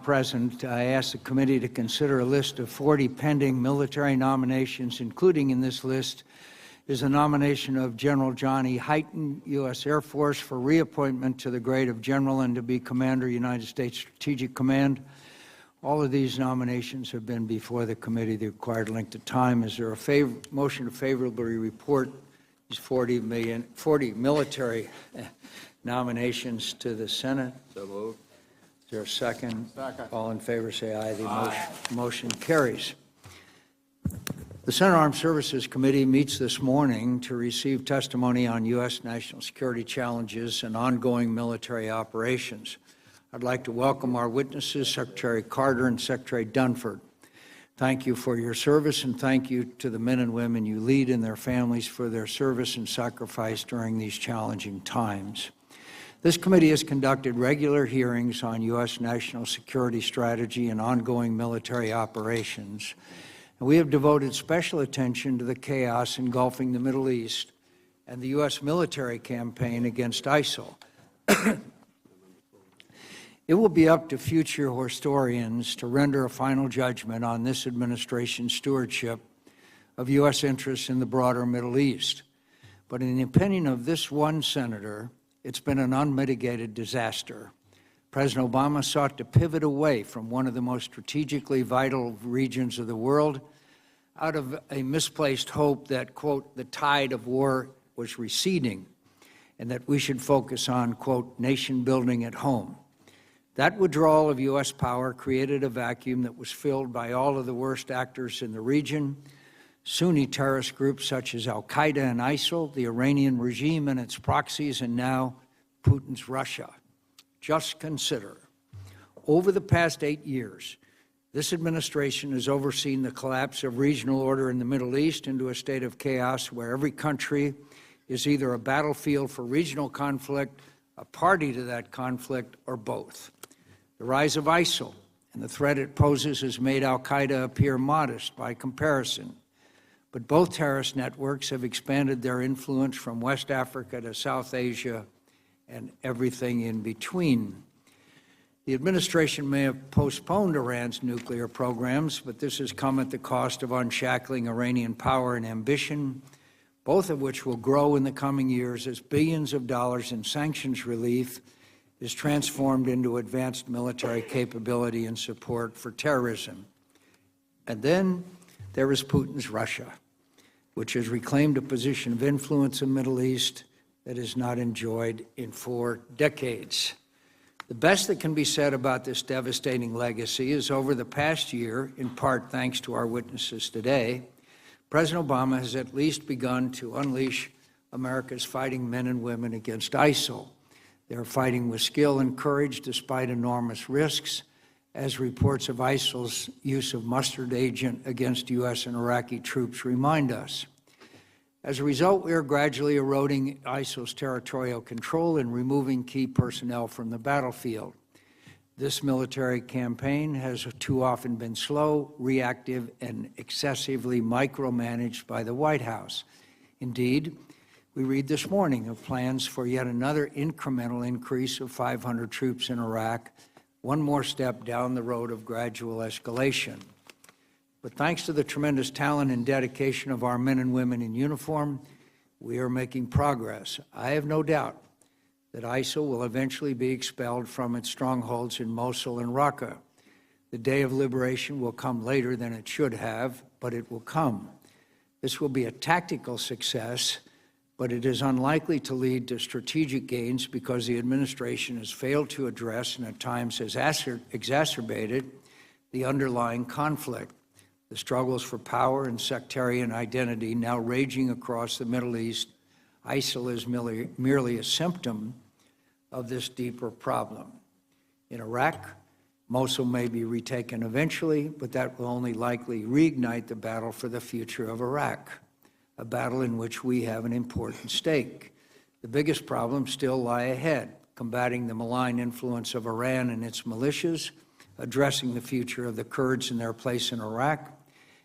present, I ask the committee to consider a list of 40 pending military nominations. Including in this list is a nomination of General John E. Hyten, U.S. Air Force, for reappointment to the grade of General and to be Commander, United States Strategic Command. All of these nominations have been before the committee the required length of time. Is there a motion to favorably report these 40 military nominations to the Senate? So moved. Is there a second? Second. All in favor say aye. The motion carries. The Senate Armed Services Committee meets this morning to receive testimony on U.S. national security challenges and ongoing military operations. I'd like to welcome our witnesses, Secretary Carter and Secretary Dunford. Thank you for your service, and thank you to the men and women you lead and their families for their service and sacrifice during these challenging times. This committee has conducted regular hearings on U.S. national security strategy and ongoing military operations, and we have devoted special attention to the chaos engulfing the Middle East and the U.S. military campaign against ISIL. It will be up to future historians to render a final judgment on this administration's stewardship of U.S. interests in the broader Middle East. But in the opinion of this one senator, it's been an unmitigated disaster. President Obama sought to pivot away from one of the most strategically vital regions of the world out of a misplaced hope that, quote, the tide of war was receding and that we should focus on, quote, nation building at home. That withdrawal of U.S. power created a vacuum that was filled by all of the worst actors in the region, Sunni terrorist groups such as al-Qaeda and ISIL, the Iranian regime and its proxies, and now Putin's Russia. Just consider, over the past 8 years, this administration has overseen the collapse of regional order in the Middle East into a state of chaos where every country is either a battlefield for regional conflict, a party to that conflict, or both. The rise of ISIL and the threat it poses has made al-Qaeda appear modest by comparison. But both terrorist networks have expanded their influence from West Africa to South Asia and everything in between. The administration may have postponed Iran's nuclear programs, but this has come at the cost of unshackling Iranian power and ambition, both of which will grow in the coming years as billions of dollars in sanctions relief is transformed into advanced military capability and support for terrorism. And then there is Putin's Russia, which has reclaimed a position of influence in the Middle East that is not enjoyed in 4 decades. The best that can be said about this devastating legacy is over the past year, in part thanks to our witnesses today, President Obama has at least begun to unleash America's fighting men and women against ISIL. They're fighting with skill and courage despite enormous risks, as reports of ISIL's use of mustard agent against U.S. and Iraqi troops remind us. As a result, we are gradually eroding ISIL's territorial control and removing key personnel from the battlefield. This military campaign has too often been slow, reactive, and excessively micromanaged by the White House. Indeed, we read this morning of plans for yet another incremental increase of 500 troops in Iraq, one more step down the road of gradual escalation. But thanks to the tremendous talent and dedication of our men and women in uniform, we are making progress. I have no doubt that ISIL will eventually be expelled from its strongholds in Mosul and Raqqa. The day of liberation will come later than it should have, but it will come. This will be a tactical success, but it is unlikely to lead to strategic gains because the administration has failed to address and at times has exacerbated the underlying conflict. The struggles for power and sectarian identity now raging across the Middle East, ISIL is merely a symptom of this deeper problem. In Iraq, Mosul may be retaken eventually, but that will only likely reignite the battle for the future of Iraq, a battle in which we have an important stake. The biggest problems still lie ahead, combating the malign influence of Iran and its militias, addressing the future of the Kurds and their place in Iraq,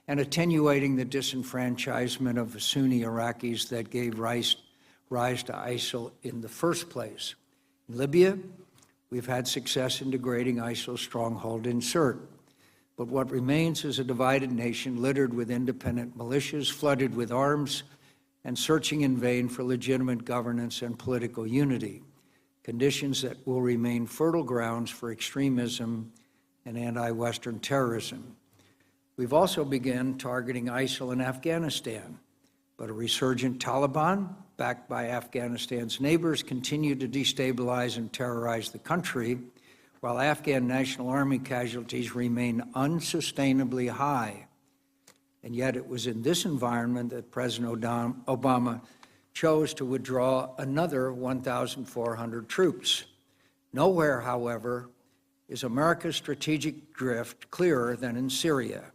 and attenuating the disenfranchisement of the Sunni Iraqis that gave rise to ISIL in the first place. In Libya, We've had success in degrading ISIL's stronghold in Sept. But what remains is a divided nation littered with independent militias, flooded with arms, and searching in vain for legitimate governance and political unity, conditions that will remain fertile grounds for extremism and anti-Western terrorism. We've also begun targeting ISIL in Afghanistan, but a resurgent Taliban, backed by Afghanistan's neighbors, continue to destabilize and terrorize the country, while Afghan National Army casualties remain unsustainably high. And yet it was in this environment that President Obama chose to withdraw another 1,400 troops. Nowhere, however, is America's strategic drift clearer than in Syria.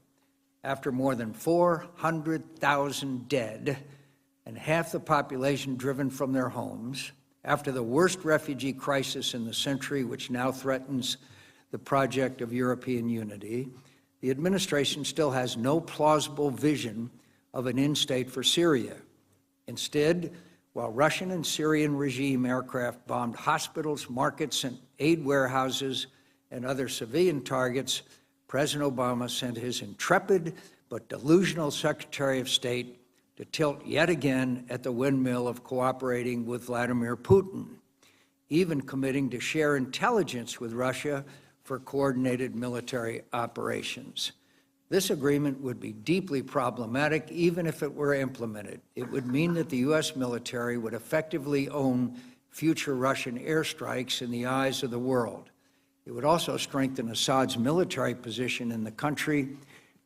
After more than 400,000 dead and half the population driven from their homes, after the worst refugee crisis in the century, which now threatens the project of European unity, the administration still has no plausible vision of an end state for Syria. Instead, while Russian and Syrian regime aircraft bombed hospitals, markets, and aid warehouses and other civilian targets, President Obama sent his intrepid but delusional Secretary of State to tilt yet again at the windmill of cooperating with Vladimir Putin, even committing to share intelligence with Russia for coordinated military operations. This agreement would be deeply problematic even if it were implemented. It would mean that the U.S. military would effectively own future Russian airstrikes in the eyes of the world. It would also strengthen Assad's military position in the country,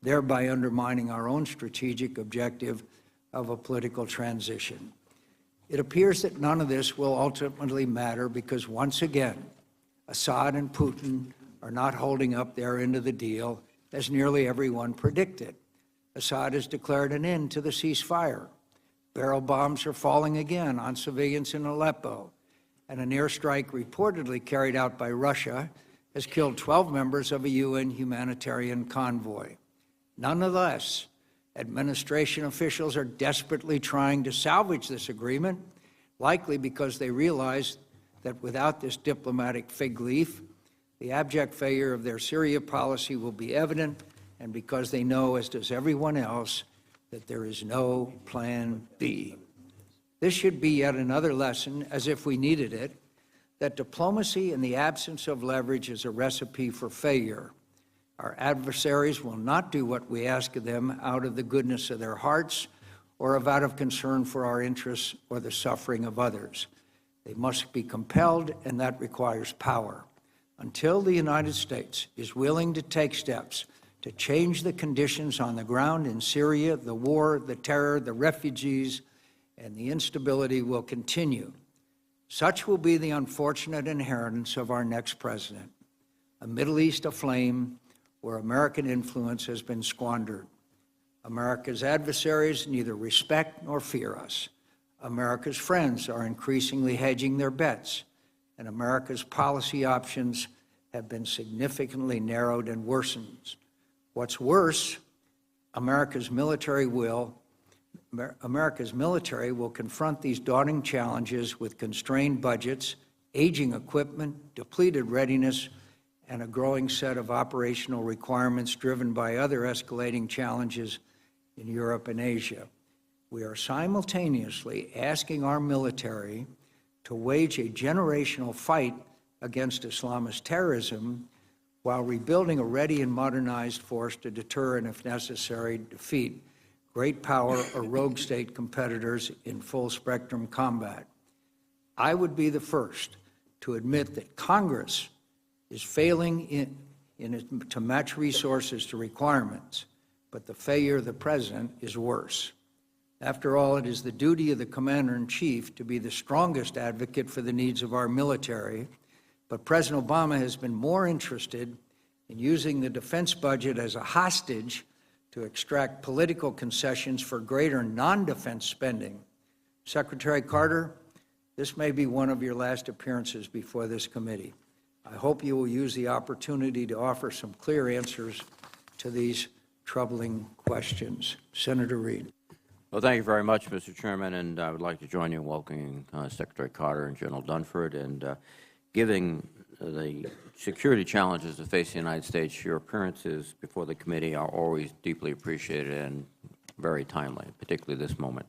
thereby undermining our own strategic objective of a political transition. It appears that none of this will ultimately matter because, once again, Assad and Putin are not holding up their end of the deal, as nearly everyone predicted. Assad has declared an end to the ceasefire. Barrel bombs are falling again on civilians in Aleppo, and an airstrike reportedly carried out by Russia has killed 12 members of a UN humanitarian convoy. Nonetheless, administration officials are desperately trying to salvage this agreement, likely because they realize that without this diplomatic fig leaf, the abject failure of their Syria policy will be evident, and because they know, as does everyone else, that there is no plan B. This should be yet another lesson, as if we needed it, that diplomacy in the absence of leverage is a recipe for failure. Our adversaries will not do what we ask of them out of the goodness of their hearts or out of concern for our interests or the suffering of others. They must be compelled, and that requires power. Until the United States is willing to take steps to change the conditions on the ground in Syria, the war, the terror, the refugees, and the instability will continue. Such will be the unfortunate inheritance of our next president, a Middle East aflame where American influence has been squandered. America's adversaries neither respect nor fear us. America's friends are increasingly hedging their bets, and America's policy options have been significantly narrowed and worsened. What's worse, America's military will confront these daunting challenges with constrained budgets, aging equipment, depleted readiness, and a growing set of operational requirements driven by other escalating challenges in Europe and Asia. We are simultaneously asking our military to wage a generational fight against Islamist terrorism while rebuilding a ready and modernized force to deter and, if necessary, defeat great power or rogue state competitors in full-spectrum combat. I would be the first to admit that Congress is failing to match resources to requirements, but the failure of the president is worse. After all, it is the duty of the commander-in-chief to be the strongest advocate for the needs of our military, but President Obama has been more interested in using the defense budget as a hostage to extract political concessions for greater non-defense spending. Secretary Carter, this may be one of your last appearances before this committee. I hope you will use the opportunity to offer some clear answers to these troubling questions. Senator Reid. Well, thank you very much, Mr. Chairman, and I would like to join you in welcoming Secretary Carter and General Dunford and giving the security challenges that face the United States, your appearances before the committee are always deeply appreciated and very timely, particularly this moment.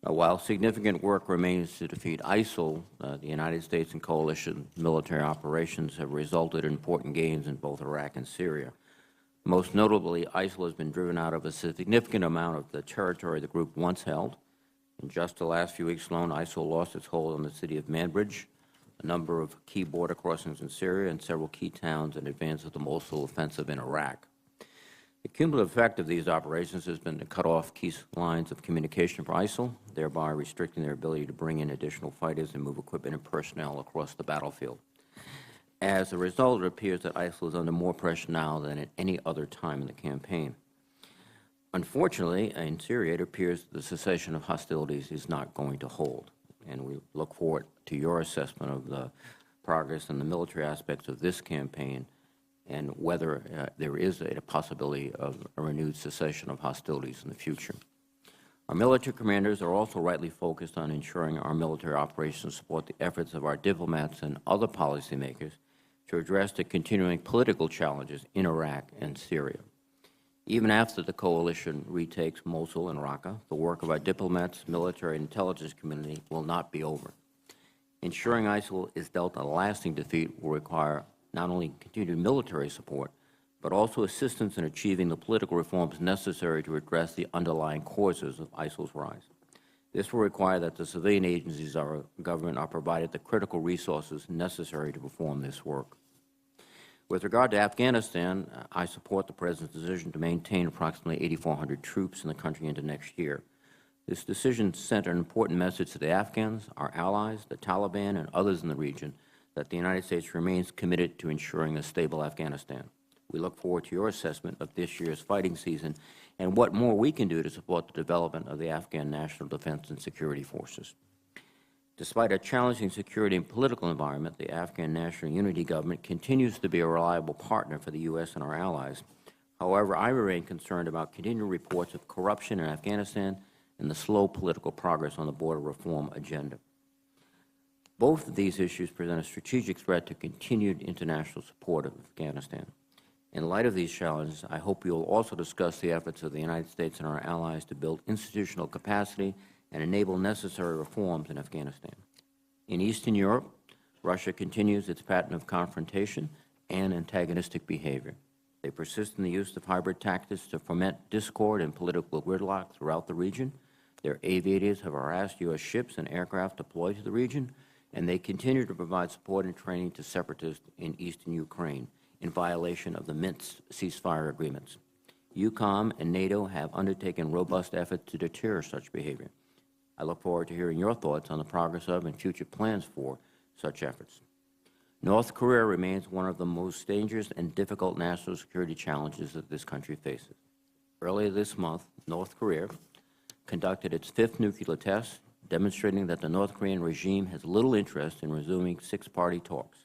While significant work remains to defeat ISIL, the United States and coalition military operations have resulted in important gains in both Iraq and Syria. Most notably, ISIL has been driven out of a significant amount of the territory the group once held. In just the last few weeks alone, ISIL lost its hold on the city of Manbij, a number of key border crossings in Syria, and several key towns in advance of the Mosul offensive in Iraq. The cumulative effect of these operations has been to cut off key lines of communication for ISIL, thereby restricting their ability to bring in additional fighters and move equipment and personnel across the battlefield. As a result, it appears that ISIL is under more pressure now than at any other time in the campaign. Unfortunately, in Syria, it appears the cessation of hostilities is not going to hold, and we look forward to your assessment of the progress and the military aspects of this campaign and whether there is a possibility of a renewed cessation of hostilities in the future. Our military commanders are also rightly focused on ensuring our military operations support the efforts of our diplomats and other policymakers to address the continuing political challenges in Iraq and Syria. Even after the coalition retakes Mosul and Raqqa, the work of our diplomats, military, and intelligence community will not be over. Ensuring ISIL is dealt a lasting defeat will require not only continued military support, but also assistance in achieving the political reforms necessary to address the underlying causes of ISIL's rise. This will require that the civilian agencies of our government are provided the critical resources necessary to perform this work. With regard to Afghanistan, I support the President's decision to maintain approximately 8,400 troops in the country into next year. This decision sent an important message to the Afghans, our allies, the Taliban, and others in the region that the United States remains committed to ensuring a stable Afghanistan. We look forward to your assessment of this year's fighting season and what more we can do to support the development of the Afghan National Defense and Security Forces. Despite a challenging security and political environment, the Afghan National Unity Government continues to be a reliable partner for the U.S. and our allies. However, I remain concerned about continued reports of corruption in Afghanistan and the slow political progress on the border reform agenda. Both of these issues present a strategic threat to continued international support of Afghanistan. In light of these challenges, I hope you will also discuss the efforts of the United States and our allies to build institutional capacity and enable necessary reforms in Afghanistan. In Eastern Europe, Russia continues its pattern of confrontation and antagonistic behavior. They persist in the use of hybrid tactics to foment discord and political gridlock throughout the region. Their aviators have harassed U.S. ships and aircraft deployed to the region, and they continue to provide support and training to separatists in eastern Ukraine in violation of the Minsk ceasefire agreements. EUCOM and NATO have undertaken robust efforts to deter such behavior. I look forward to hearing your thoughts on the progress of and future plans for such efforts. North Korea remains one of the most dangerous and difficult national security challenges that this country faces. Earlier this month, North Korea conducted its 5th nuclear test, demonstrating that the North Korean regime has little interest in resuming six-party talks.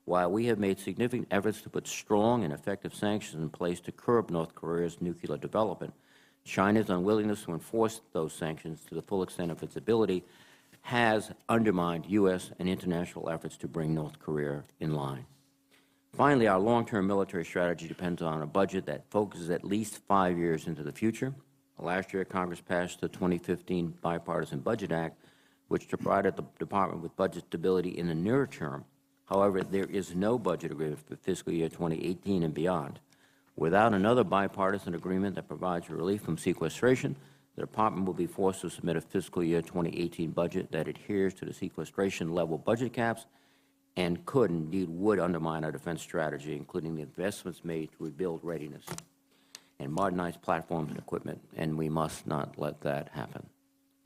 While we have made significant efforts to put strong and effective sanctions in place to curb North Korea's nuclear development, China's unwillingness to enforce those sanctions to the full extent of its ability has undermined U.S. and international efforts to bring North Korea in line. Finally, our long-term military strategy depends on a budget that focuses at least 5 years into the future. Last year, Congress passed the 2015 Bipartisan Budget Act, which provided the Department with budget stability in the near term. However, there is no budget agreement for fiscal year 2018 and beyond. Without another bipartisan agreement that provides relief from sequestration, the Department will be forced to submit a fiscal year 2018 budget that adheres to the sequestration level budget caps and could, indeed would, undermine our defense strategy, including the investments made to rebuild readiness and modernize platforms and equipment, and we must not let that happen.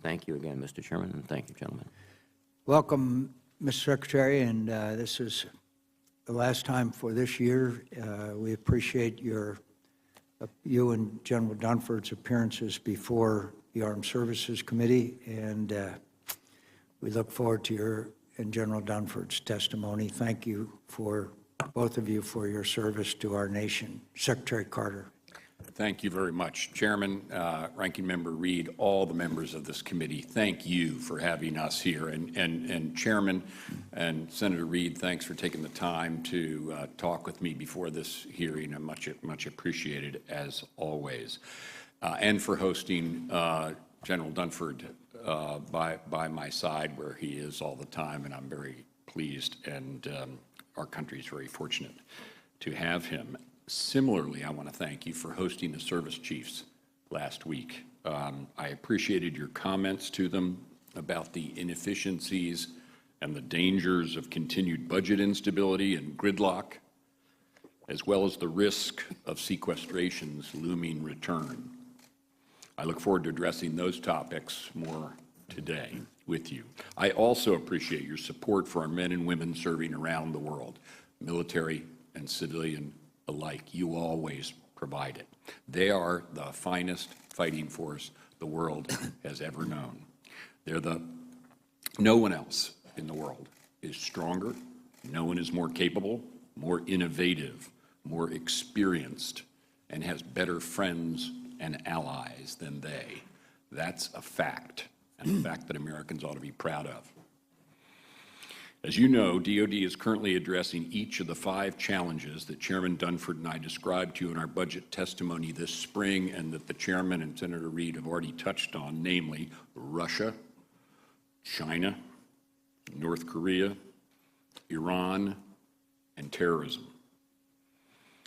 Thank you again, Mr. Chairman, and thank you, gentlemen. Welcome, Mr. Secretary, and this is the last time for this year. We appreciate you and General Dunford's appearances before the Armed Services Committee, and we look forward to your and General Dunford's testimony. Thank you for both of you for your service to our nation. Secretary Carter. Thank you very much. Chairman, Ranking Member Reed, all the members of this committee, thank you for having us here. And Chairman and Senator Reed, thanks for taking the time to talk with me before this hearing. I'm much appreciated, as always. And for hosting General Dunford by my side, where he is all the time, and I'm very pleased, and our country is very fortunate to have him. Similarly, I want to thank you for hosting the service chiefs last week. I appreciated your comments to them about the inefficiencies and the dangers of continued budget instability and gridlock, as well as the risk of sequestration's looming return. I look forward to addressing those topics more today with you. I also appreciate your support for our men and women serving around the world, military and civilian alike. You always provide it. They are the finest fighting force the world has ever known. No one else in the world is stronger. No one is more capable, more innovative, more experienced, and has better friends and allies than they. That's a fact, and a fact that Americans ought to be proud of. As you know, DoD is currently addressing each of the 5 challenges that Chairman Dunford and I described to you in our budget testimony this spring, and that the Chairman and Senator Reed have already touched on, namely Russia, China, North Korea, Iran, and terrorism.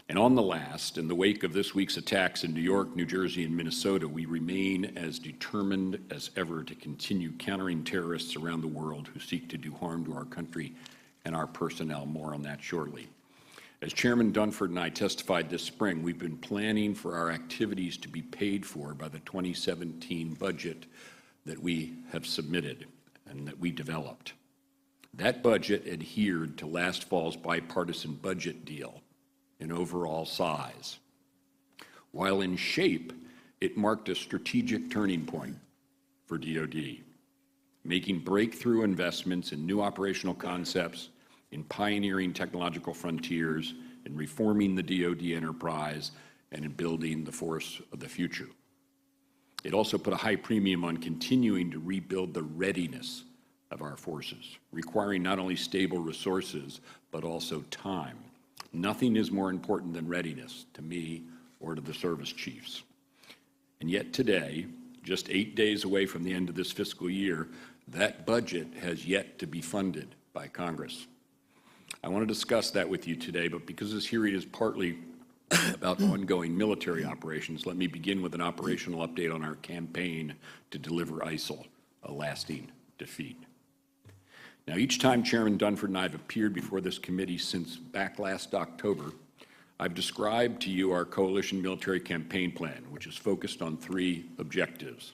And on the last, in the wake of this week's attacks in New York, New Jersey, and Minnesota, we remain as determined as ever to continue countering terrorists around the world who seek to do harm to our country and our personnel. More on that shortly. As Chairman Dunford and I testified this spring, we've been planning for our activities to be paid for by the 2017 budget that we have submitted and that we developed. That budget adhered to last fall's bipartisan budget deal in overall size. While in shape, it marked a strategic turning point for DoD, making breakthrough investments in new operational concepts, in pioneering technological frontiers, in reforming the DoD enterprise, and in building the force of the future. It also put a high premium on continuing to rebuild the readiness of our forces, requiring not only stable resources, but also time. Nothing is more important than readiness to me or to the service chiefs. And yet today, just 8 days away from the end of this fiscal year, that budget has yet to be funded by Congress. I want to discuss that with you today, but because this hearing is partly about ongoing military operations, let me begin with an operational update on our campaign to deliver ISIL a lasting defeat. Now, each time Chairman Dunford and I have appeared before this committee since back last October, I've described to you our coalition military campaign plan, which is focused on 3 objectives.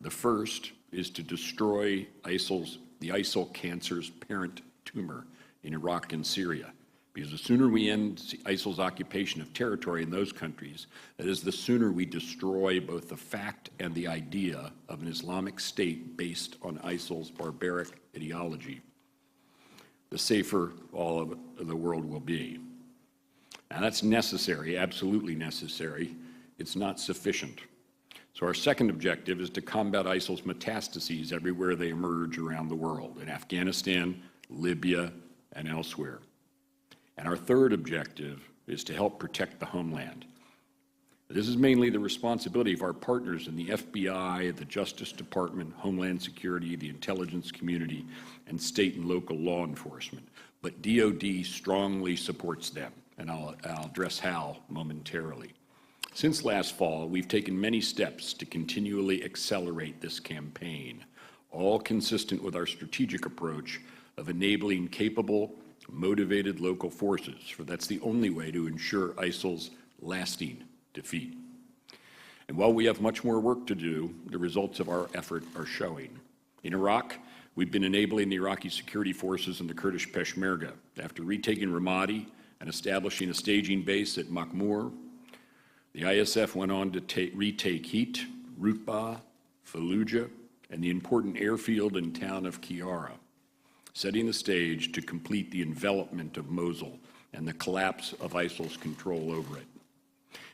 The first is to destroy the ISIL cancer's parent tumor in Iraq and Syria, because the sooner we end ISIL's occupation of territory in those countries, that is, the sooner we destroy both the fact and the idea of an Islamic State based on ISIL's barbaric ideology, the safer all of the world will be. Now, that's necessary, absolutely necessary. It's not sufficient. So our second objective is to combat ISIL's metastases everywhere they emerge around the world, in Afghanistan, Libya, and elsewhere. And our third objective is to help protect the homeland. This is mainly the responsibility of our partners in the FBI, the Justice Department, Homeland Security, the intelligence community, and state and local law enforcement. But DoD strongly supports them, and I'll address how momentarily. Since last fall, we've taken many steps to continually accelerate this campaign, all consistent with our strategic approach of enabling capable, motivated local forces, for that's the only way to ensure ISIL's lasting defeat. And while we have much more work to do, the results of our effort are showing. In Iraq, we've been enabling the Iraqi security forces and the Kurdish Peshmerga. After retaking Ramadi and establishing a staging base at Makhmur, the ISF went on to retake Heat, Rutbah, Fallujah, and the important airfield and town of Kiara, setting the stage to complete the envelopment of Mosul and the collapse of ISIL's control over it.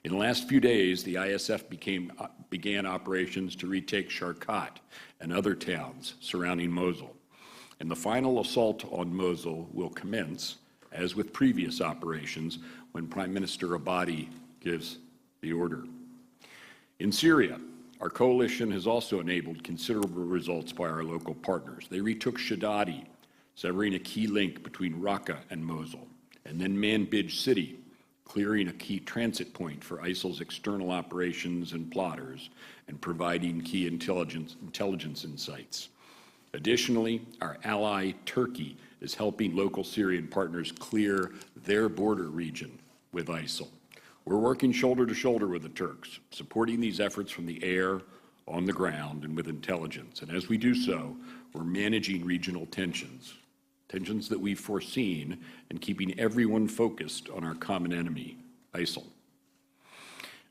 In the last few days, the ISF began operations to retake Sharqat and other towns surrounding Mosul, and the final assault on Mosul will commence, as with previous operations, when Prime Minister Abadi gives the order. In Syria, our coalition has also enabled considerable results by our local partners. They retook Shadadi, severing a key link between Raqqa and Mosul, and then Manbij city, clearing a key transit point for ISIL's external operations and plotters, and providing key intelligence insights. Additionally, our ally Turkey is helping local Syrian partners clear their border region with ISIL. We're working shoulder to shoulder with the Turks, supporting these efforts from the air, on the ground, and with intelligence. And as we do so, we're managing regional tensions that we've foreseen, and keeping everyone focused on our common enemy, ISIL.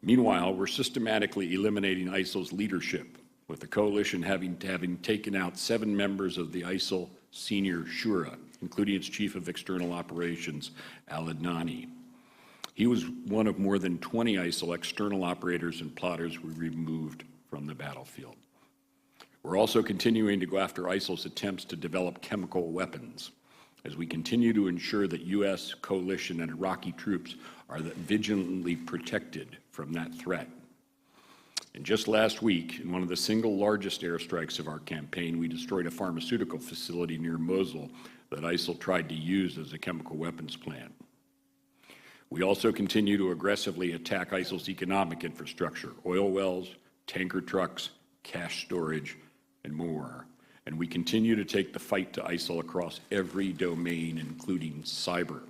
Meanwhile, we're systematically eliminating ISIL's leadership, with the coalition having taken out 7 members of the ISIL Senior Shura, including its Chief of External Operations, al-Adnani. He was one of more than 20 ISIL external operators and plotters we removed from the battlefield. We're also continuing to go after ISIL's attempts to develop chemical weapons, as we continue to ensure that U.S., coalition, and Iraqi troops are vigilantly protected from that threat. And just last week, in one of the single largest airstrikes of our campaign, we destroyed a pharmaceutical facility near Mosul that ISIL tried to use as a chemical weapons plant. We also continue to aggressively attack ISIL's economic infrastructure, oil wells, tanker trucks, cash storage, and more. And we continue to take the fight to ISIL across every domain, including cyber.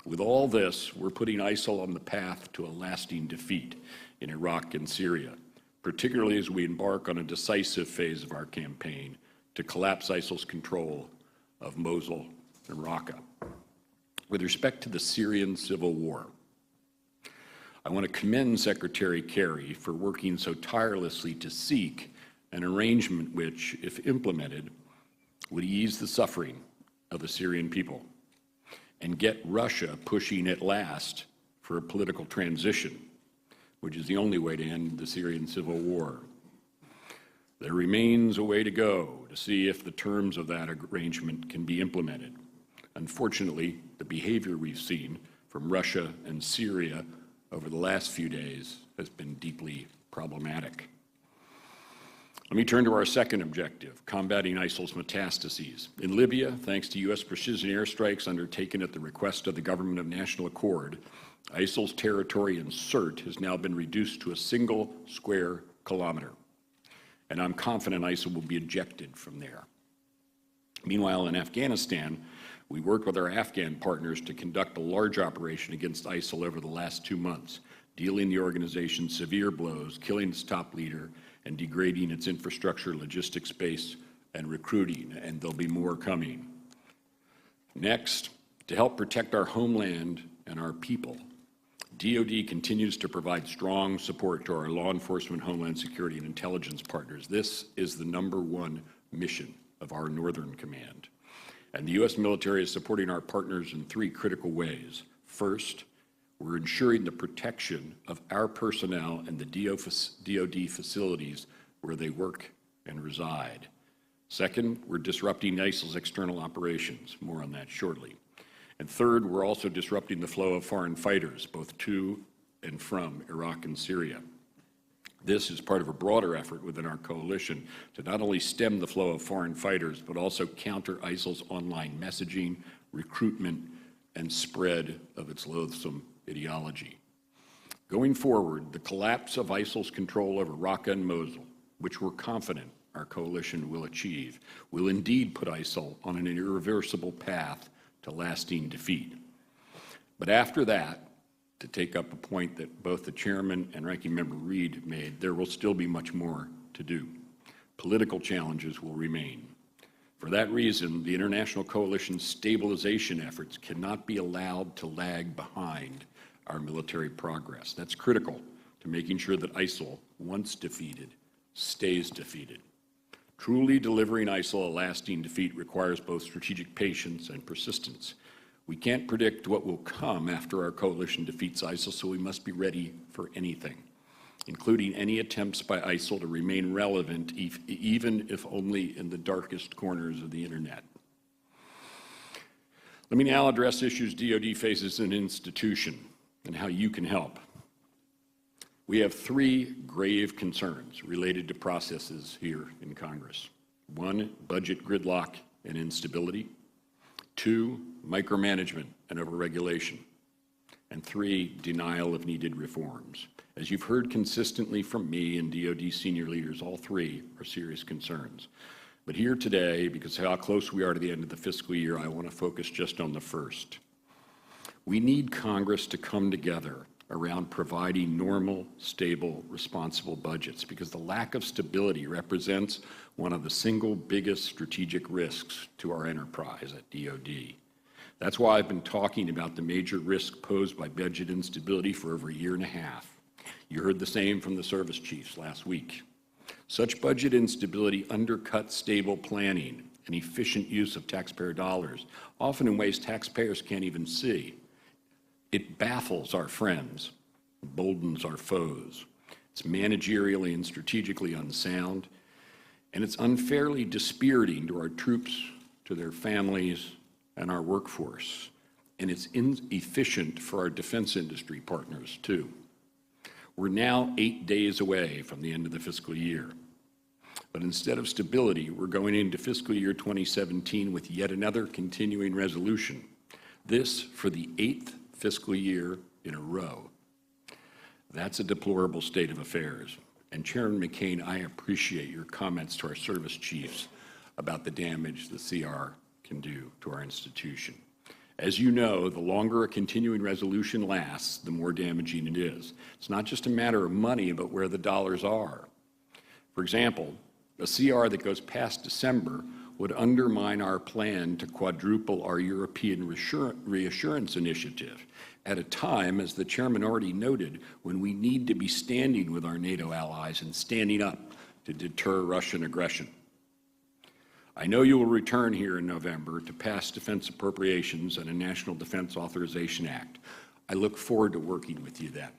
With all this, we're putting ISIL on the path to a lasting defeat in Iraq and Syria, particularly as we embark on a decisive phase of our campaign to collapse ISIL's control of Mosul and Raqqa. With respect to the Syrian civil war, I want to commend Secretary Kerry for working so tirelessly to seek an arrangement which, if implemented, would ease the suffering of the Syrian people and get Russia pushing at last for a political transition, which is the only way to end the Syrian civil war. There remains a way to go to see if the terms of that arrangement can be implemented. Unfortunately, the behavior we've seen from Russia and Syria over the last few days has been deeply problematic. Let me turn to our second objective, combating ISIL's metastases. In Libya, thanks to U.S. precision airstrikes undertaken at the request of the Government of National Accord, ISIL's territory in Sept has now been reduced to a single square kilometer, and I'm confident ISIL will be ejected from there. Meanwhile, in Afghanistan, we worked with our Afghan partners to conduct a large operation against ISIL over the last 2 months, dealing the organization severe blows, killing its top leader, and degrading its infrastructure, logistics base, and recruiting, and there'll be more coming. Next, to help protect our homeland and our people, DoD continues to provide strong support to our law enforcement, homeland security, and intelligence partners. This is the #1 mission of our Northern Command. And the U.S. military is supporting our partners in 3 critical ways. First, we're ensuring the protection of our personnel and the DoD facilities where they work and reside. Second, we're disrupting ISIL's external operations. More on that shortly. And third, we're also disrupting the flow of foreign fighters, both to and from Iraq and Syria. This is part of a broader effort within our coalition to not only stem the flow of foreign fighters, but also counter ISIL's online messaging, recruitment, and spread of its loathsome ideology. Going forward, the collapse of ISIL's control over Raqqa and Mosul, which we're confident our coalition will achieve, will indeed put ISIL on an irreversible path to lasting defeat. But after that, to take up a point that both the Chairman and Ranking Member Reid made, there will still be much more to do. Political challenges will remain. For that reason, the international coalition's stabilization efforts cannot be allowed to lag behind our military progress. That's critical to making sure that ISIL, once defeated, stays defeated. Truly delivering ISIL a lasting defeat requires both strategic patience and persistence. We can't predict what will come after our coalition defeats ISIL, so we must be ready for anything, including any attempts by ISIL to remain relevant, even if only in the darkest corners of the internet. Let me now address issues DoD faces as an institution and how you can help. We have three grave concerns related to processes here in Congress. One, budget gridlock and instability. Two, micromanagement and overregulation. And three, denial of needed reforms. As you've heard consistently from me and DoD senior leaders, all three are serious concerns. But here today, because of how close we are to the end of the fiscal year, I want to focus just on the first. We need Congress to come together around providing normal, stable, responsible budgets, because the lack of stability represents one of the single biggest strategic risks to our enterprise at DoD. That's why I've been talking about the major risk posed by budget instability for over a year and a half. You heard the same from the service chiefs last week. Such budget instability undercuts stable planning and efficient use of taxpayer dollars, often in ways taxpayers can't even see. It baffles our friends, emboldens our foes. It's managerially and strategically unsound, and it's unfairly dispiriting to our troops, to their families, and our workforce. And it's inefficient for our defense industry partners, too. We're now 8 days away from the end of the fiscal year. But instead of stability, we're going into fiscal year 2017 with yet another continuing resolution. This for the 8th fiscal year in a row. That's a deplorable state of affairs. And Chairman McCain, I appreciate your comments to our service chiefs about the damage the CR can do to our institution. As you know, the longer a continuing resolution lasts, the more damaging it is. It's not just a matter of money, but where the dollars are. For example, a CR that goes past December would undermine our plan to quadruple our European reassurance initiative at a time, as the chairman already noted, when we need to be standing with our NATO allies and standing up to deter Russian aggression. I know you will return here in November to pass defense appropriations and a National Defense Authorization Act. I look forward to working with you then.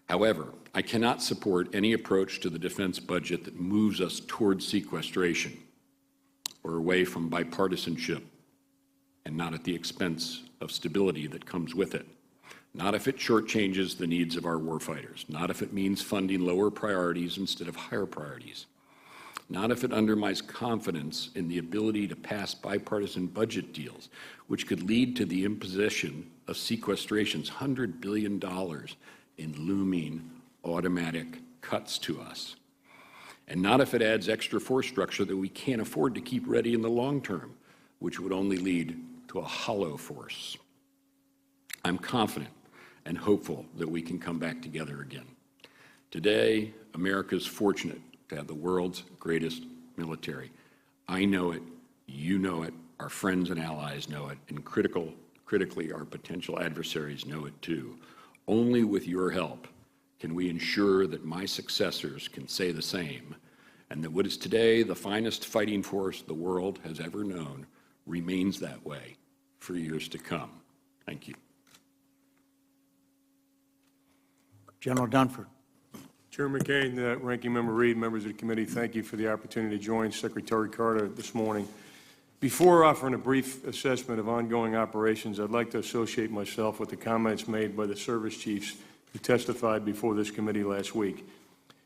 However, I cannot support any approach to the defense budget that moves us towards sequestration or away from bipartisanship, and not at the expense of stability that comes with it. Not if it shortchanges the needs of our warfighters. Not if it means funding lower priorities instead of higher priorities. Not if it undermines confidence in the ability to pass bipartisan budget deals, which could lead to the imposition of sequestration's $100 billion in looming automatic cuts to us. And not if it adds extra force structure that we can't afford to keep ready in the long term, which would only lead to a hollow force. I'm confident and hopeful that we can come back together again. Today, America is fortunate to have the world's greatest military. I know it, you know it, our friends and allies know it, and critically, our potential adversaries know it too. Only with your help can we ensure that my successors can say the same, and that what is today the finest fighting force the world has ever known remains that way for years to come. Thank you. General Dunford. Chairman McCain, Ranking Member Reed, members of the committee, thank you for the opportunity to join Secretary Carter this morning. Before offering a brief assessment of ongoing operations, I'd like to associate myself with the comments made by the service chiefs who testified before this committee last week.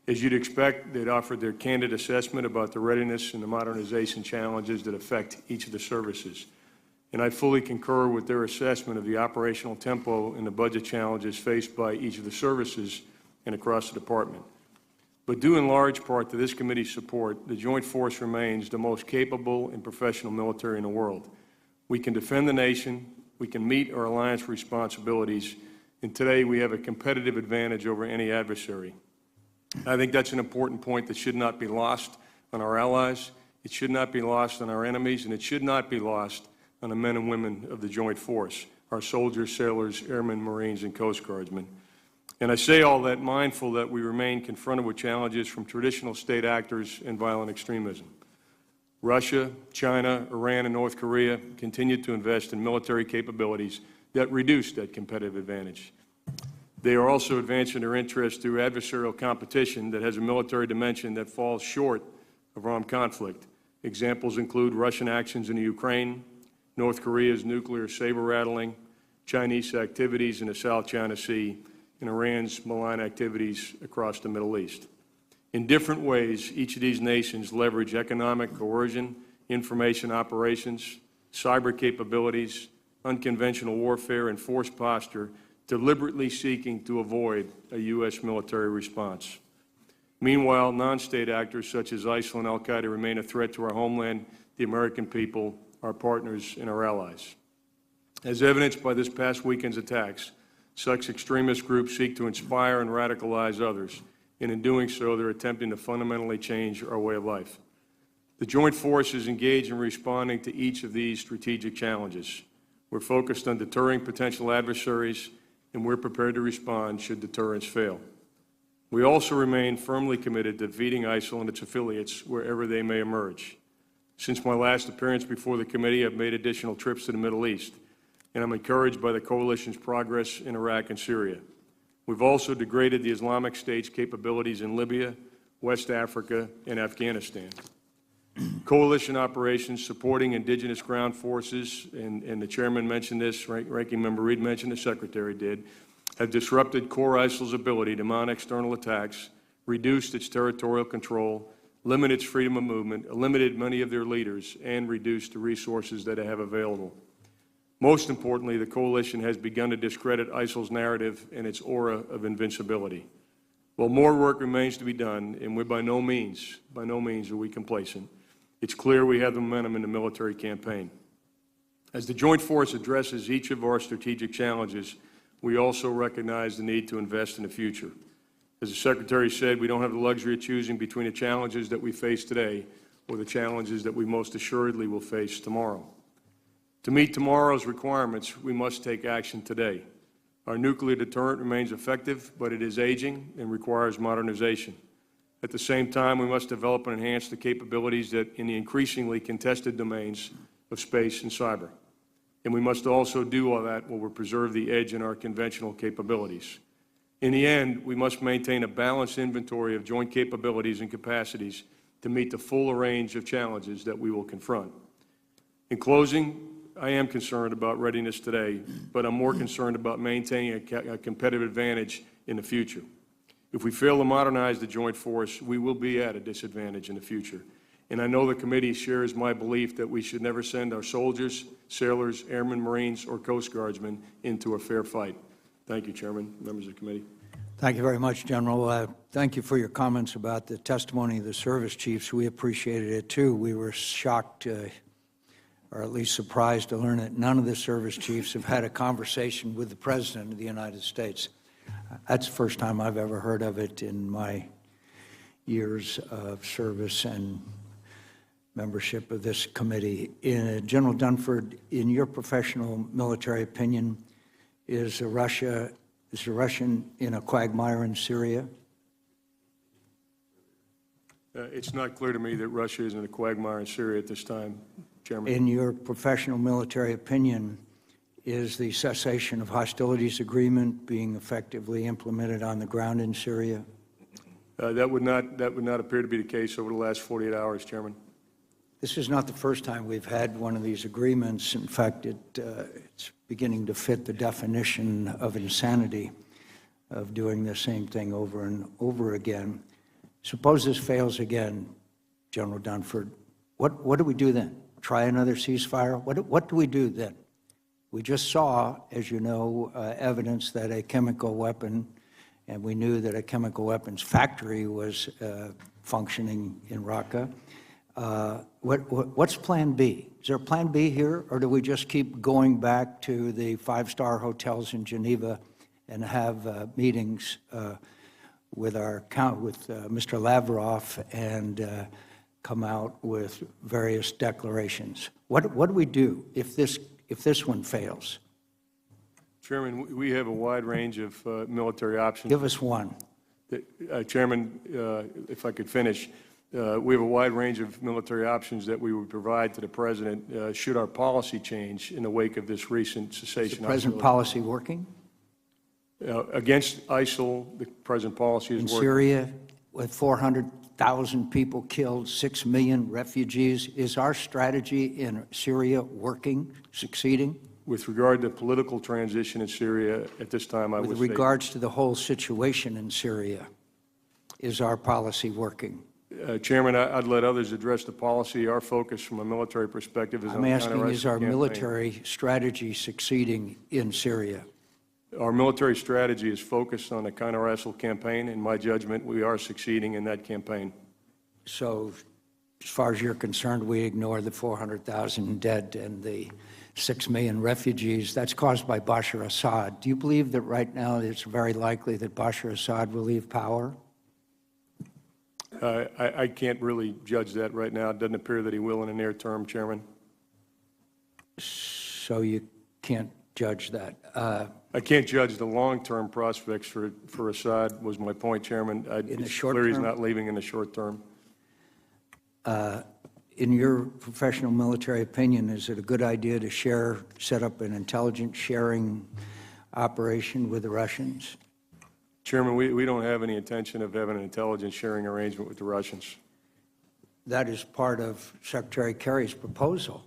As you'd expect, they'd offered their candid assessment about the readiness and the modernization challenges that affect each of the services. And I fully concur with their assessment of the operational tempo and the budget challenges faced by each of the services and across the department. But due in large part to this committee's support, the Joint Force remains the most capable and professional military in the world. We can defend the nation, we can meet our alliance responsibilities, and today we have a competitive advantage over any adversary. I think that's an important point that should not be lost on our allies, it should not be lost on our enemies, and it should not be lost on the men and women of the Joint Force, our soldiers, sailors, airmen, Marines, and Coast Guardsmen. And I say all that mindful that we remain confronted with challenges from traditional state actors and violent extremism. Russia, China, Iran, and North Korea continue to invest in military capabilities that reduce that competitive advantage. They are also advancing their interests through adversarial competition that has a military dimension that falls short of armed conflict. Examples include Russian actions in the Ukraine, North Korea's nuclear saber-rattling, Chinese activities in the South China Sea, and Iran's malign activities across the Middle East. In different ways, each of these nations leverage economic coercion, information operations, cyber capabilities, unconventional warfare, and force posture, deliberately seeking to avoid a U.S. military response. Meanwhile, non-state actors such as ISIL and al-Qaeda remain a threat to our homeland, the American people, our partners, and our allies. As evidenced by this past weekend's attacks, such extremist groups seek to inspire and radicalize others, and in doing so, they're attempting to fundamentally change our way of life. The Joint Force is engaged in responding to each of these strategic challenges. We're focused on deterring potential adversaries, and we're prepared to respond should deterrence fail. We also remain firmly committed to defeating ISIL and its affiliates wherever they may emerge. Since my last appearance before the committee, I've made additional trips to the Middle East, and I'm encouraged by the coalition's progress in Iraq and Syria. We've also degraded the Islamic State's capabilities in Libya, West Africa, and Afghanistan. Coalition operations supporting indigenous ground forces, and the chairman mentioned this, Ranking Member Reid mentioned, the secretary did, have disrupted core ISIL's ability to mount external attacks, reduced its territorial control, limited its freedom of movement, eliminated many of their leaders, and reduced the resources that they have available. Most importantly, the coalition has begun to discredit ISIL's narrative and its aura of invincibility. While more work remains to be done, and we're by no means are we complacent, it's clear we have the momentum in the military campaign. As the Joint Force addresses each of our strategic challenges, we also recognize the need to invest in the future. As the Secretary said, we don't have the luxury of choosing between the challenges that we face today or the challenges that we most assuredly will face tomorrow. To meet tomorrow's requirements, we must take action today. Our nuclear deterrent remains effective, but it is aging and requires modernization. At the same time, we must develop and enhance the capabilities that in the increasingly contested domains of space and cyber. And we must also do all that while we preserve the edge in our conventional capabilities. In the end, we must maintain a balanced inventory of joint capabilities and capacities to meet the full range of challenges that we will confront. In closing, I am concerned about readiness today, but I'm more concerned about maintaining a competitive advantage in the future. If we fail to modernize the Joint Force, we will be at a disadvantage in the future. And I know the committee shares my belief that we should never send our soldiers, sailors, airmen, Marines, or Coast Guardsmen into a fair fight. Thank you, Chairman, members of the committee. Thank you very much, General. Thank you for your comments about the testimony of the service chiefs. We appreciated it, too. We were shocked, or at least surprised to learn that none of the service chiefs have had a conversation with the President of the United States. That's the first time I've ever heard of it in my years of service and membership of this committee. General Dunford, in your professional military opinion, is the Russian in a quagmire in Syria? It's not clear to me that Russia is in a quagmire in Syria at this time, Chairman. In your professional military opinion, is the cessation of hostilities agreement being effectively implemented on the ground in Syria? That would not appear to be the case over the last 48 hours, Chairman. This is not the first time we've had one of these agreements. In fact, it's beginning to fit the definition of insanity of doing the same thing over and over again. Suppose this fails again, General Dunford. What do we do then? Try another ceasefire? What do we do then? We just saw, as you know, evidence that a chemical weapon, and we knew that a chemical weapons factory was functioning in Raqqa. What's Plan B? Is there a Plan B here, or do we just keep going back to the five-star hotels in Geneva and have meetings with Mr. Lavrov and come out with various declarations? What do we do if this one fails? Chairman, we have a wide range of military options. Give us one. Chairman, if I could finish, We have a wide range of military options that we would provide to the President should our policy change in the wake of this recent cessation. Is the present policy working? Against ISIL, the present policy is In working. Syria, with 400,000 people killed, 6 million refugees, is our strategy in Syria working, succeeding? With regard to political transition in Syria, at this time, I would With say... regards to the whole situation in Syria, is our policy working? Chairman, I'd let others address the policy. Our focus from a military perspective is on I'm asking, is our campaign. military strategy succeeding in Syria? Our military strategy is focused on the counter-ISIL campaign. In my judgment, we are succeeding in that campaign. So, as far as you're concerned, we ignore the 400,000 dead and the 6 million refugees. That's caused by Bashar Assad. Do you believe that right now it's very likely that Bashar Assad will leave power? I can't really judge that right now. It doesn't appear that he will in the near term, Chairman. So you can't judge that. I can't judge the long-term prospects for Assad, was my point, Chairman. In the It's short clear he's term? not leaving in the short term. In your professional military opinion, is it a good idea to set up an intelligence sharing operation with the Russians? Chairman, we don't have any intention of having an intelligence sharing arrangement with the Russians. That is part of Secretary Kerry's proposal,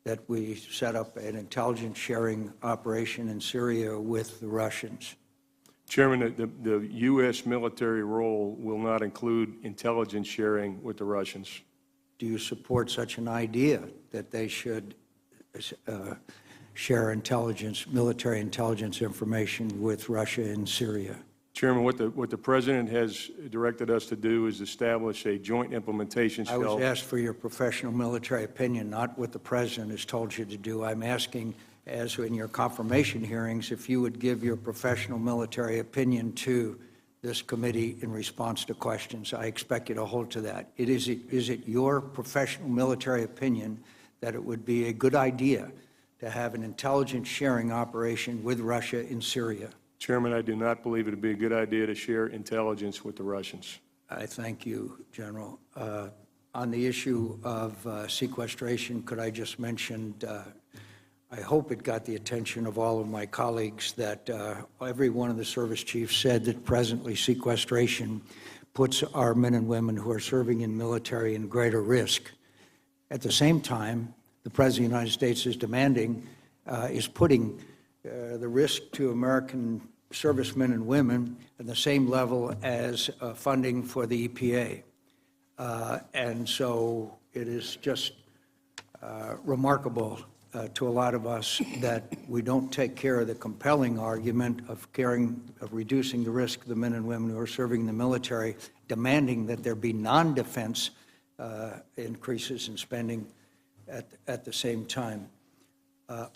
that we set up an intelligence sharing operation in Syria with the Russians. Chairman, the U.S. military role will not include intelligence sharing with the Russians. Do you support such an idea that they should share military intelligence information with Russia in Syria? Chairman, what the President has directed us to do is establish a joint implementation I cell. was asked for your professional military opinion, not what the President has told you to do. I'm asking, as in your confirmation hearings, if you would give your professional military opinion to this committee in response to questions. I expect you to hold to that. Is it your professional military opinion that it would be a good idea to have an intelligence sharing operation with Russia in Syria? Chairman, I do not believe it would be a good idea to share intelligence with the Russians. I thank you, General. On the issue of sequestration, could I just mention, I hope it got the attention of all of my colleagues that every one of the service chiefs said that presently sequestration puts our men and women who are serving in military in greater risk. At the same time, the President of the United States is putting the risk to American servicemen and women at the same level as funding for the EPA. And so it is just remarkable to a lot of us that we don't take care of the compelling argument of reducing the risk of the men and women who are serving in the military, demanding that there be non-defense increases in spending at the same time.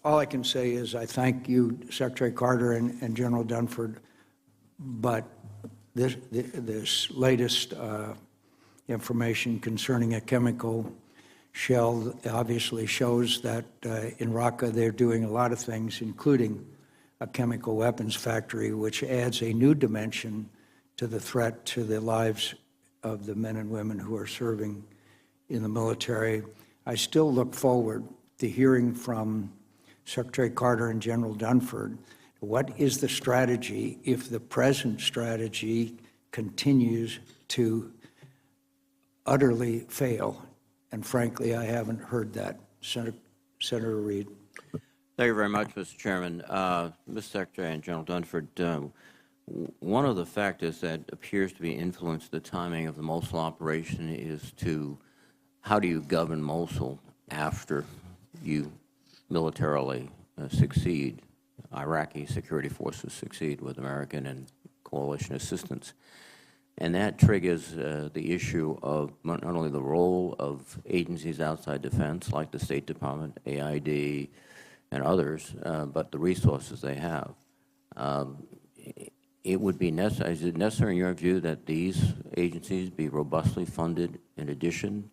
All I can say is I thank you, Secretary Carter and General Dunford, but this latest information concerning a chemical shell obviously shows that in Raqqa they're doing a lot of things, including a chemical weapons factory, which adds a new dimension to the threat to the lives of the men and women who are serving in the military. I still look forward to hearing from Secretary Carter and General Dunford, what is the strategy if the present strategy continues to utterly fail? And frankly, I haven't heard that. Senator Reid. Thank you very much, Mr. Chairman. Mr. Secretary and General Dunford, one of the factors that appears to be influenced the timing of the Mosul operation is how do you govern Mosul after you militarily succeed, Iraqi security forces succeed with American and coalition assistance. And that triggers the issue of not only the role of agencies outside defense, like the State Department, AID, and others, but the resources they have. It would be necessary, is it necessary in your view that these agencies be robustly funded in addition?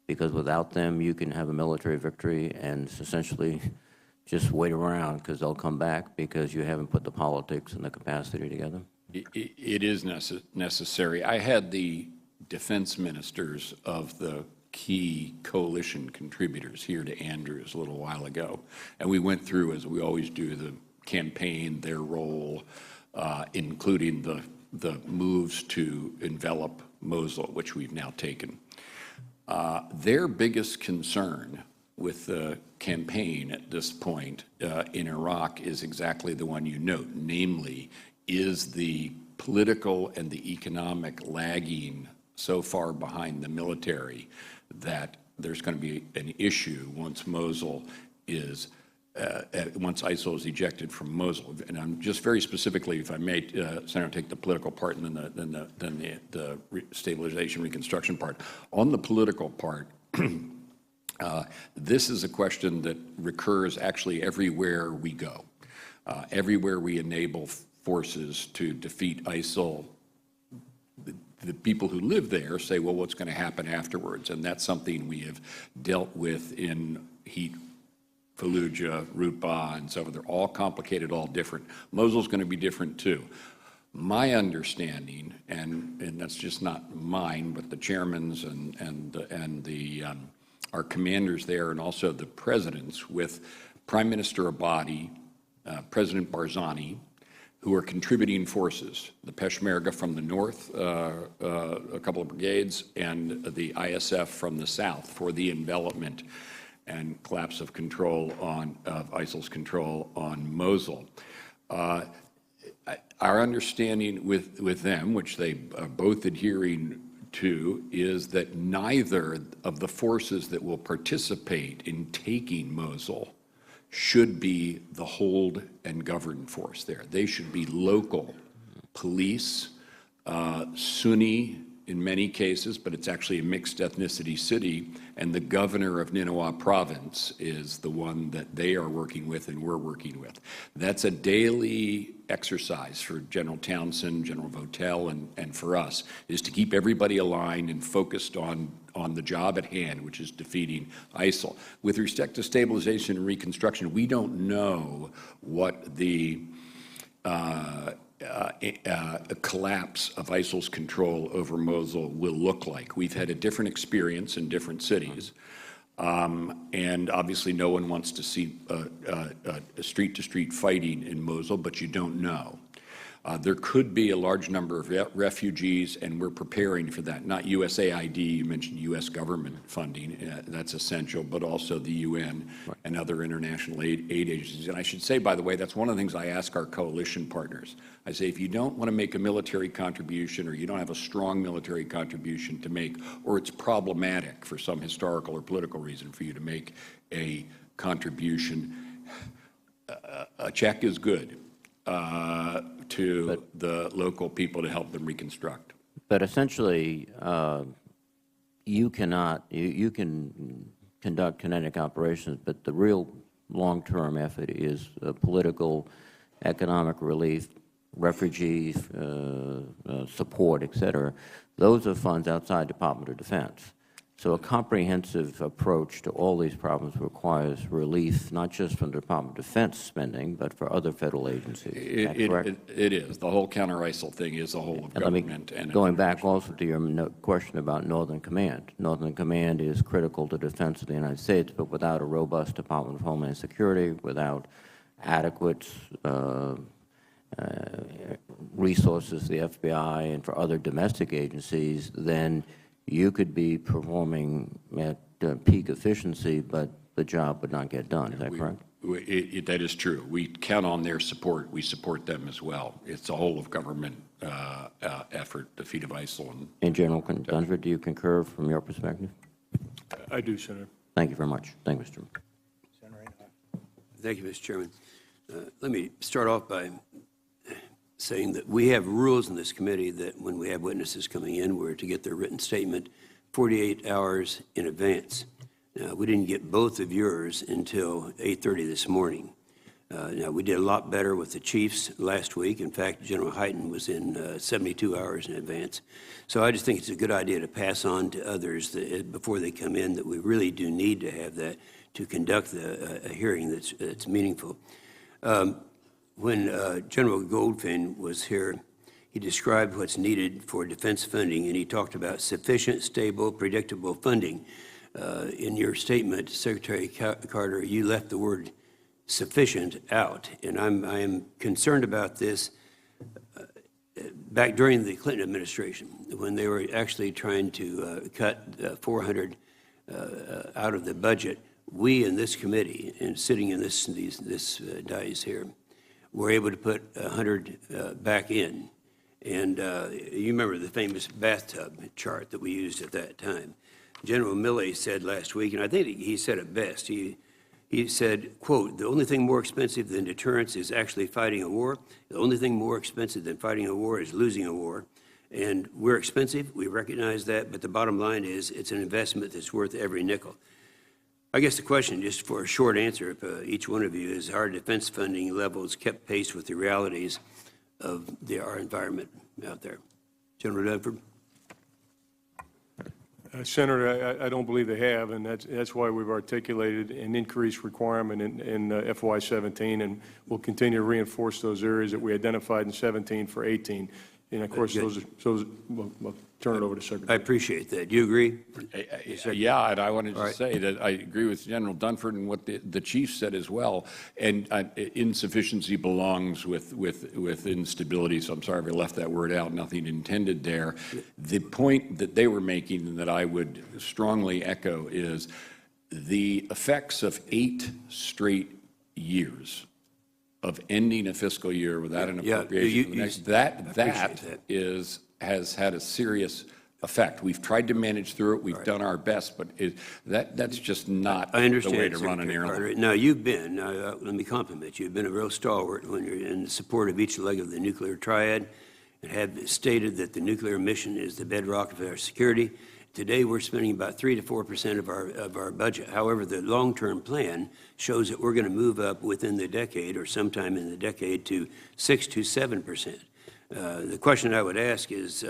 Because without them, you can have a military victory and essentially just wait around because they'll come back because you haven't put the politics and the capacity together? It is necessary. I had the defense ministers of the key coalition contributors here to Andrews a little while ago. And we went through, as we always do, the campaign, their role, including the moves to envelop Mosul, which we've now taken. Their biggest concern with the campaign at this point in Iraq is exactly the one you note, namely, is the political and the economic lagging so far behind the military that there's going to be an issue once Mosul is once ISIL is ejected from Mosul. And I'm just very specifically, if I may, Senator, take the political part and then the stabilization reconstruction part. On the political part, this is a question that recurs actually everywhere we go. Everywhere we enable forces to defeat ISIL, the people who live there say, well, what's going to happen afterwards? And that's something we have dealt with in Fallujah, Rutbah, and so on. They're all complicated, all different. Mosul's going to be different too. My understanding, and that's just not mine, but the chairman's and our commanders there, and also the presidents, with Prime Minister Abadi, President Barzani, who are contributing forces, the Peshmerga from the north, a couple of brigades, and the ISF from the south for the envelopment and collapse of control of ISIL's control on Mosul. Our understanding with them, which they are both adhering to, is that neither of the forces that will participate in taking Mosul should be the hold and govern force there. They should be local police, Sunni in many cases, but it's actually a mixed ethnicity city, and the governor of Nineveh province is the one that they are working with and we're working with. That's a daily exercise for General Townsend, General Votel, and for us, is to keep everybody aligned and focused on the job at hand, which is defeating ISIL. With respect to stabilization and reconstruction, we don't know what the a collapse of ISIL's control over Mosul will look like. We've had a different experience in different cities, and obviously no one wants to see street-to-street fighting in Mosul, but you don't know. There could be a large number of refugees, and we're preparing for that. Not USAID, you mentioned U.S. government funding, that's essential, but also the UN and other international aid agencies. And I should say, by the way, that's one of the things I ask our coalition partners. I say, if you don't want to make a military contribution, or you don't have a strong military contribution to make, or it's problematic for some historical or political reason for you to make a contribution, a check is good. To the local people to help them reconstruct. But essentially, you can conduct kinetic operations, but the real long-term effort is political, economic relief, refugees, support, et cetera. Those are funds outside Department of Defense. So a comprehensive approach to all these problems requires relief, not just from the Department of Defense spending, but for other federal agencies. Is that correct? It is. The whole counter-ISIL thing is the whole of government. And going back also to your question about Northern Command. Northern Command is critical to defense of the United States, but without a robust Department of Homeland Security, without adequate resources, the FBI, and for other domestic agencies, then you could be performing at peak efficiency, but the job would not get done. Is that correct? That is true. We count on their support. We support them as well. It's a whole of government effort, defeat of ISIL. And General Dunford, do you concur from your perspective? I do, Senator. Thank you very much. Thank you, Mr. Chairman. Thank you, Mr. Chairman. Let me start off by saying that we have rules in this committee that when we have witnesses coming in, we're to get their written statement 48 hours in advance. Now, we didn't get both of yours until 8:30 this morning. Now, we did a lot better with the chiefs last week. In fact, General Hyten was in 72 hours in advance. So I just think it's a good idea to pass on to others that, before they come in, that we really do need to have that to conduct a hearing that's meaningful. When General Goldfein was here, he described what's needed for defense funding, and he talked about sufficient, stable, predictable funding. In your statement, Secretary Carter, you left the word sufficient out, and I am concerned about this. Back during the Clinton administration, when they were actually trying to cut 400 out of the budget, we in this committee, and sitting in this dais here, were able to put 100 back in. And you remember the famous bathtub chart that we used at that time. General Milley said last week, and I think he said it best, he said, quote, "The only thing more expensive than deterrence is actually fighting a war. The only thing more expensive than fighting a war is losing a war. And we're expensive, we recognize that, but the bottom line is it's an investment that's worth every nickel." I guess the question, just for a short answer, if each one of you, is our defense funding levels kept pace with the realities of our environment out there? General Dunford? Senator, I don't believe they have, and that's why we've articulated an increased requirement in FY17, and we'll continue to reinforce those areas that we identified in 17 for 18. And of course, we'll turn it over to Secretary. I appreciate that. Do you agree? Yeah, and I wanted to say that I agree with General Dunford and what the chief said as well. And insufficiency belongs with instability, so I'm sorry if I left that word out, nothing intended there. The point that they were making and that I would strongly echo is the effects of 8 straight years of ending a fiscal year without an appropriation. Has had a serious effect. We've tried to manage through it. We've done our best, but that's just not the way to run an airline. Now, you've been, let me compliment you, you've been a real stalwart when you're in support of each leg of the nuclear triad and have stated that the nuclear mission is the bedrock of our security. Today, we're spending about 3 to 4% of our budget. However, the long-term plan shows that we're going to move up within the decade or sometime in the decade to 6 to 7%. The question I would ask is,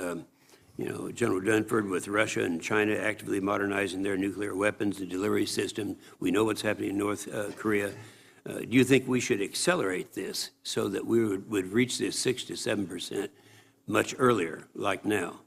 General Dunford, with Russia and China actively modernizing their nuclear weapons and delivery system, we know what's happening in North Korea. Do you think we should accelerate this so that we would reach this 6 to 7% much earlier, like now?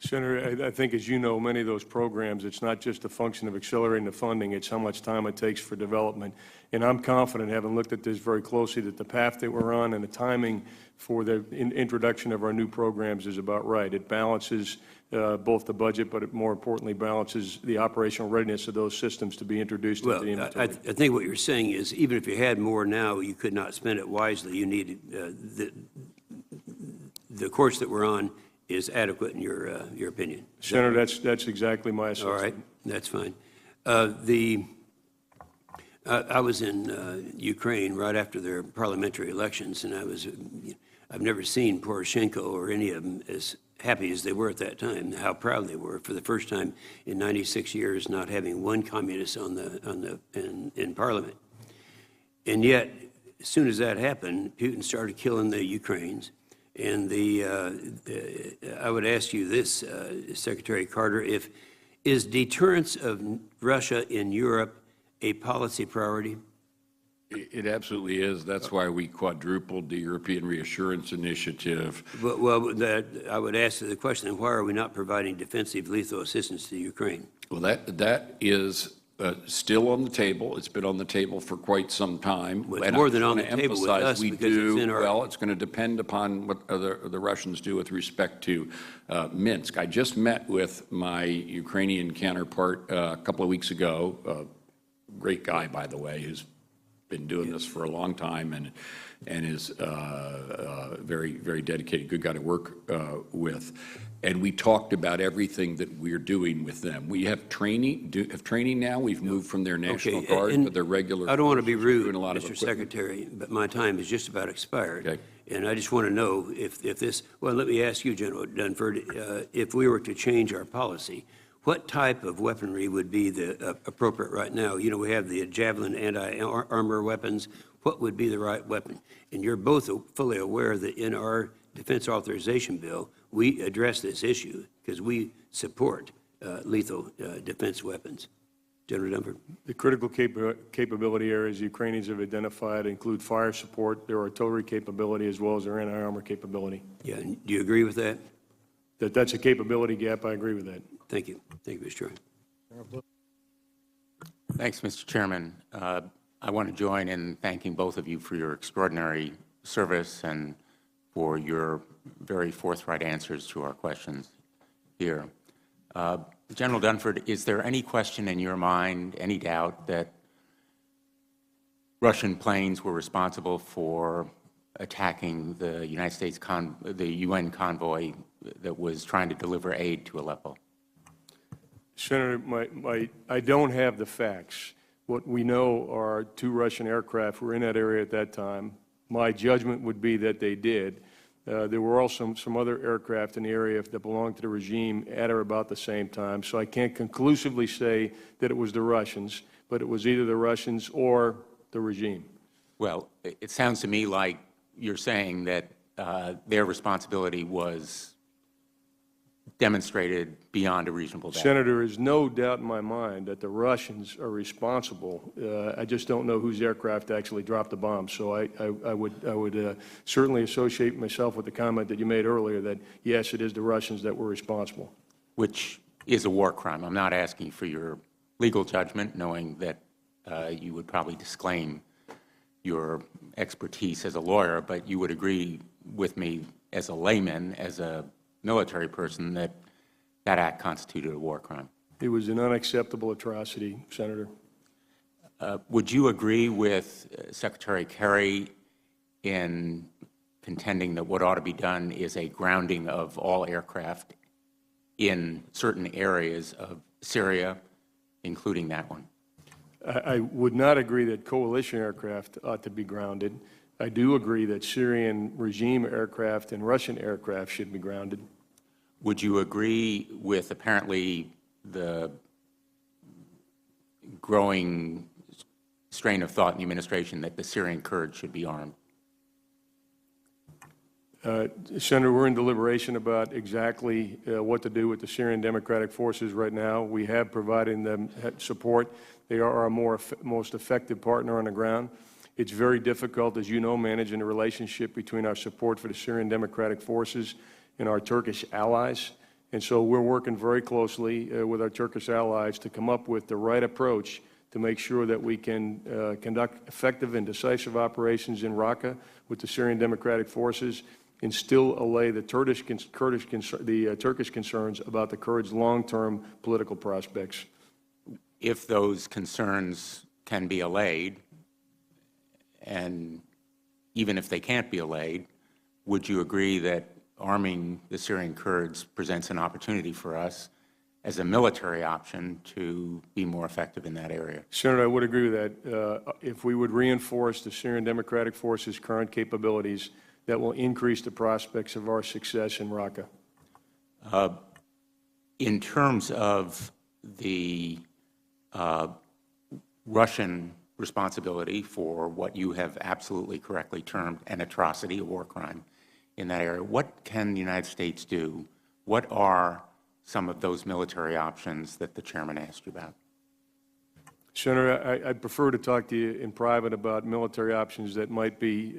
Senator, I think, as you know, many of those programs, it's not just a function of accelerating the funding, it's how much time it takes for development. And I'm confident, having looked at this very closely, that the path that we're on and the timing for the introduction of our new programs is about right. It balances both the budget, but it more importantly balances the operational readiness of those systems to be introduced into the inventory. I think what you're saying is, even if you had more now, you could not spend it wisely. You needed the course that we're on is adequate in your opinion. Senator, that's exactly my assessment. All right, that's fine. I was in Ukraine right after their parliamentary elections, and I've never seen Poroshenko or any of them as happy as they were at that time. How proud they were for the first time in 96 years, not having one communist in Parliament. And yet, as soon as that happened, Putin started killing the Ukrainians. And I would ask you this, Secretary Carter, is deterrence of Russia in Europe a policy priority? It absolutely is. That's why we quadrupled the European Reassurance Initiative. Well, I would ask the question, why are we not providing defensive lethal assistance to Ukraine? Well, that is still on the table. It's been on the table for quite some time. Well, it's more than on the table with us because it's in our... Well, it's going to depend upon what the Russians do with respect to Minsk. I just met with my Ukrainian counterpart a couple of weeks ago, a great guy, by the way, who's been doing this for a long time and is very, very dedicated, good guy to work with. And we talked about everything that we're doing with them. We have training now. We've moved from their National Guard to their regular. I don't want to be rude, Mr. Secretary, but my time is just about expired. Okay. And I just want to know if this, well, let me ask you, General Dunford, if we were to change our policy, what type of weaponry would be the appropriate right now? You know, we have the Javelin anti-armor weapons. What would be the right weapon? And you're both fully aware that in our defense authorization bill, we address this issue because we support lethal defense weapons. General Dunford. The critical capability areas the Ukrainians have identified include fire support, their artillery capability, as well as their anti-armor capability. Yeah, and do you agree with that? That's a capability gap. I agree with that. Thank you. Thank you, Mr. Chairman. Thanks, Mr. Chairman. I want to join in thanking both of you for your extraordinary service and for your very forthright answers to our questions here. General Dunford, is there any question in your mind, any doubt that Russian planes were responsible for attacking the United States, the UN convoy that was trying to deliver aid to Aleppo? Senator, I don't have the facts. What we know are 2 Russian aircraft were in that area at that time. My judgment would be that they did. There were also some other aircraft in the area that belonged to the regime at or about the same time. So I can't conclusively say that it was the Russians, but it was either the Russians or the regime. Well, it sounds to me like you're saying that their responsibility was demonstrated beyond a reasonable doubt. Senator, there is no doubt in my mind that the Russians are responsible. I just don't know whose aircraft actually dropped the bomb. So I would certainly associate myself with the comment that you made earlier that, yes, it is the Russians that were responsible. Which is a war crime. I'm not asking for your legal judgment, knowing that you would probably disclaim your expertise as a lawyer, but you would agree with me as a layman, as a military person, that that act constituted a war crime. It was an unacceptable atrocity, Senator. Would you agree with Secretary Kerry in contending that what ought to be done is a grounding of all aircraft in certain areas of Syria, including that one? I would not agree that coalition aircraft ought to be grounded. I do agree that Syrian regime aircraft and Russian aircraft should be grounded. Would you agree with apparently the growing strain of thought in the administration that the Syrian Kurds should be armed? Senator, we're in deliberation about exactly what to do with the Syrian Democratic Forces right now. We have provided them support. They are our most effective partner on the ground. It's very difficult, as you know, managing the relationship between our support for the Syrian Democratic Forces and our Turkish allies. And so we're working very closely with our Turkish allies to come up with the right approach to make sure that we can conduct effective and decisive operations in Raqqa with the Syrian Democratic Forces and still allay the Turkish concerns about the Kurds' long-term political prospects. If those concerns can be allayed, and even if they can't be allayed, would you agree that arming the Syrian Kurds presents an opportunity for us as a military option to be more effective in that area? Senator, I would agree with that. If we would reinforce the Syrian Democratic Forces' current capabilities, that will increase the prospects of our success in Raqqa. In terms of the Russian responsibility for what you have absolutely correctly termed an atrocity, a war crime in that area, what can the United States do? What are some of those military options that the chairman asked you about? Senator, I'd prefer to talk to you in private about military options that might be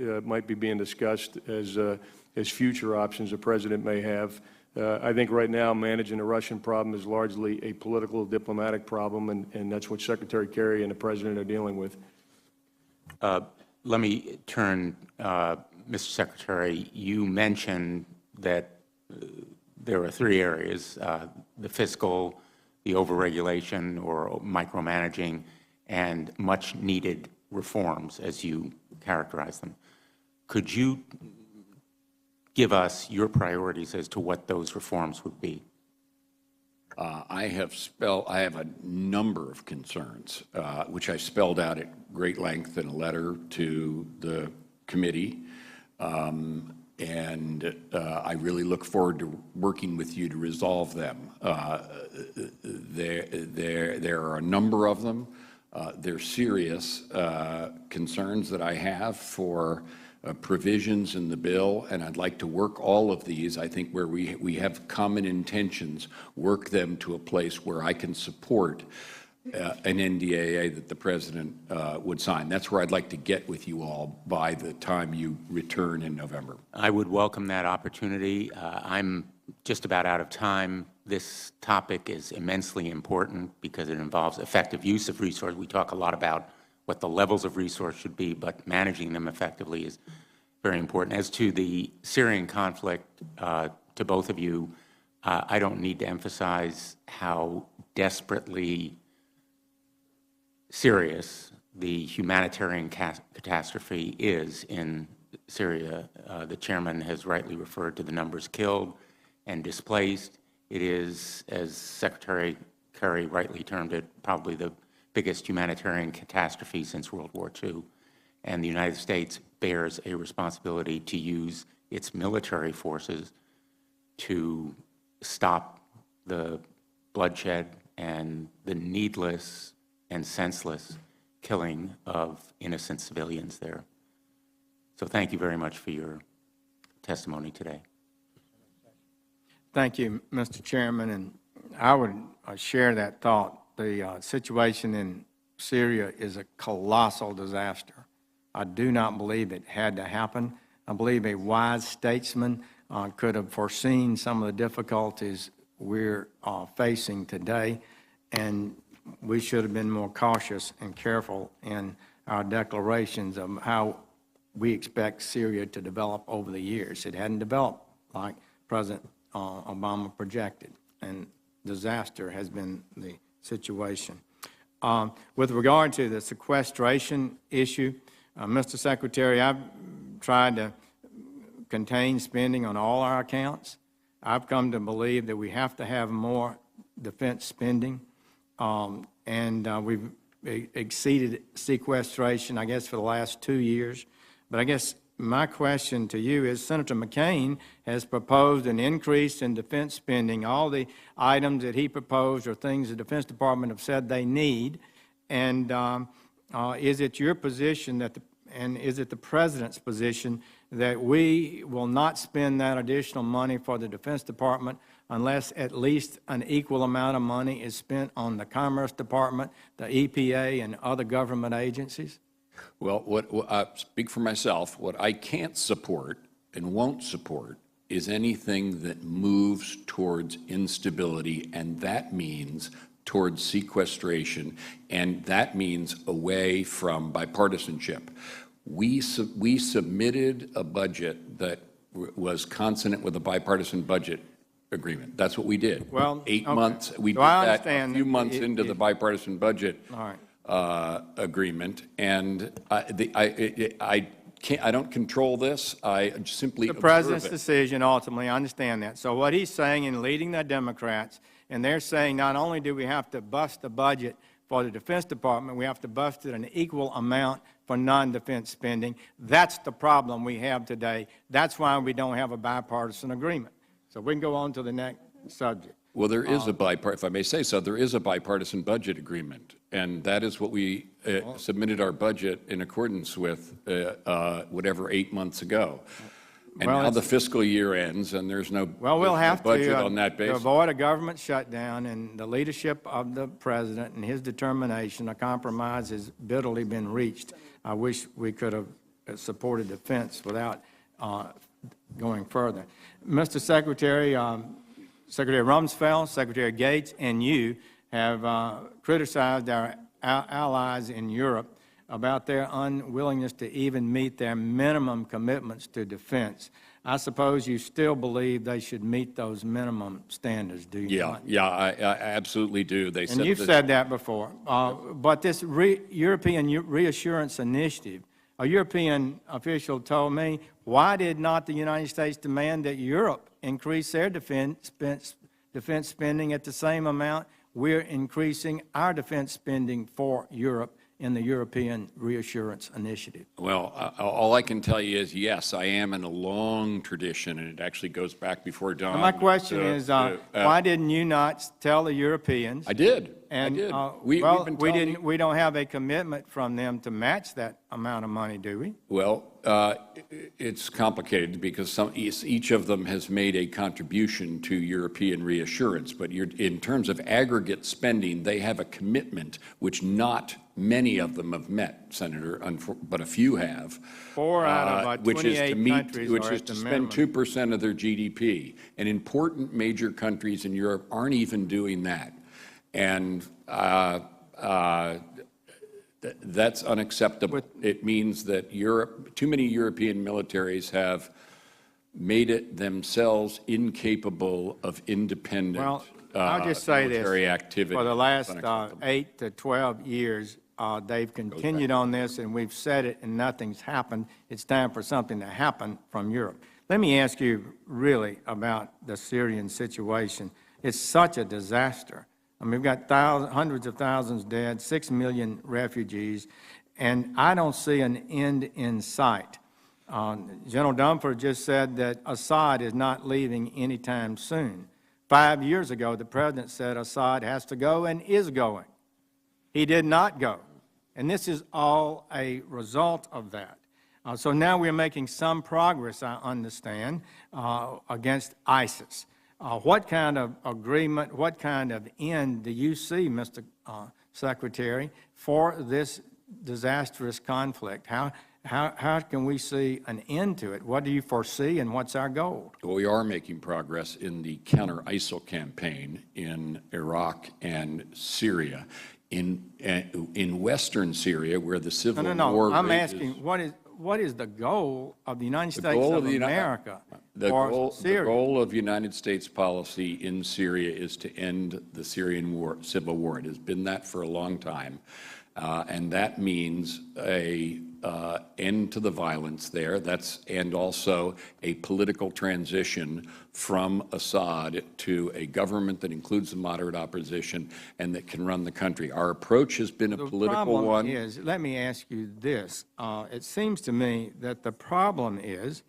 being discussed as future options the president may have. I think right now managing the Russian problem is largely a political, diplomatic problem, and that's what Secretary Kerry and the president are dealing with. Let me turn, Mr. Secretary, you mentioned that there are 3 areas, the fiscal, the overregulation or micromanaging, and much needed reforms, as you characterize them. Could you give us your priorities as to what those reforms would be? I have a number of concerns, which I spelled out at great length in a letter to the committee. And I really look forward to working with you to resolve them. There are a number of them. They're serious concerns that I have for provisions in the bill, and I'd like to work all of these, I think, where we have common intentions, work them to a place where I can support an NDAA that the President would sign. That's where I'd like to get with you all by the time you return in November. I would welcome that opportunity. I'm just about out of time. This topic is immensely important because it involves effective use of resources. We talk a lot about what the levels of resource should be, but managing them effectively is very important. As to the Syrian conflict, to both of you, I don't need to emphasize how desperately serious the humanitarian catastrophe is in Syria. The chairman has rightly referred to the numbers killed and displaced. It is, as Secretary Kerry rightly termed it, probably the biggest humanitarian catastrophe since World War II. And the United States bears a responsibility to use its military forces to stop the bloodshed and the needless and senseless killing of innocent civilians there. So thank you very much for your testimony today. Thank you, Mr. Chairman, and I would share that thought. The situation in Syria is a colossal disaster. I do not believe it had to happen. I believe a wise statesman could have foreseen some of the difficulties we're facing today, and we should have been more cautious and careful in our declarations of how we expect Syria to develop over the years. It hadn't developed like President Obama projected, and disaster has been the situation. With regard to the sequestration issue, Mr. Secretary, I've tried to contain spending on all our accounts. I've come to believe that we have to have more defense spending, and we've exceeded sequestration, I guess, for the last 2 years. But I guess my question to you is, Senator McCain has proposed an increase in defense spending. All the items that he proposed are things the Defense Department have said they need. And is it your position that, and is it the President's position that we will not spend that additional money for the Defense Department unless at least an equal amount of money is spent on the Commerce Department, the EPA, and other government agencies? Well, I speak for myself. What I can't support and won't support is anything that moves towards instability, and that means towards sequestration, and that means away from bipartisanship. We submitted a budget that was consonant with a bipartisan budget agreement. That's what we did. Well, 8 okay. months. We So did I that a understand few months into the bipartisan budget. All right. Agreement, and I don't control this. I simply The observe President's it. decision, ultimately, I understand that. So what he's saying in leading the Democrats, and they're saying not only do we have to bust the budget for the Defense Department, we have to bust it an equal amount for non-defense spending. That's the problem we have today. That's why we don't have a bipartisan agreement. So we can go on to the next subject. Well, there is if I may say so, there is a bipartisan budget agreement, and that is what we submitted our budget in accordance with whatever 8 months ago. And Well, now the fiscal year ends, and there's no Well, we'll have budget to, on that to basis. avoid a government shutdown, and the leadership of the President and his determination, a compromise has bitterly been reached. I wish we could have supported defense without going further. Mr. Secretary, Secretary Rumsfeld, Secretary Gates, and you have criticized our allies in Europe about their unwillingness to even meet their minimum commitments to defense. I suppose you still believe they should meet those minimum standards, do you not? Yeah, I absolutely do. They And you've said that before. But this European Reassurance Initiative, a European official told me, why did not the United States demand that Europe increase their defense spending at the same amount we're increasing our defense spending for Europe in the European Reassurance Initiative? Well, all I can tell you is, yes, I am in a long tradition, and it actually goes back before Don. My question is, why didn't you not tell the Europeans? I did. And, did. well, We've been telling we don't have a commitment from them to match that amount of money, do we? Well, it's complicated because each of them has made a contribution to European reassurance, but in terms of aggregate spending, they have a commitment which not many of them have met, Senator, but a few have. 4 out of about 28 countries which are is at to the spend minimum. 2% of their GDP. And important major countries in Europe aren't even doing that. And that's unacceptable. It means that too many European militaries have made it themselves incapable of independent Well, I'll just say this. military activity. For the It's last unacceptable. 8 to 12 years, they've continued on this, and we've said it, and nothing's happened. It's time for something to happen from Europe. Let me ask you really about the Syrian situation. It's such a disaster. I mean, we've got hundreds of thousands dead, 6 million refugees, and I don't see an end in sight. General Dunford just said that Assad is not leaving anytime soon. 5 years ago, the president said Assad has to go and is going. He did not go, and this is all a result of that. So now we're making some progress, I understand, against ISIS. What kind of agreement, what kind of end do you see, Mr. Secretary, for this disastrous conflict? How can we see an end to it? What do you foresee, and what's our goal? Well, we are making progress in the counter-ISIL campaign in Iraq and Syria. In western Syria, where the civil war I'm rages, asking, what is the goal of the United States of America for Syria? The goal of United States policy in Syria is to end the Syrian war, civil war. It has been that for a long time, and that means a end to the violence there. And also a political transition from Assad to a government that includes the moderate opposition and that can run the country. Our approach has been a political one. The problem is, let me ask you this. It seems to me that the problem is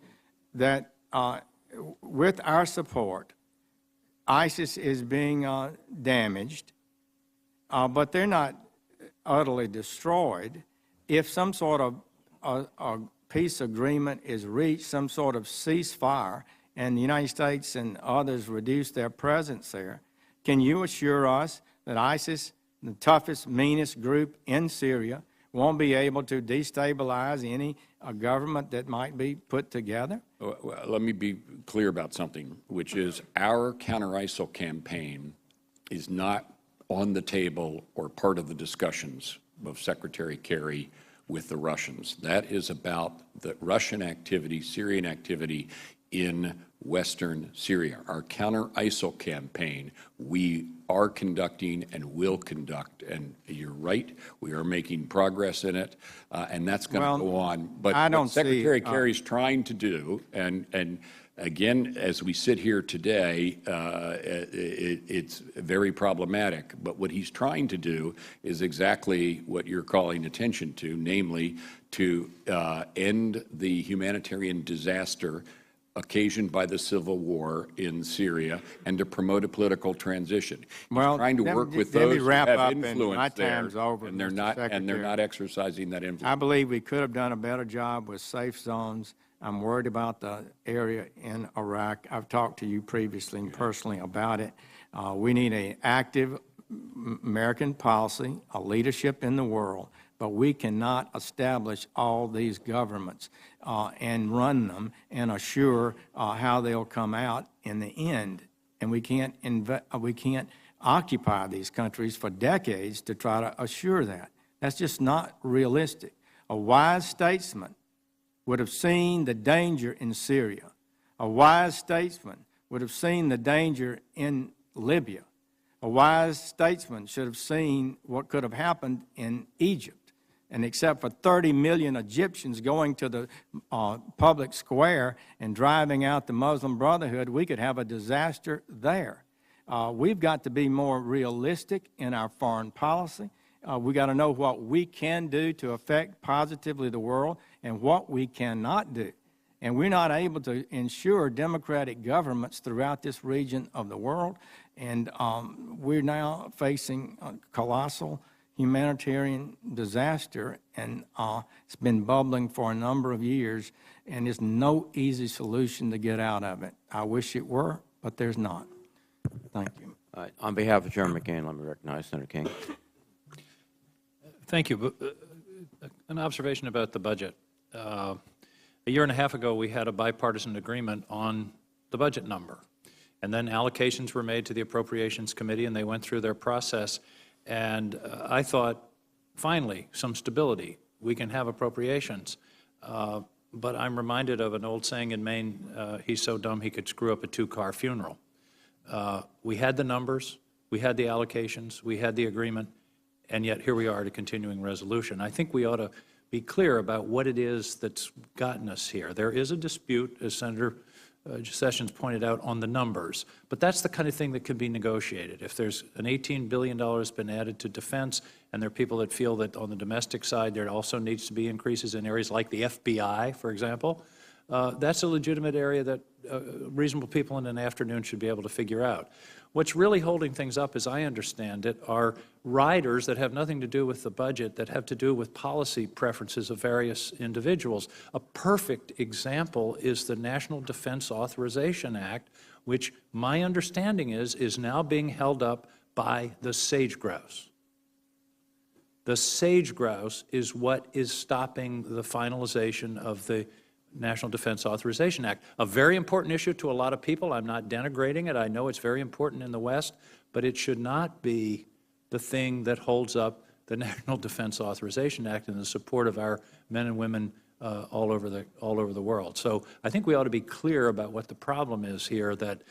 that with our support, ISIS is being damaged, but they're not utterly destroyed. If some sort of a peace agreement is reached, some sort of ceasefire, and the United States and others reduce their presence there, can you assure us that ISIS, the toughest, meanest group in Syria, won't be able to destabilize any government that might be put together? Well, let me be clear about something, which is our counter-ISIL campaign is not on the table or part of the discussions of Secretary Kerry with the Russians. That is about the Russian activity, Syrian activity in western Syria. Our counter-ISIL campaign, we are conducting and will conduct. And you're right, we are making progress in it, and that's going to go on. But what Secretary Kerry's trying to do, and again, as we sit here today, it's very problematic. But what he's trying to do is exactly what you're calling attention to, namely to end the humanitarian disaster occasioned by the civil war in Syria and to promote a political transition. He's trying to work with those who have influence there, and they're not exercising that influence. I believe we could have done a better job with safe zones. I'm worried about the area in Iraq. I've talked to you previously and personally about it. We need an active American policy, a leadership in the world, but we cannot establish all these governments and run them and assure how they'll come out in the end. And we can't occupy these countries for decades to try to assure that. That's just not realistic. A wise statesman would have seen the danger in Syria. A wise statesman would have seen the danger in Libya. A wise statesman should have seen what could have happened in Egypt. And except for 30 million Egyptians going to the public square and driving out the Muslim Brotherhood, we could have a disaster there. We've got to be more realistic in our foreign policy. We got to know what we can do to affect positively the world and what we cannot do. and we're not able to ensure democratic governments throughout this region of the world. And we're now facing a colossal humanitarian disaster, and it's been bubbling for a number of years, and there's no easy solution to get out of it. I wish it were, but there's not. Thank you. On behalf of Chairman McCain, let me recognize Senator King. Thank you. An observation about the budget. A year and a half ago, we had a bipartisan agreement on the budget number. And then allocations were made to the Appropriations Committee, and they went through their process. And I thought, finally, some stability. We can have appropriations. But I'm reminded of an old saying in Maine, he's so dumb he could screw up a two-car funeral. We had the numbers, we had the allocations, we had the agreement, and yet here we are at a continuing resolution. I think we ought to be clear about what it is that's gotten us here. There is a dispute, as Senator Sessions pointed out, on the numbers, but that's the kind of thing that can be negotiated. If there's an $18 billion been added to defense, and there are people that feel that on the domestic side there also needs to be increases in areas like the FBI, for example, that's a legitimate area that reasonable people in an afternoon should be able to figure out. What's really holding things up, as I understand it, are riders that have nothing to do with the budget, that have to do with policy preferences of various individuals. A perfect example is the National Defense Authorization Act, which my understanding is now being held up by the sage-grouse. The sage-grouse is what is stopping the finalization of the National Defense Authorization Act. A very important issue to a lot of people. I'm not denigrating it. I know it's very important in the West, but it should not be the thing that holds up the National Defense Authorization Act and the support of our men and women all over the world. So I think we ought to be clear about what the problem is here, that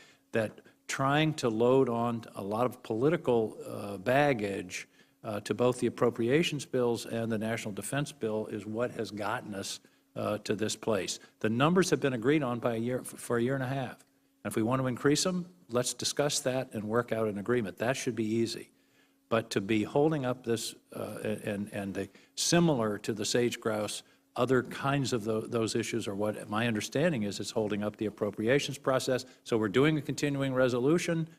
trying to load on a lot of political baggage to both the appropriations bills and the National Defense Bill is what has gotten us to this place. The numbers have been agreed on for a year and a half. And if we want to increase them, let's discuss that and work out an agreement. That should be easy. But to be holding up this similar to the sage-grouse, other kinds of those issues are what my understanding is it's holding up the appropriations process. So we're doing a continuing resolution,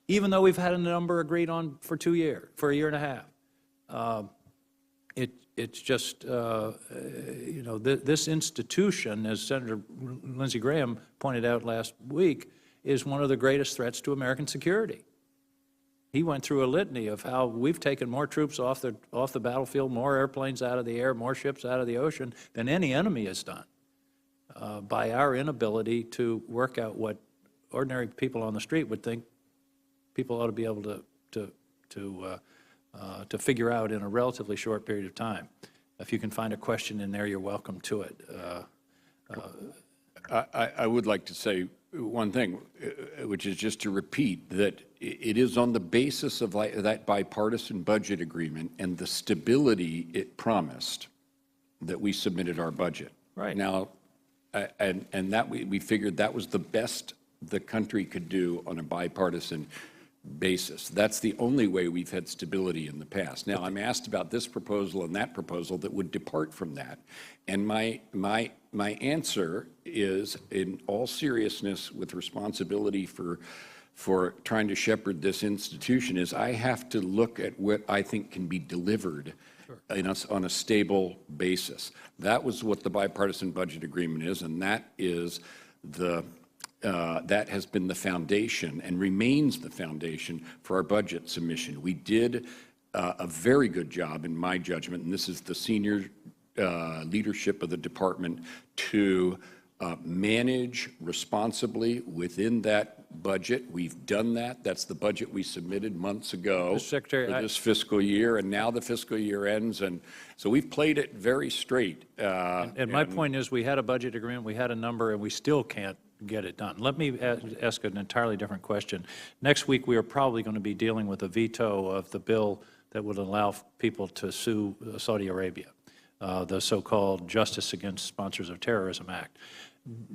even though we've had a number agreed on for a year and a half. It's just, you know, this institution, as Senator Lindsey Graham pointed out last week, is one of the greatest threats to American security. He went through a litany of how we've taken more troops off the battlefield, more airplanes out of the air, more ships out of the ocean than any enemy has done by our inability to work out what ordinary people on the street would think people ought to be able to figure out in a relatively short period of time. If you can find a question in there, you're welcome to it. I would like to say one thing, which is just to repeat that it is on the basis of that bipartisan budget agreement and the stability it promised that we submitted our budget. Right. Now, and that we figured that was the best the country could do on a bipartisan basis. That's the only way we've had stability in the past. Now, I'm asked about this proposal and that proposal that would depart from that. And my answer is, in all seriousness, with responsibility for trying to shepherd this institution, is I have to look at what I think can be delivered on a stable basis. That was what the bipartisan budget agreement is, and that is that has been the foundation and remains the foundation for our budget submission. We did a very good job, in my judgment, and this is the senior leadership of the department, to manage responsibly within that budget. We've done that. That's the budget we submitted months ago for this fiscal year, and now the fiscal year ends, and so we've played it very straight. And my point is, we had a budget agreement, we had a number, and we still can't get it done. Let me ask an entirely different question. Next week, we are probably going to be dealing with a veto of the bill that would allow people to sue Saudi Arabia, the so-called Justice Against Sponsors of Terrorism Act.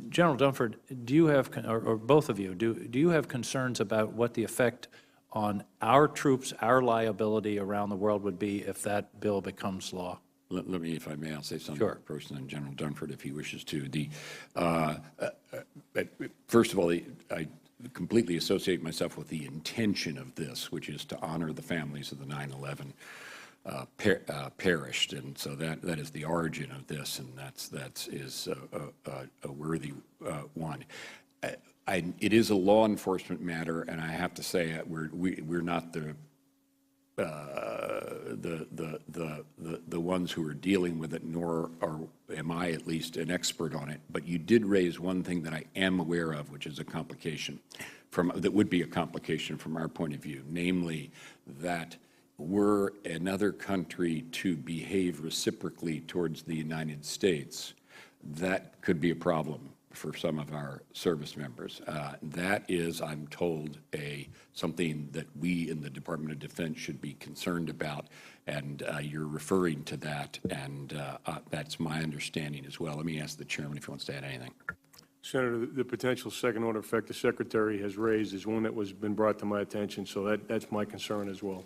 General Dunford, do you have, or both of you, do you have concerns about what the effect on our troops, our liability around the world would be if that bill becomes law? Let me, if I may, I'll say something Sure. first, and then General Dunford, if he wishes to. First of all, I completely associate myself with the intention of this, which is to honor the families of the 9/11 perished, and so that is the origin of this, and that is a worthy one. It is a law enforcement matter, and I have to say we're not the ones who are dealing with it, nor am I at least an expert on it. But you did raise one thing that I am aware of, which is a complication that would be a complication from our point of view, namely that were another country to behave reciprocally towards the United States, that could be a problem for some of our service members. That is, I'm told, something that we in the Department of Defense should be concerned about, and you're referring to that, and that's my understanding as well. Let me ask the chairman if he wants to add anything. Senator, the potential second-order effect the Secretary has raised is one that was been brought to my attention, so that's my concern as well.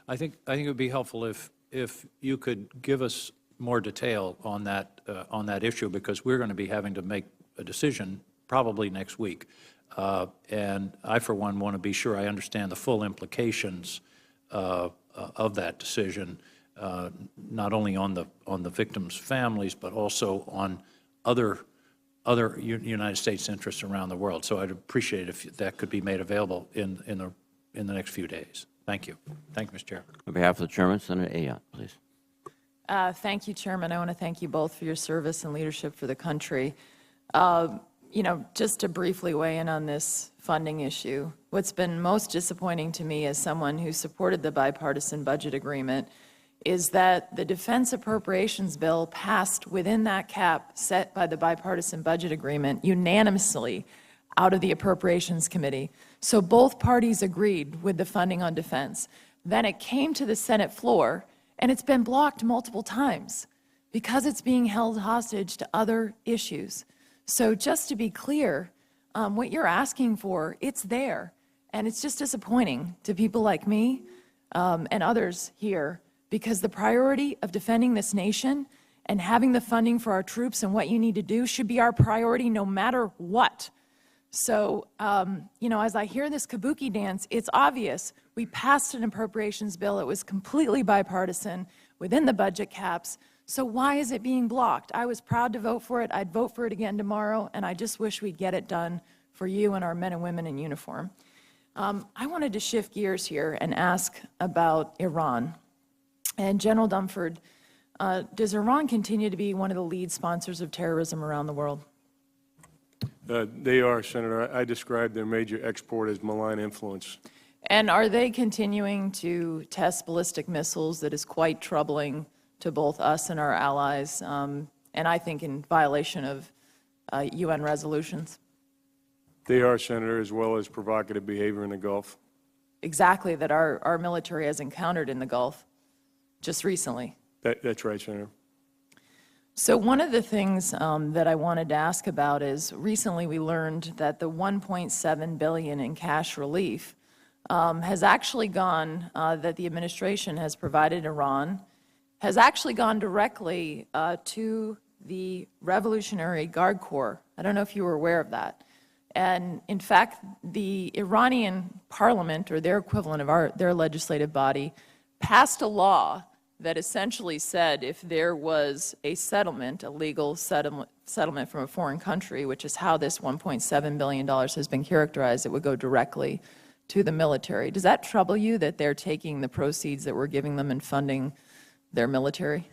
I think it would be helpful if you could give us more detail on that issue, because we're going to be having to make a decision probably next week. And I, for one, want to be sure I understand the full implications of that decision, not only on the victims' families, but also on other United States interests around the world. So I'd appreciate it if that could be made available in the next few days. Thank you. Thank you, Mr. Chair. On behalf of the chairman, Senator Ayotte, please. Thank you, Chairman. I want to thank you both for your service and leadership for the country. Just to briefly weigh in on this funding issue, what's been most disappointing to me as someone who supported the bipartisan budget agreement is that the defense appropriations bill passed within that cap set by the bipartisan budget agreement unanimously out of the Appropriations Committee. So both parties agreed with the funding on defense. Then it came to the Senate floor, and it's been blocked multiple times because it's being held hostage to other issues. So just to be clear, what you're asking for, it's there. And it's just disappointing to people like me and others here, because the priority of defending this nation and having the funding for our troops and what you need to do should be our priority no matter what. So, as I hear this kabuki dance, it's obvious. We passed an appropriations bill. It was completely bipartisan within the budget caps. So why is it being blocked? I was proud to vote for it. I'd vote for it again tomorrow, and I just wish we'd get it done for you and our men and women in uniform. I wanted to shift gears here and ask about Iran. And General Dunford, does Iran continue to be one of the lead sponsors of terrorism around the world? They are, Senator. I described their major export as malign influence. And are they continuing to test ballistic missiles that is quite troubling to both us and our allies, and I think in violation of UN resolutions? They are, Senator, as well as provocative behavior in the Gulf. Exactly, that our military has encountered in the Gulf just recently. That's right, Senator. So one of the things that I wanted to ask about is recently we learned that the $1.7 billion in cash relief has actually gone, that the administration has provided Iran, has actually gone directly to the Revolutionary Guard Corps. I don't know if you were aware of that. And in fact, the Iranian parliament, or their equivalent of their legislative body, passed a law that essentially said if there was a settlement, a legal settlement from a foreign country, which is how this $1.7 billion has been characterized, it would go directly to the military. Does that trouble you that they're taking the proceeds that we're giving them and funding their military?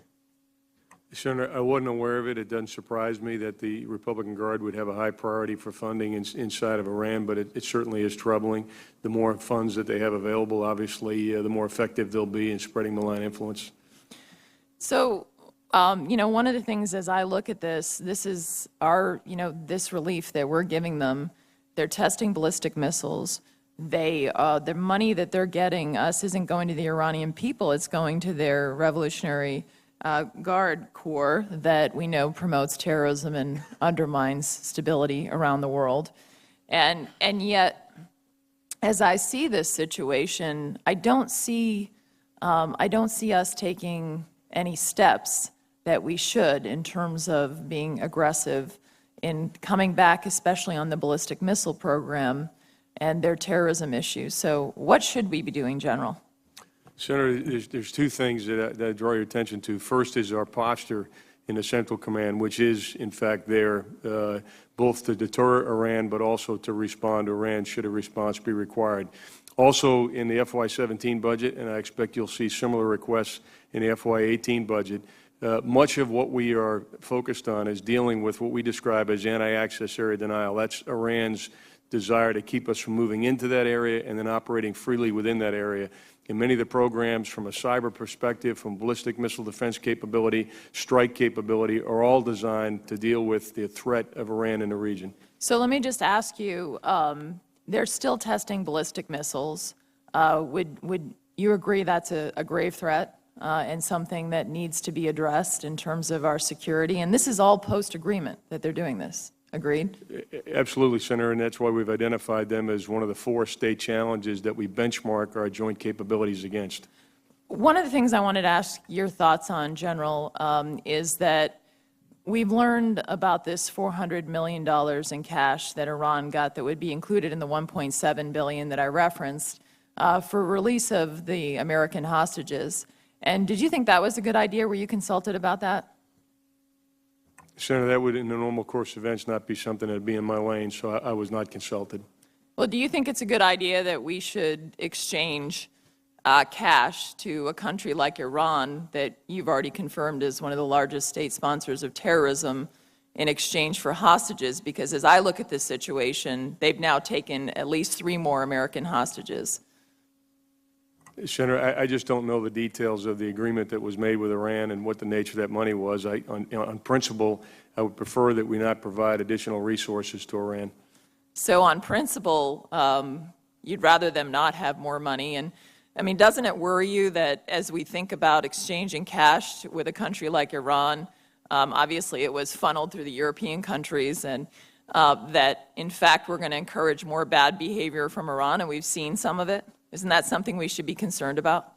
Senator, I wasn't aware of it. It doesn't surprise me that the Republican Guard would have a high priority for funding inside of Iran, but it certainly is troubling. The more funds that they have available, obviously, the more effective they'll be in spreading malign influence. So, one of the things as I look at this is our, this relief that we're giving them. They're testing ballistic missiles. The money that they're getting us isn't going to the Iranian people. It's going to their Revolutionary Guard Corps that we know promotes terrorism and undermines stability around the world. And yet, as I see this situation, I don't see us taking any steps that we should in terms of being aggressive in coming back, especially on the ballistic missile program and their terrorism issues. So what should we be doing, General? Senator, there's two things that I draw your attention to. First is our posture in the Central Command, which is, in fact, there both to deter Iran but also to respond to Iran should a response be required. Also, in the FY17 budget, and I expect you'll see similar requests in the FY18 budget, much of what we are focused on is dealing with what we describe as anti-access area denial. That's Iran's desire to keep us from moving into that area and then operating freely within that area. And many of the programs, from a cyber perspective, from ballistic missile defense capability, strike capability, are all designed to deal with the threat of Iran in the region. So let me just ask you, they're still testing ballistic missiles. Would you agree that's a grave threat and something that needs to be addressed in terms of our security? And this is all post-agreement that they're doing this. Agreed? Absolutely, Senator, and that's why we've identified them as one of the 4 state challenges that we benchmark our joint capabilities against. One of the things I wanted to ask your thoughts on, General, is that we've learned about this $400 million in cash that Iran got that would be included in the $1.7 billion that I referenced for release of the American hostages. And did you think that was a good idea? Were you consulted about that? Senator, that would, in the normal course of events, not be something that would be in my lane, so I was not consulted. Well, do you think it's a good idea that we should exchange cash to a country like Iran that you've already confirmed is one of the largest state sponsors of terrorism in exchange for hostages? Because as I look at this situation, they've now taken at least 3 more American hostages. Senator, I just don't know the details of the agreement that was made with Iran and what the nature of that money was. On principle, I would prefer that we not provide additional resources to Iran. So on principle, you'd rather them not have more money. And I mean, doesn't it worry you that as we think about exchanging cash with a country like Iran, obviously it was funneled through the European countries, and that in fact we're going to encourage more bad behavior from Iran, and we've seen some of it? Isn't that something we should be concerned about?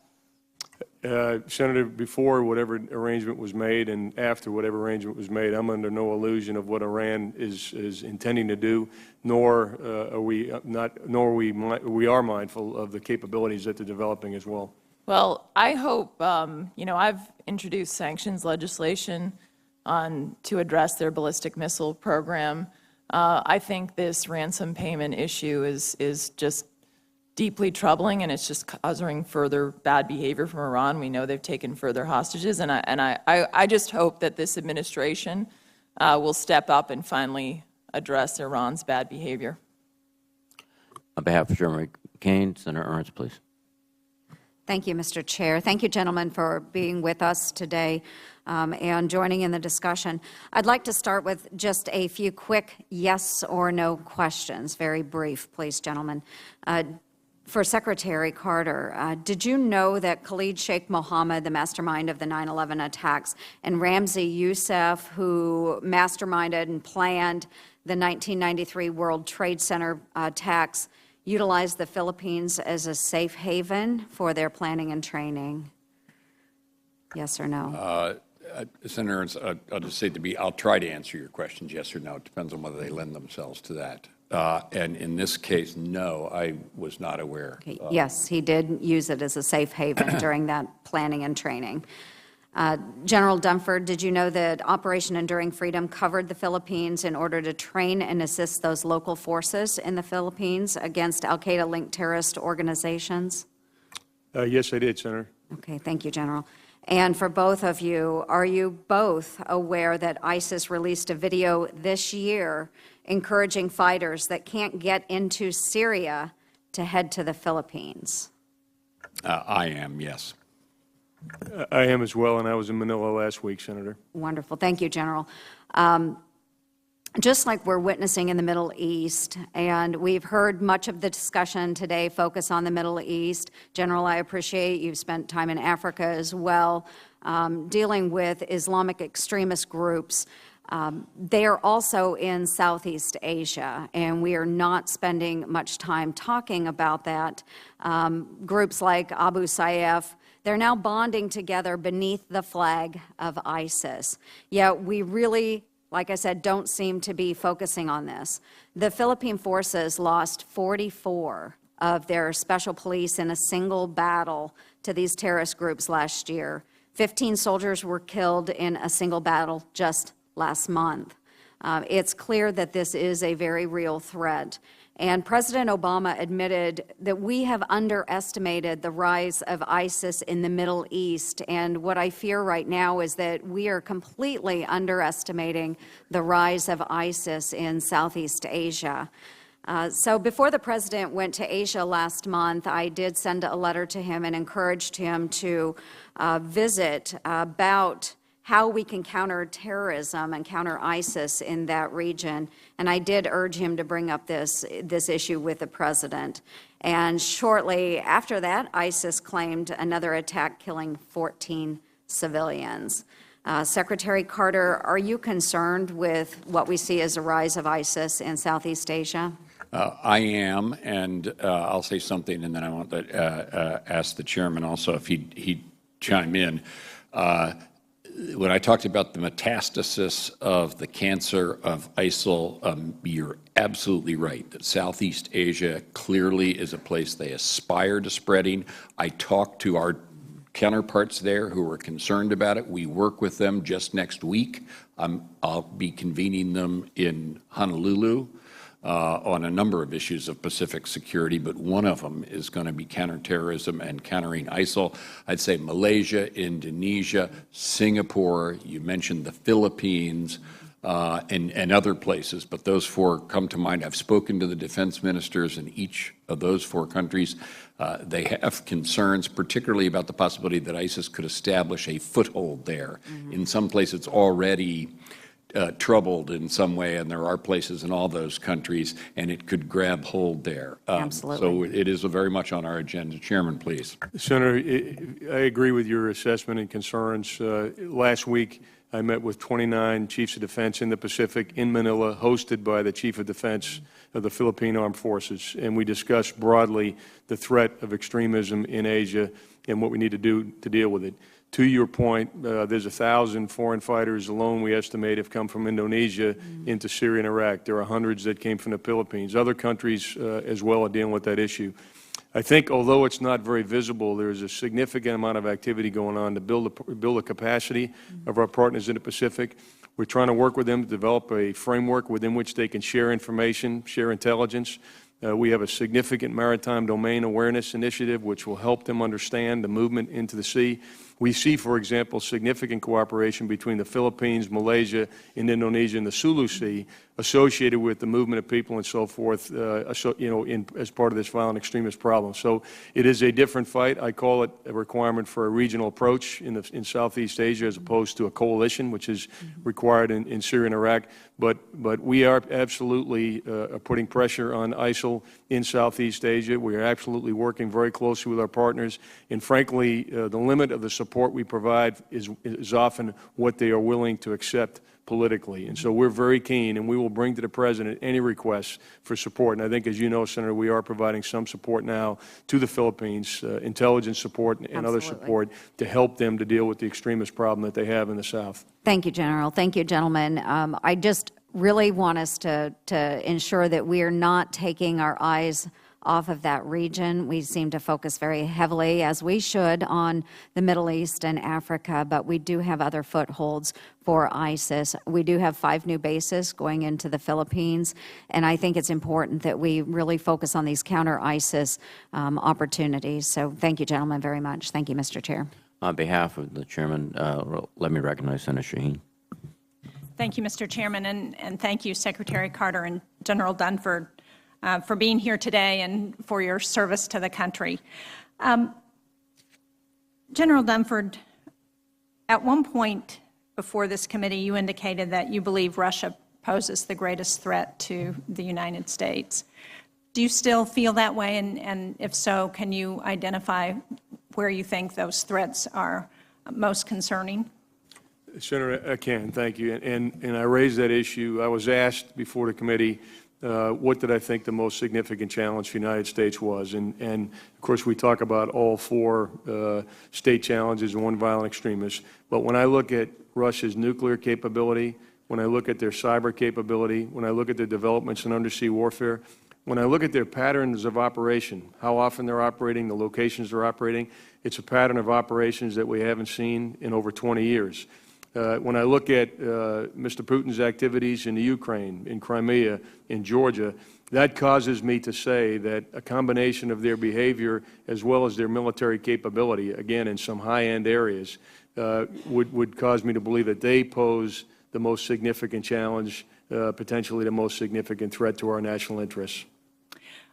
Senator, before whatever arrangement was made and after whatever arrangement was made, I'm under no illusion of what Iran is intending to do, nor are we mindful of the capabilities that they're developing as well. Well, I hope, I've introduced sanctions legislation to address their ballistic missile program. I think this ransom payment issue is just deeply troubling, and it's just causing further bad behavior from Iran. We know they've taken further hostages, and I just hope that this administration will step up and finally address Iran's bad behavior. On behalf of Chairman McCain, Senator Ernst, please. Thank you, Mr. Chair. Thank you, gentlemen, for being with us today and joining in the discussion. I'd like to start with just a few quick yes or no questions, very brief, please, gentlemen. For Secretary Carter, did you know that Khalid Sheikh Mohammed, the mastermind of the 9/11 attacks, and Ramzi Youssef, who masterminded and planned the 1993 World Trade Center attacks, utilized the Philippines as a safe haven for their planning and training? Yes or no? Senator Ernst, I'll just say I'll try to answer your questions yes or no. It depends on whether they lend themselves to that. And in this case, no, I was not aware. Okay. Yes, he did use it as a safe haven during that planning and training. General Dunford, did you know that Operation Enduring Freedom covered the Philippines in order to train and assist those local forces in the Philippines against al-Qaeda-linked terrorist organizations? Yes, I did, Senator. Okay, thank you, General. And for both of you, are you both aware that ISIS released a video this year encouraging fighters that can't get into Syria to head to the Philippines? I am, yes. I am as well, and I was in Manila last week, Senator. Wonderful. Thank you, General. Just like we're witnessing in the Middle East, and we've heard much of the discussion today focus on the Middle East. General, I appreciate you've spent time in Africa as well, dealing with Islamic extremist groups. They are also in Southeast Asia, and we are not spending much time talking about that. Groups like Abu Sayyaf, they're now bonding together beneath the flag of ISIS. Yet we really, like I said, don't seem to be focusing on this. The Philippine forces lost 44 of their special police in a single battle to these terrorist groups last year. 15 soldiers were killed in a single battle just last month. It's clear that this is a very real threat. And President Obama admitted that we have underestimated the rise of ISIS in the Middle East. And what I fear right now is that we are completely underestimating the rise of ISIS in Southeast Asia. So before the president went to Asia last month, I did send a letter to him and encouraged him to visit about how we can counter terrorism and counter ISIS in that region. And I did urge him to bring up this issue with the president. And shortly after that, ISIS claimed another attack killing 14 civilians. Secretary Carter, are you concerned with what we see as a rise of ISIS in Southeast Asia? I am, and I'll say something, and then I want to ask the chairman also if he'd chime in. When I talked about the metastasis of the cancer of ISIL, you're absolutely right that Southeast Asia clearly is a place they aspire to spreading. I talked to our counterparts there who are concerned about it. We work with them just next week. I'll be convening them in Honolulu on a number of issues of Pacific security, but one of them is going to be counterterrorism and countering ISIL. I'd say Malaysia, Indonesia, Singapore, you mentioned the Philippines, and other places, but those four come to mind. I've spoken to the defense ministers in each of those four countries. They have concerns, particularly about the possibility that ISIS could establish a foothold there. In some places, it's already troubled in some way, and there are places in all those countries, and it could grab hold there. Absolutely. So it is very much on our agenda. Chairman, please. Senator, I agree with your assessment and concerns. Last week, I met with 29 chiefs of defense in the Pacific in Manila, hosted by the Chief of Defense of the Philippine Armed Forces, and we discussed broadly the threat of extremism in Asia and what we need to do to deal with it. To your point, there's 1,000 foreign fighters alone, we estimate, have come from Indonesia into Syria and Iraq. There are hundreds that came from the Philippines. Other countries as well are dealing with that issue. I think although it's not very visible, there's a significant amount of activity going on to build the capacity of our partners in the Pacific. We're trying to work with them to develop a framework within which they can share information, share intelligence. We have a significant maritime domain awareness initiative which will help them understand the movement into the sea. We see, for example, significant cooperation between the Philippines, Malaysia, and Indonesia in the Sulu Sea associated with the movement of people and so forth, as part of this violent extremist problem. So it is a different fight. I call it a requirement for a regional approach in Southeast Asia as opposed to a coalition, which is required in Syria and Iraq. But we are absolutely putting pressure on ISIL in Southeast Asia. We are absolutely working very closely with our partners. And frankly, the limit of the support we provide is often what they are willing to accept politically. And so we're very keen, and we will bring to the President any requests for support. And I think, as you know, Senator, we are providing some support now to the Philippines, intelligence support and other support to help them to deal with the extremist problem that they have in the South. Thank you, General. Thank you, gentlemen. I just really want us to ensure that we are not taking our eyes off of that region. We seem to focus very heavily, as we should, on the Middle East and Africa, but we do have other footholds for ISIS. We do have 5 new bases going into the Philippines, and I think it's important that we really focus on these counter-ISIS opportunities. So thank you, gentlemen, very much. Thank you, Mr. Chair. On behalf of the chairman, let me recognize Senator Shaheen. Thank you, Mr. Chairman, and thank you, Secretary Carter and General Dunford, for being here today and for your service to the country. General Dunford, at one point before this committee, you indicated that you believe Russia poses the greatest threat to the United States. Do you still feel that way? And if so, can you identify where you think those threats are most concerning? Senator, I can, thank you. And I raised that issue. I was asked before the committee, what did I think the most significant challenge for the United States was? And of course, we talk about all four state challenges and one violent extremist. But when I look at Russia's nuclear capability, when I look at their cyber capability, when I look at their developments in undersea warfare, when I look at their patterns of operation, how often they're operating, the locations they're operating, it's a pattern of operations that we haven't seen in over 20 years. When I look at Mr. Putin's activities in the Ukraine, in Crimea, in Georgia, that causes me to say that a combination of their behavior as well as their military capability, again, in some high-end areas, would cause me to believe that they pose the most significant challenge, potentially the most significant threat to our national interests.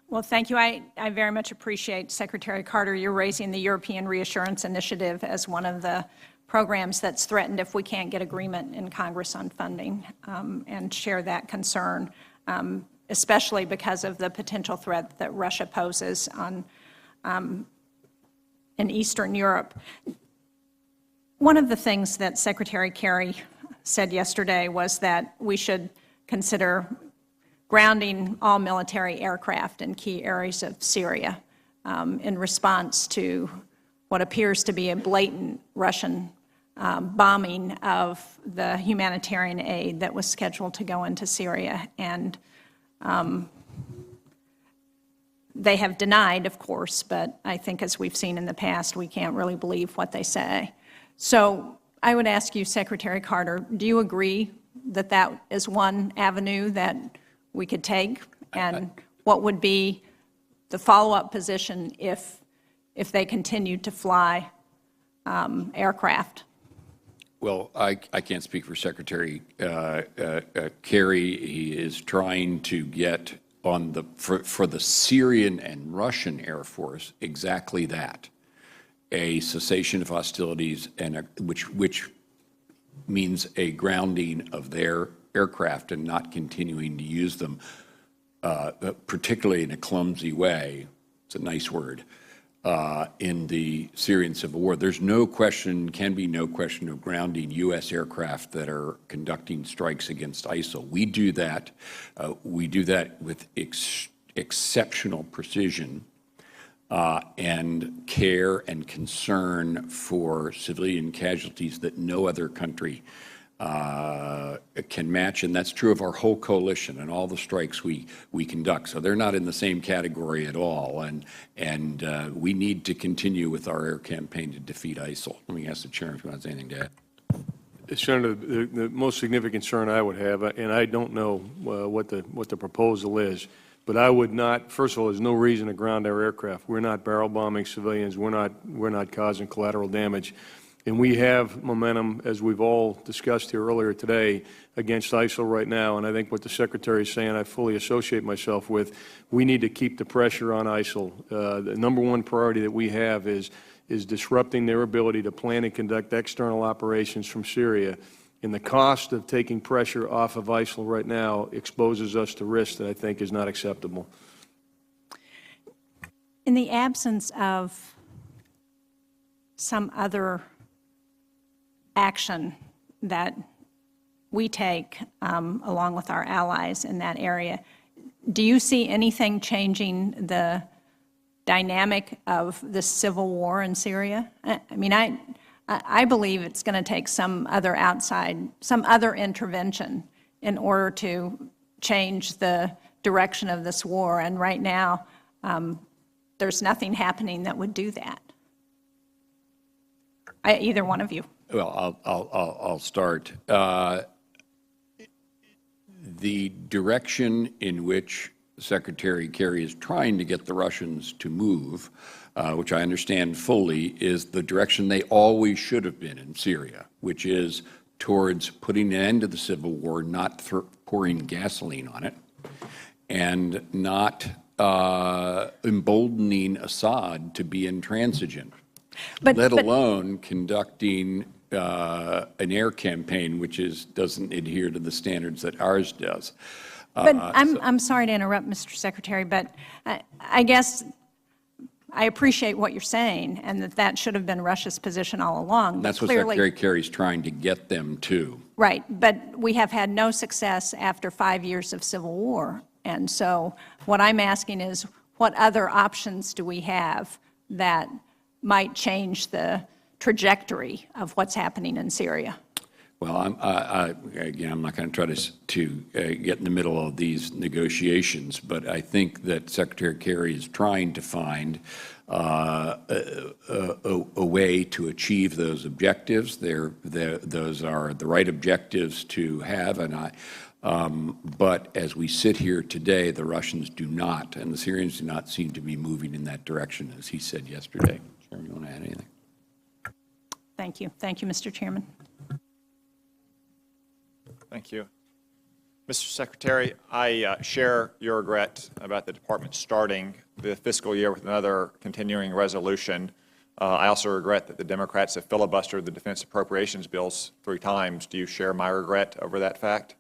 Well, thank you. I very much appreciate, Secretary Carter, you're raising the European Reassurance Initiative as one of the programs that's threatened if we can't get agreement in Congress on funding, and share that concern, especially because of the potential threat that Russia poses in Eastern Europe. One of the things that Secretary Kerry said yesterday was that we should consider grounding all military aircraft in key areas of Syria in response to what appears to be a blatant Russian bombing of the humanitarian aid that was scheduled to go into Syria. And they have denied, of course, but I think as we've seen in the past, we can't really believe what they say. So I would ask you, Secretary Carter, do you agree that that is one avenue that we could take? And what would be the follow-up position if they continued to fly aircraft? Well, I can't speak for Secretary Kerry. He is trying to get on for the Syrian and Russian Air Force exactly that, a cessation of hostilities, and which means a grounding of their aircraft and not continuing to use them, particularly in a clumsy way. It's a nice word. In the Syrian civil war. There's no question, can be no question of grounding U.S. aircraft that are conducting strikes against ISIL. We do that. We do that with exceptional precision and care and concern for civilian casualties that no other country can match, and that's true of our whole coalition and all the strikes we conduct. So they're not in the same category at all, and we need to continue with our air campaign to defeat ISIL. Let me ask the chairman if he wants anything to add. Senator, the most significant concern I would have, and I don't know what the proposal is, but I would not. First of all, there's no reason to ground our aircraft. We're not barrel bombing civilians. We're not causing collateral damage. And we have momentum, as we've all discussed here earlier today, against ISIL right now. And I think what the Secretary is saying, I fully associate myself with. We need to keep the pressure on ISIL. The number one priority that we have is disrupting their ability to plan and conduct external operations from Syria. And the cost of taking pressure off of ISIL right now exposes us to risk that I think is not acceptable. In the absence of some other action that we take along with our allies in that area, do you see anything changing the dynamic of this civil war in Syria? I mean, I believe it's going to take some other intervention in order to change the direction of this war, and right now there's nothing happening that would do that. Either one of you. Well, I'll start. The direction in which Secretary Kerry is trying to get the Russians to move, which I understand fully, is the direction they always should have been in Syria, which is towards putting an end to the civil war, not pouring gasoline on it, and not emboldening Assad to be intransigent, let alone conducting an air campaign which doesn't adhere to the standards that ours does. But I'm sorry to interrupt, Mr. Secretary, but I guess I appreciate what you're saying, and that should have been Russia's position all along. That's but what clearly, Secretary Kerry's trying to get them to. Right, but we have had no success after 5 years of civil war. And so what I'm asking is, what other options do we have that might change the trajectory of what's happening in Syria? Well, again, I'm not going to try to get in the middle of these negotiations, but I think that Secretary Kerry is trying to find a way to achieve those objectives. Those are the right objectives to have, but as we sit here today, the Russians do not, and the Syrians do not seem to be moving in that direction, as he said yesterday. Chairman, you want to add anything? Thank you. Thank you, Mr. Chairman. Thank you. Mr. Secretary, I share your regret about the Department starting the fiscal year with another continuing resolution. I also regret that the Democrats have filibustered the defense appropriations bills 3 times. Do you share my regret over that fact?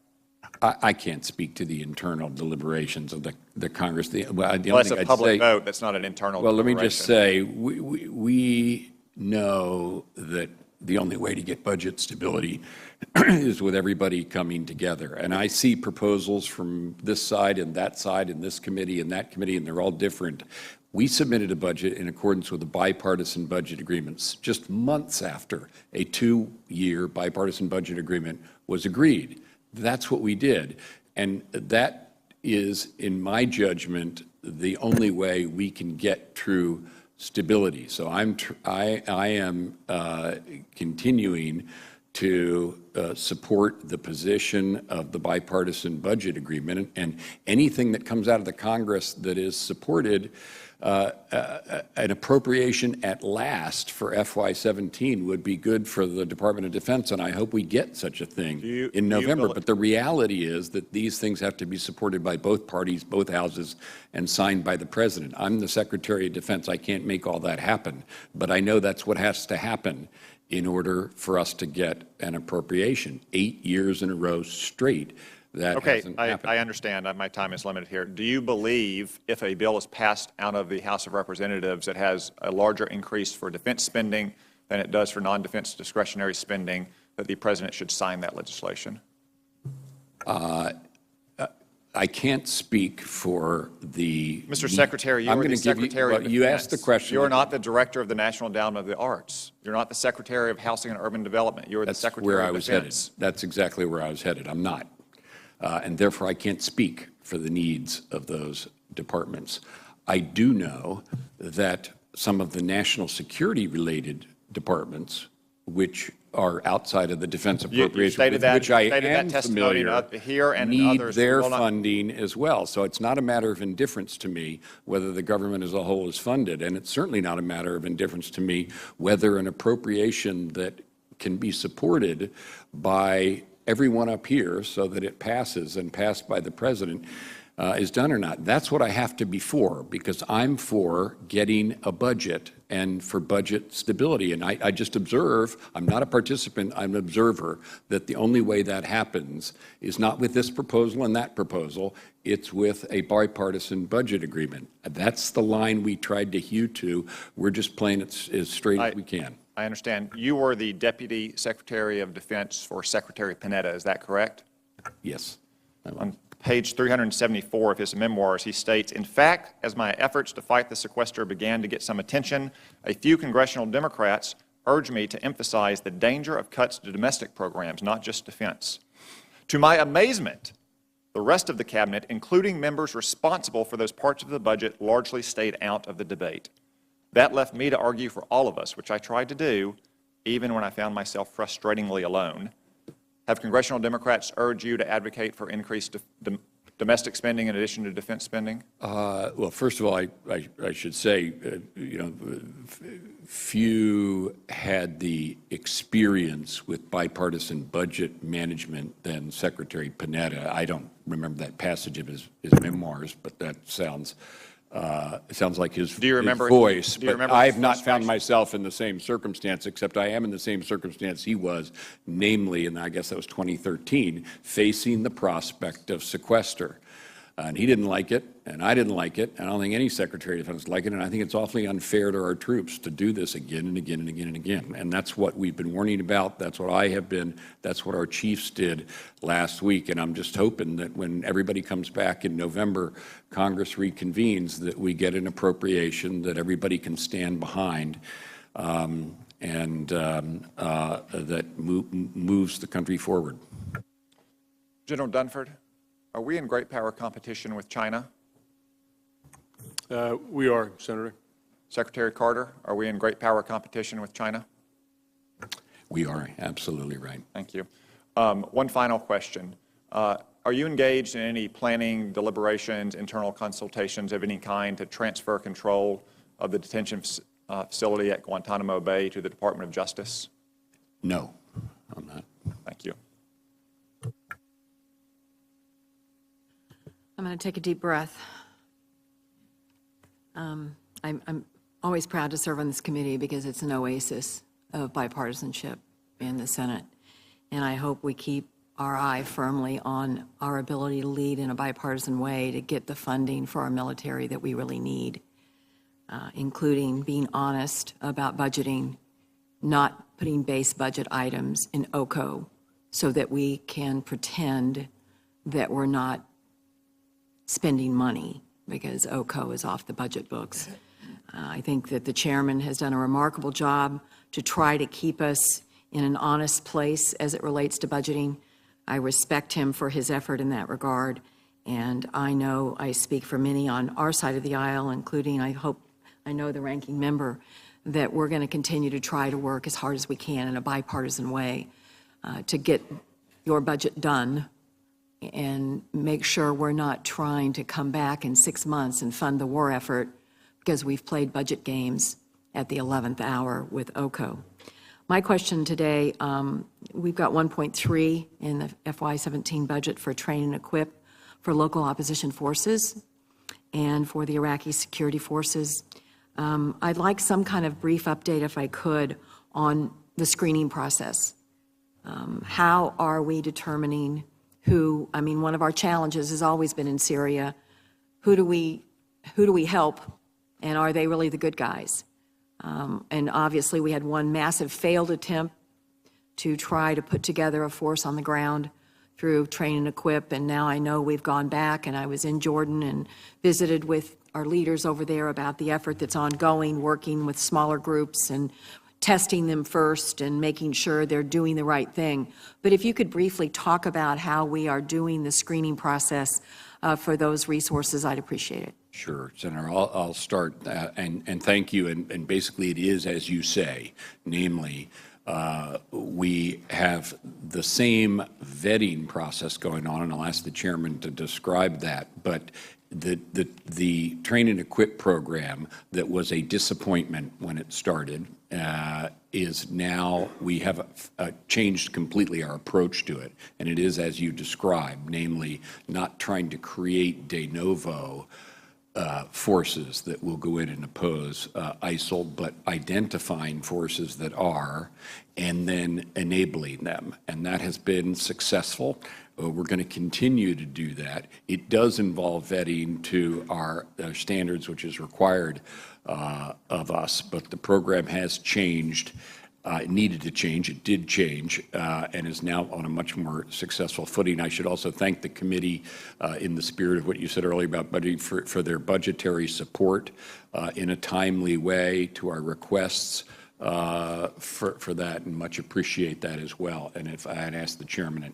I can't speak to the internal deliberations of the Congress. Well, that's a public vote. That's not an internal Well, let deliberation. me just say, we know that the only way to get budget stability is with everybody coming together. And I see proposals from this side and this committee and that committee, and they're all different. We submitted a budget in accordance with the bipartisan budget agreements just months after a 2-year bipartisan budget agreement was agreed. That's what we did. And that is, in my judgment, the only way we can get through stability. So I am continuing to support the position of the bipartisan budget agreement, and anything that comes out of the Congress that is supported, an appropriation at last for FY17 would be good for the Department of Defense, and I hope we get such a thing in November. But the reality is that these things have to be supported by both parties, both houses, and signed by the President. I'm the Secretary of Defense. I can't make all that happen, but I know that's what has to happen in order for us to get an appropriation. 8 years in a row straight. That hasn't happened. I understand. My time is limited here. Do you believe if a bill is passed out of the House of Representatives that has a larger increase for defense spending than it does for non-defense discretionary spending, that the President should sign that legislation? I can't speak for the... Mr. Secretary, you are the Secretary of Defense. You asked the question. You are not the Director of the National Endowment of the Arts. You're not the Secretary of Housing and Urban Development. You are the Secretary of Defense. That's where I was headed. That's exactly where I was headed. I'm not. And therefore, I can't speak for the needs of those departments. I do know that some of the national security-related departments, which are outside of the defense appropriation, with which I am familiar, need their funding as well. So it's not a matter of indifference to me whether the government as a whole is funded, and it's certainly not a matter of indifference to me whether an appropriation that can be supported by everyone up here so that it passes and passed by the President is done or not. That's what I have to be for, because I'm for getting a budget and for budget stability. And I just observe, I'm not a participant, I'm an observer, that the only way that happens is not with this proposal and that proposal, it's with a bipartisan budget agreement. That's the line we tried to hew to. We're just playing it as straight as we can. I understand. You were the Deputy Secretary of Defense for Secretary Panetta, is that correct? Yes. On page 374 of his memoirs, he states, "In fact, as my efforts to fight the sequester began to get some attention, a few congressional Democrats urged me to emphasize the danger of cuts to domestic programs, not just defense. To my amazement, the rest of the cabinet, including members responsible for those parts of the budget, largely stayed out of the debate. That left me to argue for all of us, which I tried to do, even when I found myself frustratingly alone. Have congressional Democrats urged you to advocate for increased domestic spending in addition to defense spending?" Well, first of all, I should say, few had the experience with bipartisan budget management than Secretary Panetta. I don't remember that passage of his memoirs, but that sounds like his voice. But I have not found myself in the same circumstance, except I am in the same circumstance he was, namely, and I guess that was 2013, facing the prospect of sequester. And he didn't like it, and I didn't like it, and I don't think any Secretary of Defense liked it, and I think it's awfully unfair to our troops to do this again and again and again and again. And that's what we've been warning about. That's what I have been. That's what our chiefs did last week. And I'm just hoping that when everybody comes back in November, Congress reconvenes, that we get an appropriation that everybody can stand behind, that moves the country forward. General Dunford, are we in great power competition with China? We are, Senator. Secretary Carter, are we in great power competition with China? We are absolutely right. Thank you. One final question. Are you engaged in any planning, deliberations, internal consultations of any kind to transfer control of the detention facility at Guantanamo Bay to the Department of Justice? No, I'm not. Thank you. I'm going to take a deep breath. I'm always proud to serve on this committee because it's an oasis of bipartisanship in the Senate. And I hope we keep our eye firmly on our ability to lead in a bipartisan way to get the funding for our military that we really need, including being honest about budgeting, not putting base budget items in OCO so that we can pretend that we're not spending money because OCO is off the budget books. I think that the chairman has done a remarkable job to try to keep us in an honest place as it relates to budgeting. I respect him for his effort in that regard, and I know I speak for many on our side of the aisle, including I know the ranking member, that we're going to continue to try to work as hard as we can in a bipartisan way to get your budget done and make sure we're not trying to come back in 6 months and fund the war effort because we've played budget games at the 11th hour with OCO. My question today, we've got 1.3 in the FY17 budget for train and equip for local opposition forces and for the Iraqi security forces. I'd like some kind of brief update, if I could, on the screening process. How are we determining who, one of our challenges has always been in Syria, who do we help, and are they really the good guys? And obviously we had one massive failed attempt to try to put together a force on the ground through train and equip, and now I know we've gone back, and I was in Jordan and visited with our leaders over there about the effort that's ongoing, working with smaller groups and testing them first and making sure they're doing the right thing. But if you could briefly talk about how we are doing the screening process for those resources, I'd appreciate it. Sure, Senator. I'll start, and thank you. And basically it is as you say, namely, we have the same vetting process going on, and I'll ask the chairman to describe that. But the train and equip program that was a disappointment when it started is now, we have changed completely our approach to it. And it is as you described, namely not trying to create de novo forces that will go in and oppose ISIL, but identifying forces that are and then enabling them. And that has been successful. We're going to continue to do that. It does involve vetting to our standards, which is required of us, but the program has changed. It needed to change. It did change and is now on a much more successful footing. I should also thank the committee in the spirit of what you said earlier about budgeting for their budgetary support in a timely way to our requests for that, and much appreciate that as well. And if I had asked the chairman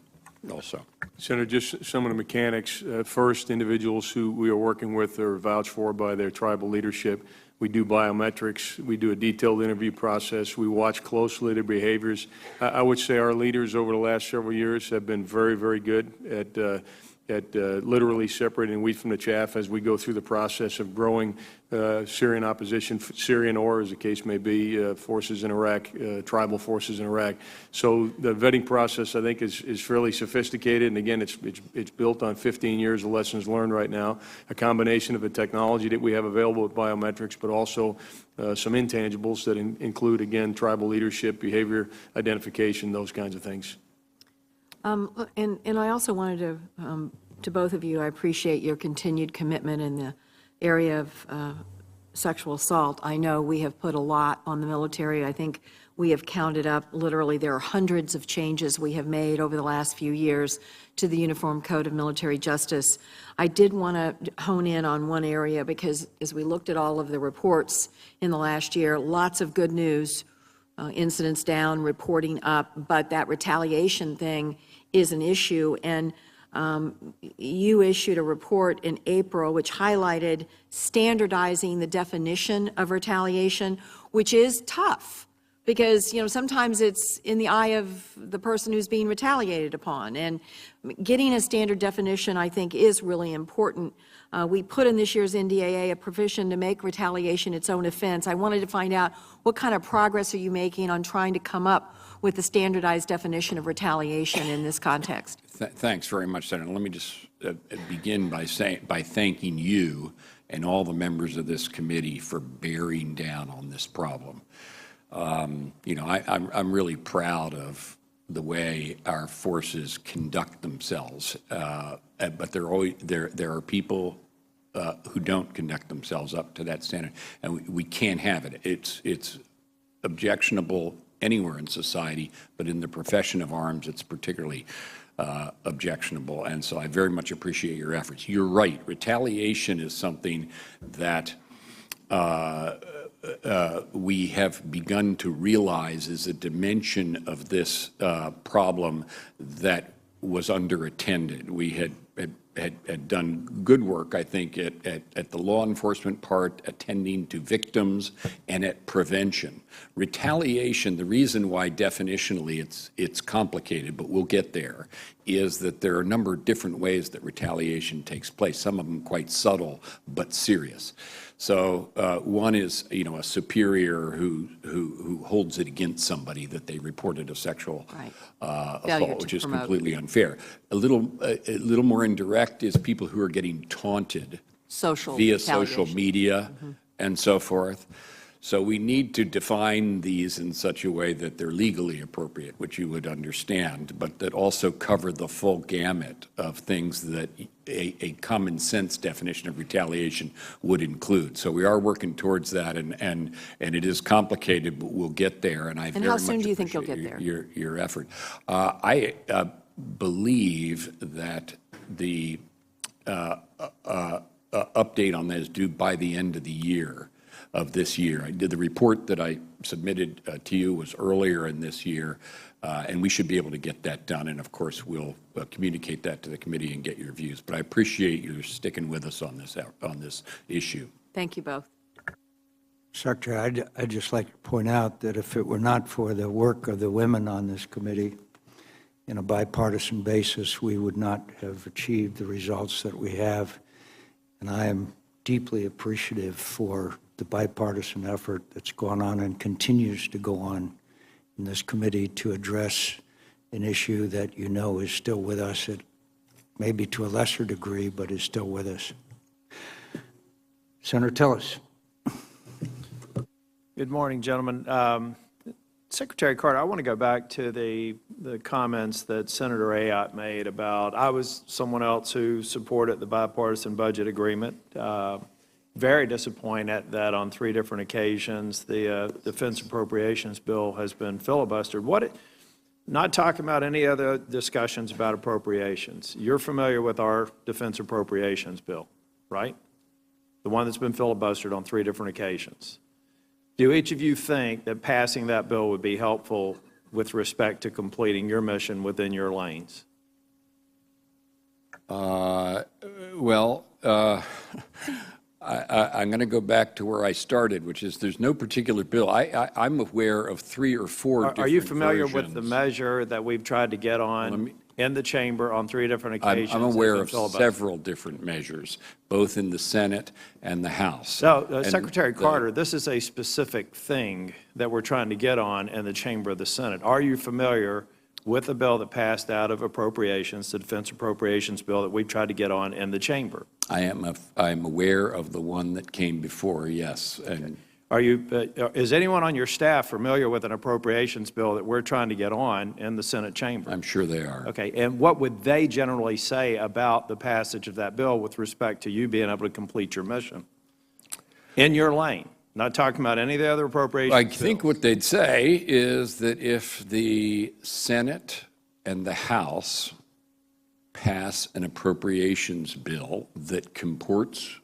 also. Senator, just some of the mechanics. First, individuals who we are working with are vouched for by their tribal leadership. We do biometrics. We do a detailed interview process. We watch closely their behaviors. I would say our leaders over the last several years have been very, very good at literally separating wheat from the chaff as we go through the process of growing Syrian opposition, Syrian or, as the case may be, forces in Iraq, tribal forces in Iraq. So the vetting process, I think, is fairly sophisticated, and again, it's built on 15 years of lessons learned right now, a combination of the technology that we have available with biometrics, but also some intangibles that include, again, tribal leadership, behavior identification, those kinds of things. And I also wanted to to both of you. I appreciate your continued commitment in the area of sexual assault. I know we have put a lot on the military. I think we have counted up, literally, there are hundreds of changes we have made over the last few years to the Uniform Code of Military Justice. I did want to hone in on one area because as we looked at all of the reports in the last year, lots of good news, incidents down, reporting up, but that retaliation thing is an issue. And you issued a report in April which highlighted standardizing the definition of retaliation, which is tough because, sometimes it's in the eye of the person who's being retaliated upon. And getting a standard definition, I think, is really important. We put in this year's NDAA a provision to make retaliation its own offense. I wanted to find out what kind of progress are you making on trying to come up with a standardized definition of retaliation in this context? Thanks very much, Senator. Let me just begin by thanking you and all the members of this committee for bearing down on this problem. I'm really proud of the way our forces conduct themselves, but there are people who don't conduct themselves up to that standard, and we can't have it. It's objectionable anywhere in society, but in the profession of arms, it's particularly objectionable. And so I very much appreciate your efforts. You're right. Retaliation is something that we have begun to realize is a dimension of this problem that was underattended. We had done good work, I think, at the law enforcement part, attending to victims, and at prevention. Retaliation, the reason why definitionally it's complicated, but we'll get there, is that there are a number of different ways that retaliation takes place, some of them quite subtle but serious. So one is, a superior who holds it against somebody that they reported a sexual assault, which is completely unfair. A little more indirect is people who are getting taunted via social media and so forth. So we need to define these in such a way that they're legally appropriate, which you would understand, but that also cover the full gamut of things that a common sense definition of retaliation would include. So we are working towards that, and it is complicated, but we'll get there. And how soon do you think you'll get there? Your effort. I believe that the update on that is due by the end of the year. Of this year. The report that I submitted to you was earlier in this year, and we should be able to get that done. And of course, we'll communicate that to the committee and get your views. But I appreciate you sticking with us on this issue. Thank you both. Secretary, I'd just like to point out that if it were not for the work of the women on this committee, in a bipartisan basis, we would not have achieved the results that we have. And I am deeply appreciative for the bipartisan effort that's gone on and continues to go on in this committee to address an issue that is still with us, maybe to a lesser degree, but is still with us. Senator Tillis. Good morning, gentlemen. Secretary Carter, I want to go back to the comments that Senator Ayotte made about, I was someone else who supported the bipartisan budget agreement. Very disappointed that on 3 different occasions the defense appropriations bill has been filibustered. Not talking about any other discussions about appropriations. You're familiar with our defense appropriations bill, right? The one that's been filibustered on 3 different occasions. Do each of you think that passing that bill would be helpful with respect to completing your mission within your lanes? I'm going to go back to where I started, which is there's no particular bill. I'm aware of 3 or 4 different Are you familiar versions. with the measure that we've tried to get on in the chamber on 3 different occasions? I'm aware of several different measures, both in the Senate and the House. So, Secretary Carter, this is a specific thing that we're trying to get on in the chamber of the Senate. Are you familiar with the bill that passed out of appropriations, the defense appropriations bill that we've tried to get on in the chamber? I am aware of the one that came before, yes. And Is anyone on your staff familiar with an appropriations bill that we're trying to get on in the Senate chamber? I'm sure they are. Okay, and what would they generally say about the passage of that bill with respect to you being able to complete your mission? In your lane, not talking about any of the other appropriations I bills. think what they'd say is that if the Senate and the House pass an appropriations bill that comports,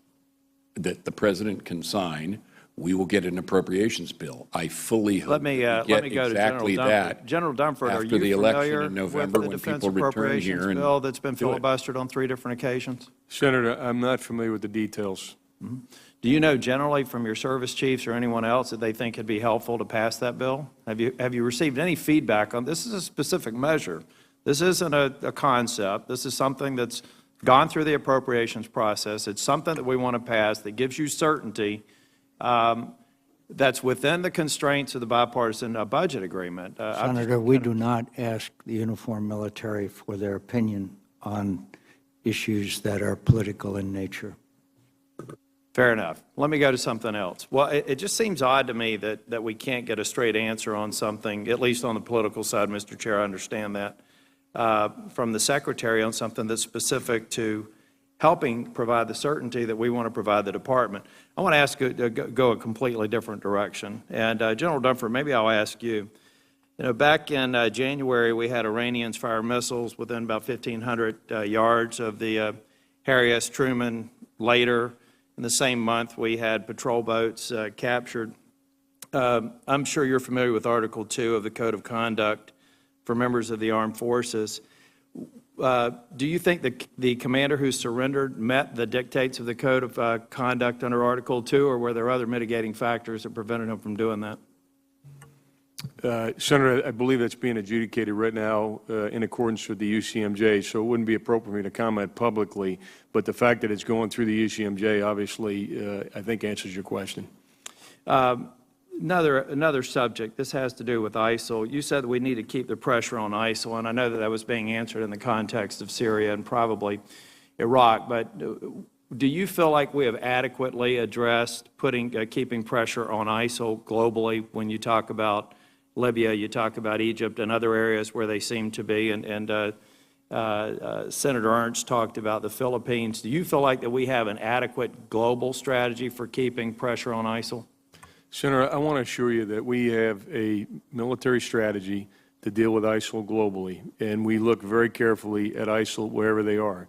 that the president can sign, we will get an appropriations bill. I fully hope Let me go to exactly General Dunford. that. General Dunford, are after you the election familiar in November with the when defense people return appropriations here and bill that's been do it. filibustered on 3 different occasions? Senator, I'm not familiar with the details. Do you know generally from your service chiefs or anyone else that they think it'd be helpful to pass that bill? Have you received any feedback on this? Is a specific measure. This isn't a concept. This is something that's gone through the appropriations process. It's something that we want to pass that gives you certainty that's within the constraints of the bipartisan budget agreement. Senator, we do not ask the uniformed military for their opinion on issues that are political in nature. Fair enough. Let me go to something else. Well, it just seems odd to me that we can't get a straight answer on something, at least on the political side, Mr. Chair, I understand that, from the Secretary on something that's specific to helping provide the certainty that we want to provide the Department. I want to ask you to go a completely different direction. And General Dunford, maybe I'll ask you. You know, back in January, we had Iranians fire missiles within about 1,500 yards of the Harry S. Truman. Later, in the same month, we had patrol boats captured. I'm sure you're familiar with Article 2 of the Code of Conduct for members of the armed forces. Do you think the commander who surrendered met the dictates of the Code of Conduct under Article 2, or were there other mitigating factors that prevented him from doing that? Senator, I believe that's being adjudicated right now in accordance with the UCMJ, so it wouldn't be appropriate for me to comment publicly. But the fact that it's going through the UCMJ, obviously, I think answers your question. Another subject, this has to do with ISIL. You said that we need to keep the pressure on ISIL, and I know that that was being answered in the context of Syria and probably Iraq, but do you feel like we have adequately addressed keeping pressure on ISIL globally when you talk about Libya, you talk about Egypt and other areas where they seem to be, and Senator Ernst talked about the Philippines. Do you feel like that we have an adequate global strategy for keeping pressure on ISIL? Senator, I want to assure you that we have a military strategy to deal with ISIL globally, and we look very carefully at ISIL wherever they are.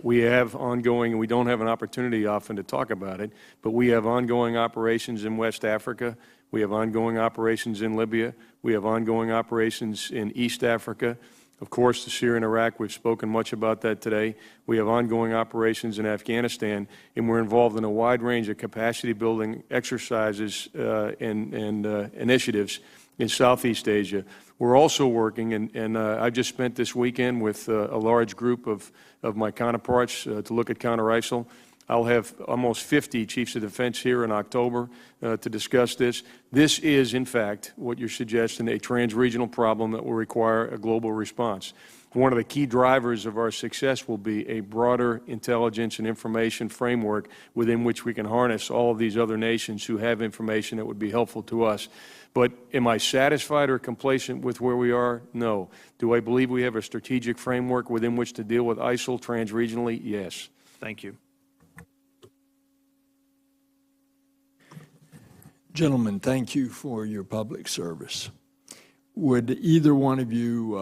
We have ongoing, and we don't have an opportunity often to talk about it, but we have ongoing operations in West Africa. We have ongoing operations in Libya. We have ongoing operations in East Africa. Of course, Syria and Iraq, we've spoken much about that today. We have ongoing operations in Afghanistan, and we're involved in a wide range of capacity-building exercises and initiatives in Southeast Asia. We're also working, and I just spent this weekend with a large group of my counterparts to look at counter-ISIL. I'll have almost 50 chiefs of defense here in October to discuss this. This is, in fact, what you're suggesting, a trans-regional problem that will require a global response. One of the key drivers of our success will be a broader intelligence and information framework within which we can harness all of these other nations who have information that would be helpful to us. But am I satisfied or complacent with where we are? No. Do I believe we have a strategic framework within which to deal with ISIL trans-regionally? Yes. Thank you. Gentlemen, thank you for your public service. Would either one of you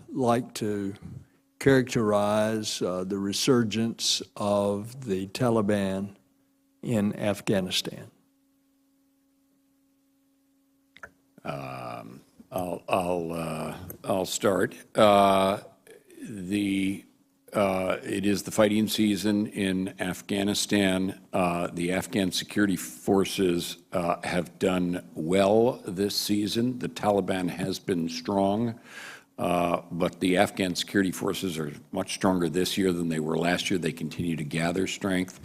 like to characterize the resurgence of the Taliban in Afghanistan? I'll start. It is the fighting season in Afghanistan. The Afghan security forces have done well this season. The Taliban has been strong, but the Afghan security forces are much stronger this year than they were last year. They continue to gather strength.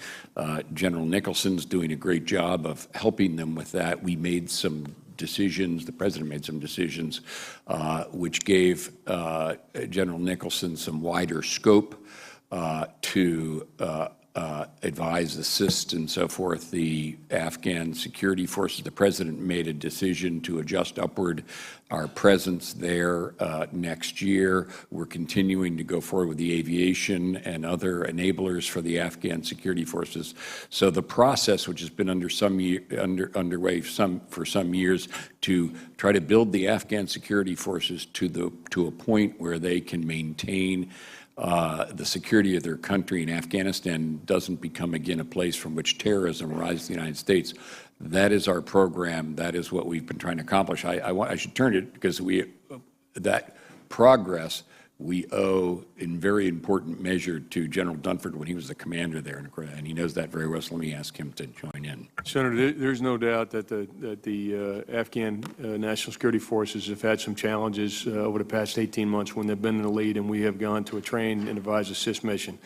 General Nicholson's doing a great job of helping them with that. We made some decisions, the President made some decisions, which gave General Nicholson some wider scope to advise, assist, and so forth the Afghan security forces. The President made a decision to adjust upward our presence there next year. We're continuing to go forward with the aviation and other enablers for the Afghan security forces. So the process, which has been underway for some years, to try to build the Afghan security forces to a point where they can maintain the security of their country in Afghanistan doesn't become again a place from which terrorism arises in the United States. That is our program. That is what we've been trying to accomplish. I should turn it because that progress we owe in very important measure to General Dunford when he was the commander there, and he knows that very well, so let me ask him to join in. Senator, there's no doubt that the Afghan National Security Forces have had some challenges over the past 18 months when they've been in the lead, and we have gone to a train and advise assist mission.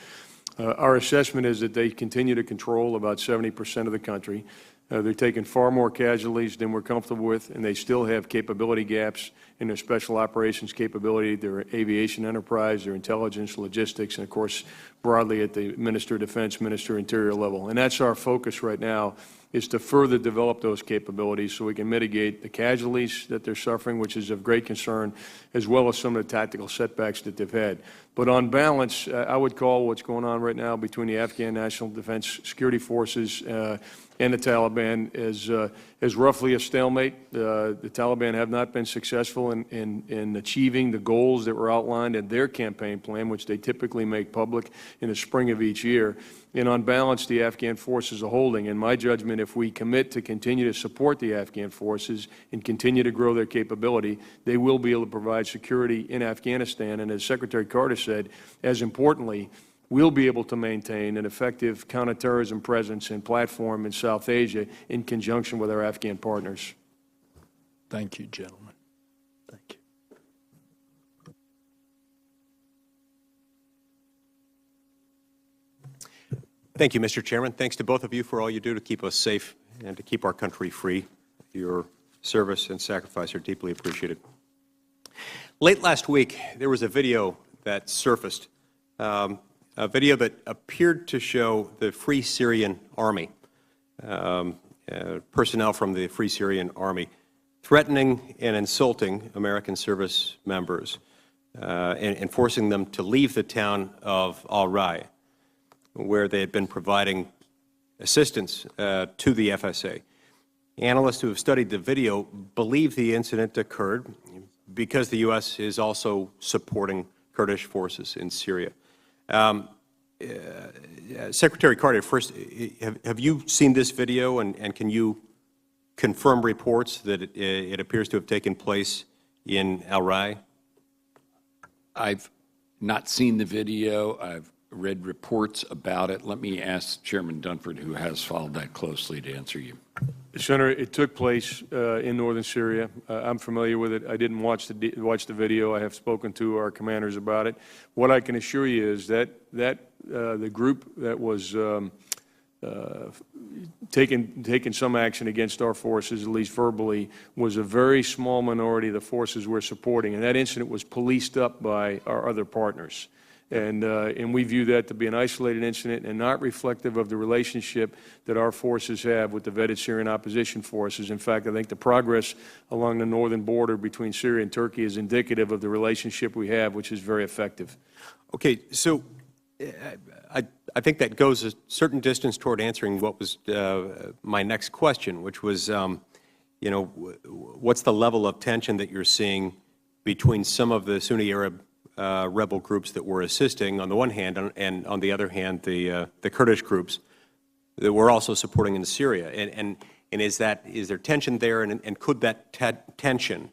Our assessment is that they continue to control about 70% of the country. They're taking far more casualties than we're comfortable with, and they still have capability gaps in their special operations capability, their aviation enterprise, their intelligence, logistics, and of course, broadly at the Minister of Defense, Minister of Interior level. And that's our focus right now, is to further develop those capabilities so we can mitigate the casualties that they're suffering, which is of great concern, as well as some of the tactical setbacks that they've had. But on balance, I would call what's going on right now between the Afghan National Defense Security Forces and the Taliban as roughly a stalemate. The Taliban have not been successful in achieving the goals that were outlined in their campaign plan, which they typically make public in the spring of each year. And on balance, the Afghan forces are holding. In my judgment, if we commit to continue to support the Afghan forces and continue to grow their capability, they will be able to provide security in Afghanistan. And as Secretary Carter said, as importantly, we'll be able to maintain an effective counterterrorism presence and platform in South Asia in conjunction with our Afghan partners. Thank you, gentlemen. Thank you. Thank you, Mr. Chairman. Thanks to both of you for all you do to keep us safe and to keep our country free. Your service and sacrifice are deeply appreciated. Late last week, there was a video that surfaced, a video that appeared to show the Free Syrian Army, personnel from the Free Syrian Army, threatening and insulting American service members and forcing them to leave the town of Al-Rai, where they had been providing assistance to the FSA. Analysts who have studied the video believe the incident occurred because the U.S. is also supporting Kurdish forces in Syria. Secretary Carter, first, have you seen this video, and can you confirm reports that it appears to have taken place in Al-Rai? I've not seen the video. I've read reports about it. Let me ask Chairman Dunford, who has followed that closely, to answer you. Senator, it took place in northern Syria. I'm familiar with it. I didn't watch the video. I have spoken to our commanders about it. What I can assure you is that the group that was taking some action against our forces, at least verbally, was a very small minority of the forces we're supporting, and that incident was policed up by our other partners. And we view that to be an isolated incident and not reflective of the relationship that our forces have with the vetted Syrian opposition forces. In fact, I think the progress along the northern border between Syria and Turkey is indicative of the relationship we have, which is very effective. Okay, so I think that goes a certain distance toward answering what was my next question, which was, you know, what's the level of tension that you're seeing between some of the Sunni Arab rebel groups that were assisting on the one hand, and on the other hand, the Kurdish groups that we're also supporting in Syria? And is there tension there, and could that tension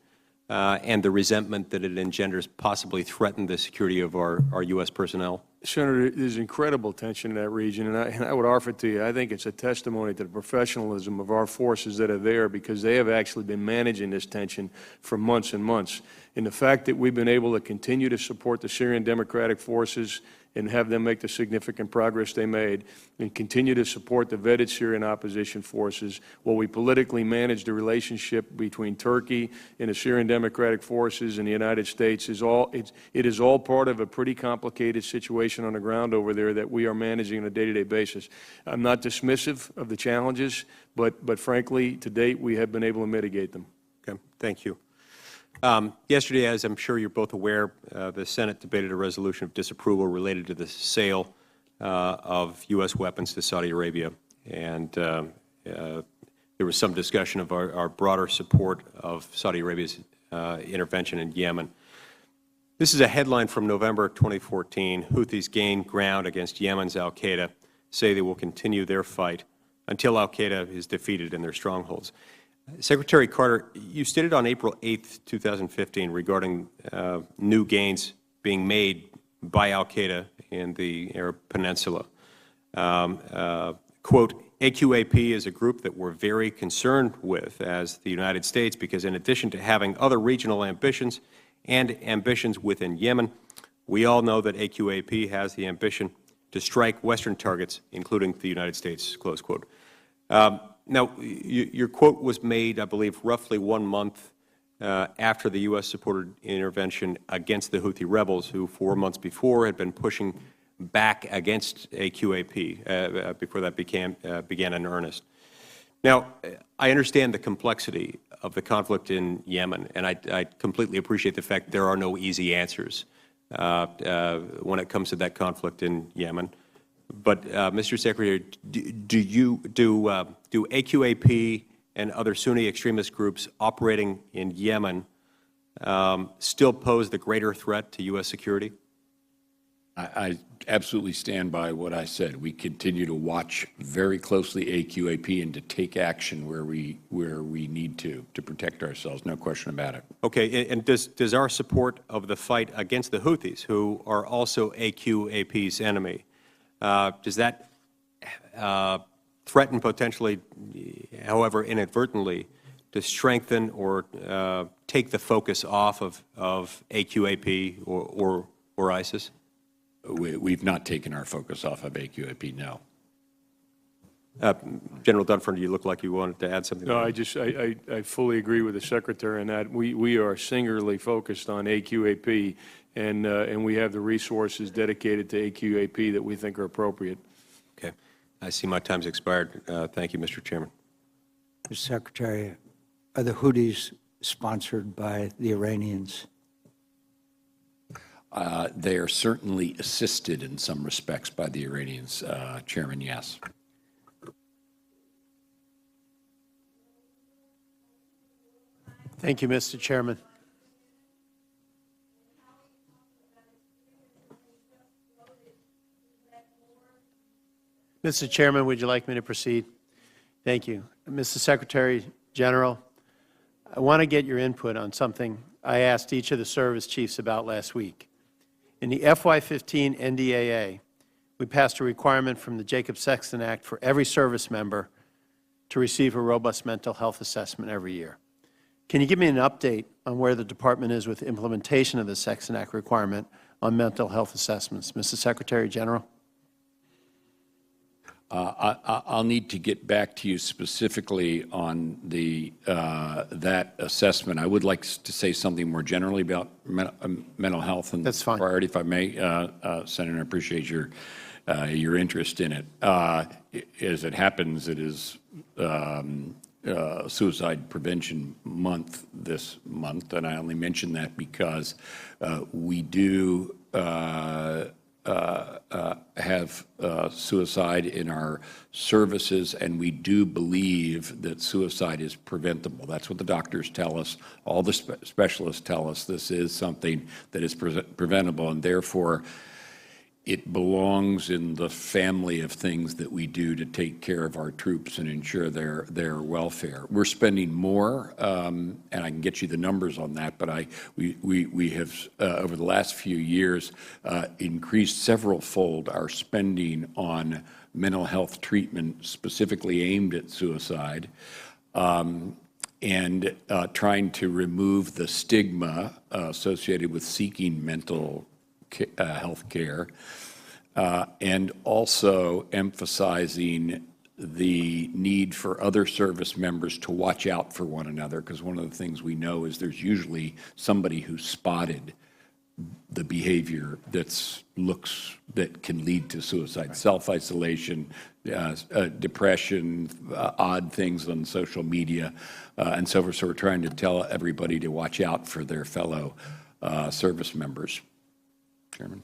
and the resentment that it engenders possibly threaten the security of our U.S. personnel? Senator, there's incredible tension in that region, and I would offer to you, I think it's a testimony to the professionalism of our forces that are there, because they have actually been managing this tension for months and months. And the fact that we've been able to continue to support the Syrian Democratic Forces and have them make the significant progress they made, and continue to support the vetted Syrian opposition forces while we politically manage the relationship between Turkey and the Syrian Democratic Forces and the United States. It is all part of a pretty complicated situation on the ground over there that we are managing on a day-to-day basis. I'm not dismissive of the challenges, but frankly, to date, we have been able to mitigate them. Okay, thank you. Yesterday, as I'm sure you're both aware, the Senate debated a resolution of disapproval related to the sale of U.S. weapons to Saudi Arabia, and there was some discussion of our broader support of Saudi Arabia's intervention in Yemen. This is a headline from November 2014. Houthis gain ground against Yemen's al-Qaeda, say they will continue their fight until al-Qaeda is defeated in their strongholds. Secretary Carter, you stated on April 8, 2015, regarding new gains being made by al-Qaeda in the Arab Peninsula, quote, AQAP is a group that we're very concerned with as the United States because in addition to having other regional ambitions and ambitions within Yemen, we all know that AQAP has the ambition to strike Western targets, including the United States, close quote. Now, your quote was made, I believe, roughly 1 month after the U.S.-supported intervention against the Houthi rebels, who 4 months before had been pushing back against AQAP before that began in earnest. Now, I understand the complexity of the conflict in Yemen, and I completely appreciate the fact there are no easy answers when it comes to that conflict in Yemen. But, Mr. Secretary, do AQAP and other Sunni extremist groups operating in Yemen still pose the greater threat to U.S. security? I absolutely stand by what I said. We continue to watch very closely AQAP and to take action where we need to protect ourselves. No question about it. Okay, and does our support of the fight against the Houthis, who are also AQAP's enemy, does that threaten potentially, however inadvertently, to strengthen or take the focus off of AQAP or ISIS? We've not taken our focus off of AQAP, no. General Dunford, you look like you wanted to add something. No, I fully agree with the Secretary in that we are singularly focused on AQAP, and we have the resources dedicated to AQAP that we think are appropriate. Okay. I see my time's expired. Thank you, Mr. Chairman. Mr. Secretary, are the Houthis sponsored by the Iranians? They are certainly assisted in some respects by the Iranians, Chairman, yes. Thank you, Mr. Chairman. Mr. Chairman, would you like me to proceed? Thank you. Mr. Secretary General, I want to get your input on something I asked each of the service chiefs about last week. In the FY15 NDAA, we passed a requirement from the Jacob-Sexton Act for every service member to receive a robust mental health assessment every year. Can you give me an update on where the Department is with implementation of the Sexton Act requirement on mental health assessments? Mr. Secretary General? I'll need to get back to you specifically on that assessment. I would like to say something more generally about mental health and priority, if I may, Senator. I appreciate your interest in it. As it happens, it is Suicide Prevention Month this month, and I only mention that because we do have suicide in our services, and we do believe that suicide is preventable. That's what the doctors tell us. All the specialists tell us this is something that is preventable, and therefore it belongs in the family of things that we do to take care of our troops and ensure their welfare. We're spending more, and I can get you the numbers on that, but we have, over the last few years, increased several-fold our spending on mental health treatment specifically aimed at suicide, and trying to remove the stigma associated with seeking mental health care. and also emphasizing the need for other service members to watch out for one another, because one of the things we know is there's usually somebody who spotted the behavior that can lead to suicide, self-isolation, depression, odd things on social media, and so forth. So we're trying to tell everybody to watch out for their fellow service members. Chairman.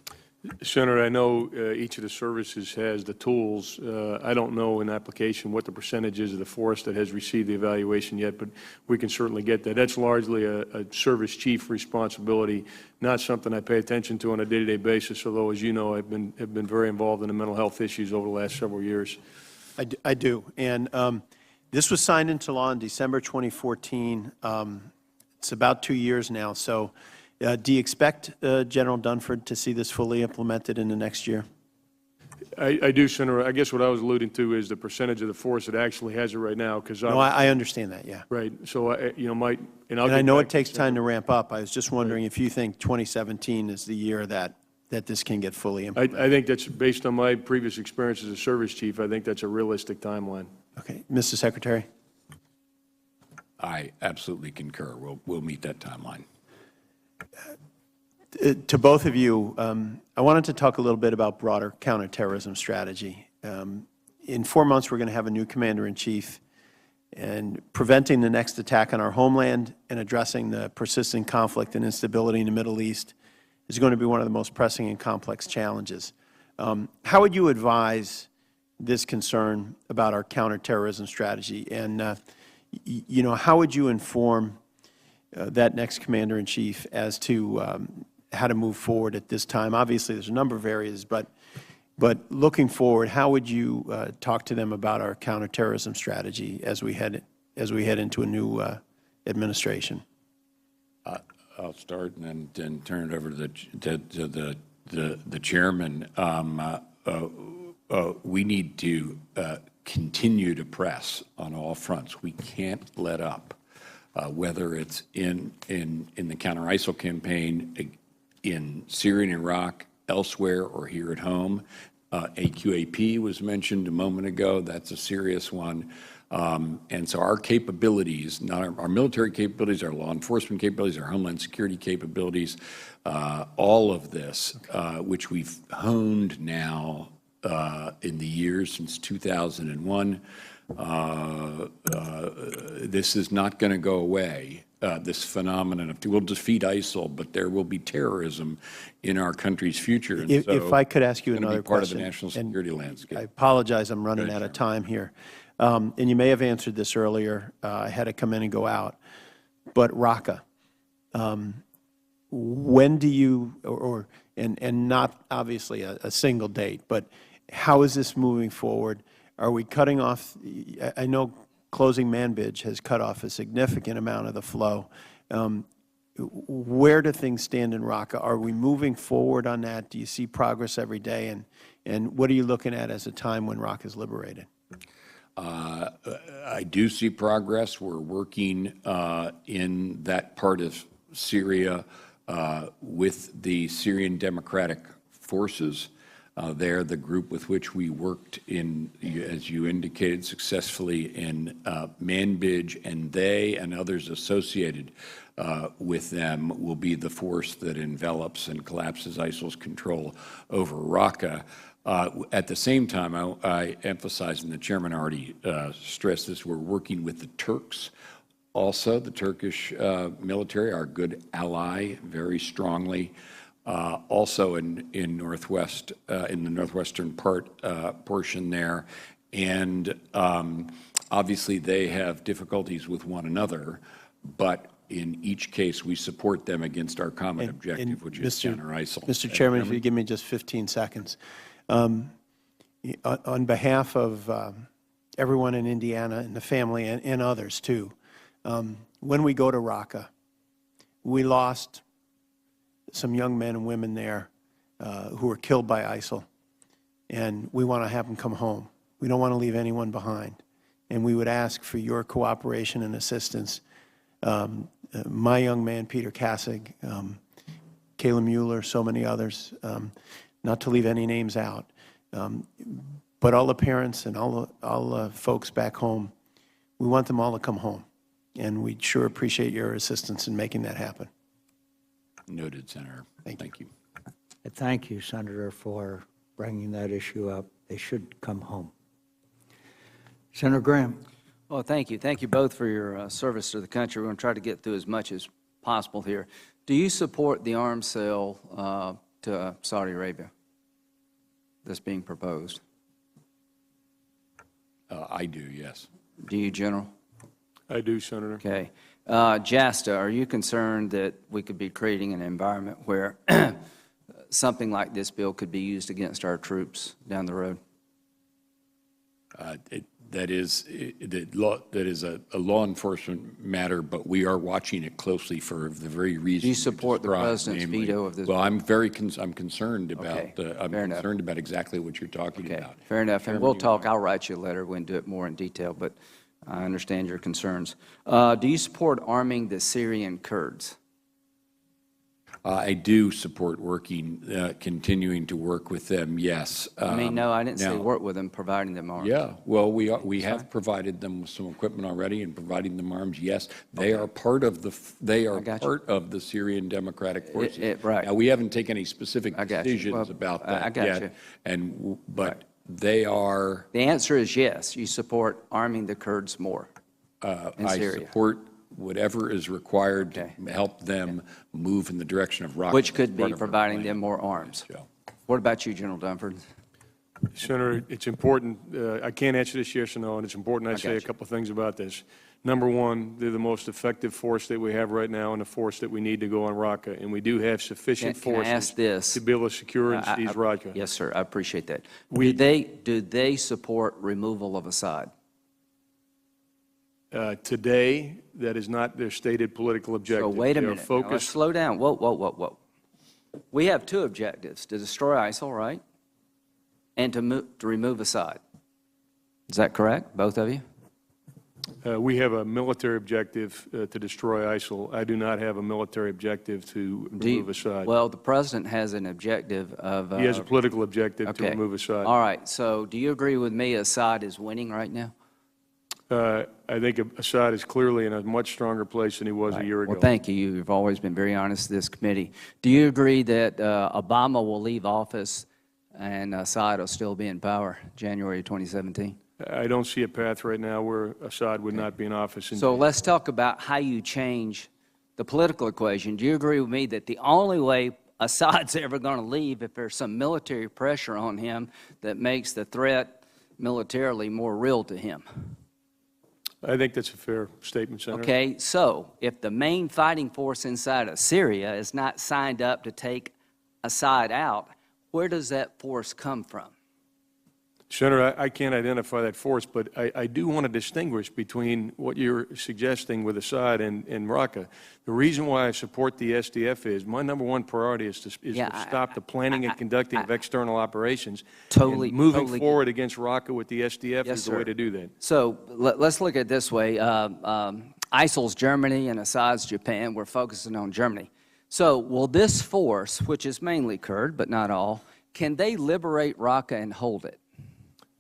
Senator, I know each of the services has the tools. I don't know in application what the percentage is of the force that has received the evaluation yet, but we can certainly get that. That's largely a service chief responsibility, not something I pay attention to on a day-to-day basis, although, as you know, have been very involved in the mental health issues over the last several years. I do. And this was signed into law in December 2014. It's about 2 years now. So do you expect General Dunford to see this fully implemented in the next year? I do, Senator. I guess what I was alluding to is the percentage of the force that actually has it right now. Because no, I understand that, yeah. Right. So, and I know it takes time to ramp up. I was just wondering if you think 2017 is the year that this can get fully implemented. I think that's, based on my previous experience as a service chief, I think that's a realistic timeline. Okay. Mr. Secretary? I absolutely concur. We'll meet that timeline. To both of you, I wanted to talk a little bit about broader counterterrorism strategy. In 4 months, we're going to have a new commander-in-chief, and preventing the next attack on our homeland and addressing the persistent conflict and instability in the Middle East is going to be one of the most pressing and complex challenges. How would you advise this concern about our counterterrorism strategy? And, how would you inform that next commander-in-chief as to how to move forward at this time? Obviously, there's a number of areas, but looking forward, how would you talk to them about our counterterrorism strategy as we head into a new administration? I'll start and then turn it over to the chairman. We need to continue to press on all fronts. We can't let up. Whether it's in the counter-ISIL campaign, in Syria and Iraq, elsewhere, or here at home. AQAP was mentioned a moment ago. That's a serious one. And so our capabilities, not our military capabilities, our law enforcement capabilities, our homeland security capabilities, all of this, which we've honed now in the years since 2001, this is not going to go away. This phenomenon of, we'll defeat ISIL, but there will be terrorism in our country's future. And if I could ask you another part question. of the national security landscape. I apologize, I'm running out of time here. And you may have answered this earlier. I had to come in and go out. But Raqqa, when do you, and not obviously a single date, but how is this moving forward? Are we cutting off, I know closing Manbij has cut off a significant amount of the flow. Where do things stand in Raqqa? Are we moving forward on that? Do you see progress every day? And what are you looking at as a time when Raqqa is liberated? I do see progress. We're working in that part of Syria with the Syrian Democratic Forces. They're the group with which we worked in, as you indicated, successfully in Manbij, and they and others associated with them will be the force that envelops and collapses ISIL's control over Raqqa. At the same time, I emphasize, and the chairman already stressed this, we're working with the Turks. Also, the Turkish military, our good ally, very strongly. Also in the northwestern portion there, and obviously they have difficulties with one another, but in each case we support them against our common objective, which is counter ISIL. Mr. Chairman, if you give me just 15 seconds. On behalf of everyone in Indiana and the family and others too, when we go to Raqqa, we lost some young men and women there who were killed by ISIL, and we want to have them come home. We don't want to leave anyone behind, and we would ask for your cooperation and assistance. My young man, Peter Kassig, Kayla Mueller, so many others, not to leave any names out. But all the parents and all the folks back home, we want them all to come home. And we sure appreciate your assistance in making that happen. Noted, Senator. Thank you. Thank you, Senator, for bringing that issue up. They should come home. Senator Graham. Well, thank you. Thank you both for your service to the country. We're going to try to get through as much as possible here. Do you support the arms sale to Saudi Arabia that's being proposed? I do, yes. Do you, General? I do, Senator. Okay. JASTA, are you concerned that we could be creating an environment where something like this bill could be used against our troops down the road? That is a law enforcement matter, but we are watching it closely for the very reason. Do you support the President's veto of this? Well, I'm concerned about, Okay, I'm concerned about exactly what you're talking about. Fair enough, and we'll talk. I'll write you a letter. We can do it more in detail, but I understand your concerns. Do you support arming the Syrian Kurds? I do support continuing to work with them, yes. No, I didn't say work with them, providing them arms. Yeah, well, we have provided them with some equipment already and providing them arms, yes. They are part of the Syrian Democratic Forces. Right. Now, we haven't taken any specific decisions about that yet. But they are... The answer is yes, you support arming the Kurds more in Syria. I support whatever is required to help them move in the direction of Raqqa. Which could be providing them more arms. What about you, General Dunford? Senator, it's important. I can't answer this yes or no, and it's important I say a couple of things about this. Number one, they're the most effective force that we have right now and the force that we need to go on Raqqa, and we do have sufficient forces to be able to secure and seize Raqqa. Yes, sir. I appreciate that. Do they support removal of Assad? Today, that is not their stated political objective. So wait a minute. Now, let's slow down. Whoa. We have two objectives: to destroy ISIL, right, and to remove Assad. Is that correct, both of you? We have a military objective to destroy ISIL. I do not have a military objective to remove Assad. Well, the President has an objective of... he has a political objective to remove Assad. All right. So do you agree with me Assad is winning right now? I think Assad is clearly in a much stronger place than he was a year ago. Well, thank you. You've always been very honest to this committee. Do you agree that Obama will leave office and Assad will still be in power January 2017? I don't see a path right now where Assad would not be in office. So let's talk about how you change the political equation. Do you agree with me that the only way Assad's ever going to leave if there's some military pressure on him that makes the threat militarily more real to him? I think that's a fair statement, Senator. Okay, so if the main fighting force inside of Syria is not signed up to take Assad out, where does that force come from? Senator, I can't identify that force, but I do want to distinguish between what you're suggesting with Assad and Raqqa. The reason why I support the SDF is my number one priority is to stop the planning and conducting of external operations. Totally. And moving forward against Raqqa with the SDF is the way to do that. So let's look at it this way. ISIL's Germany and Assad's Japan. We're focusing on Germany. So will this force, which is mainly Kurd, but not all, can they liberate Raqqa and hold it?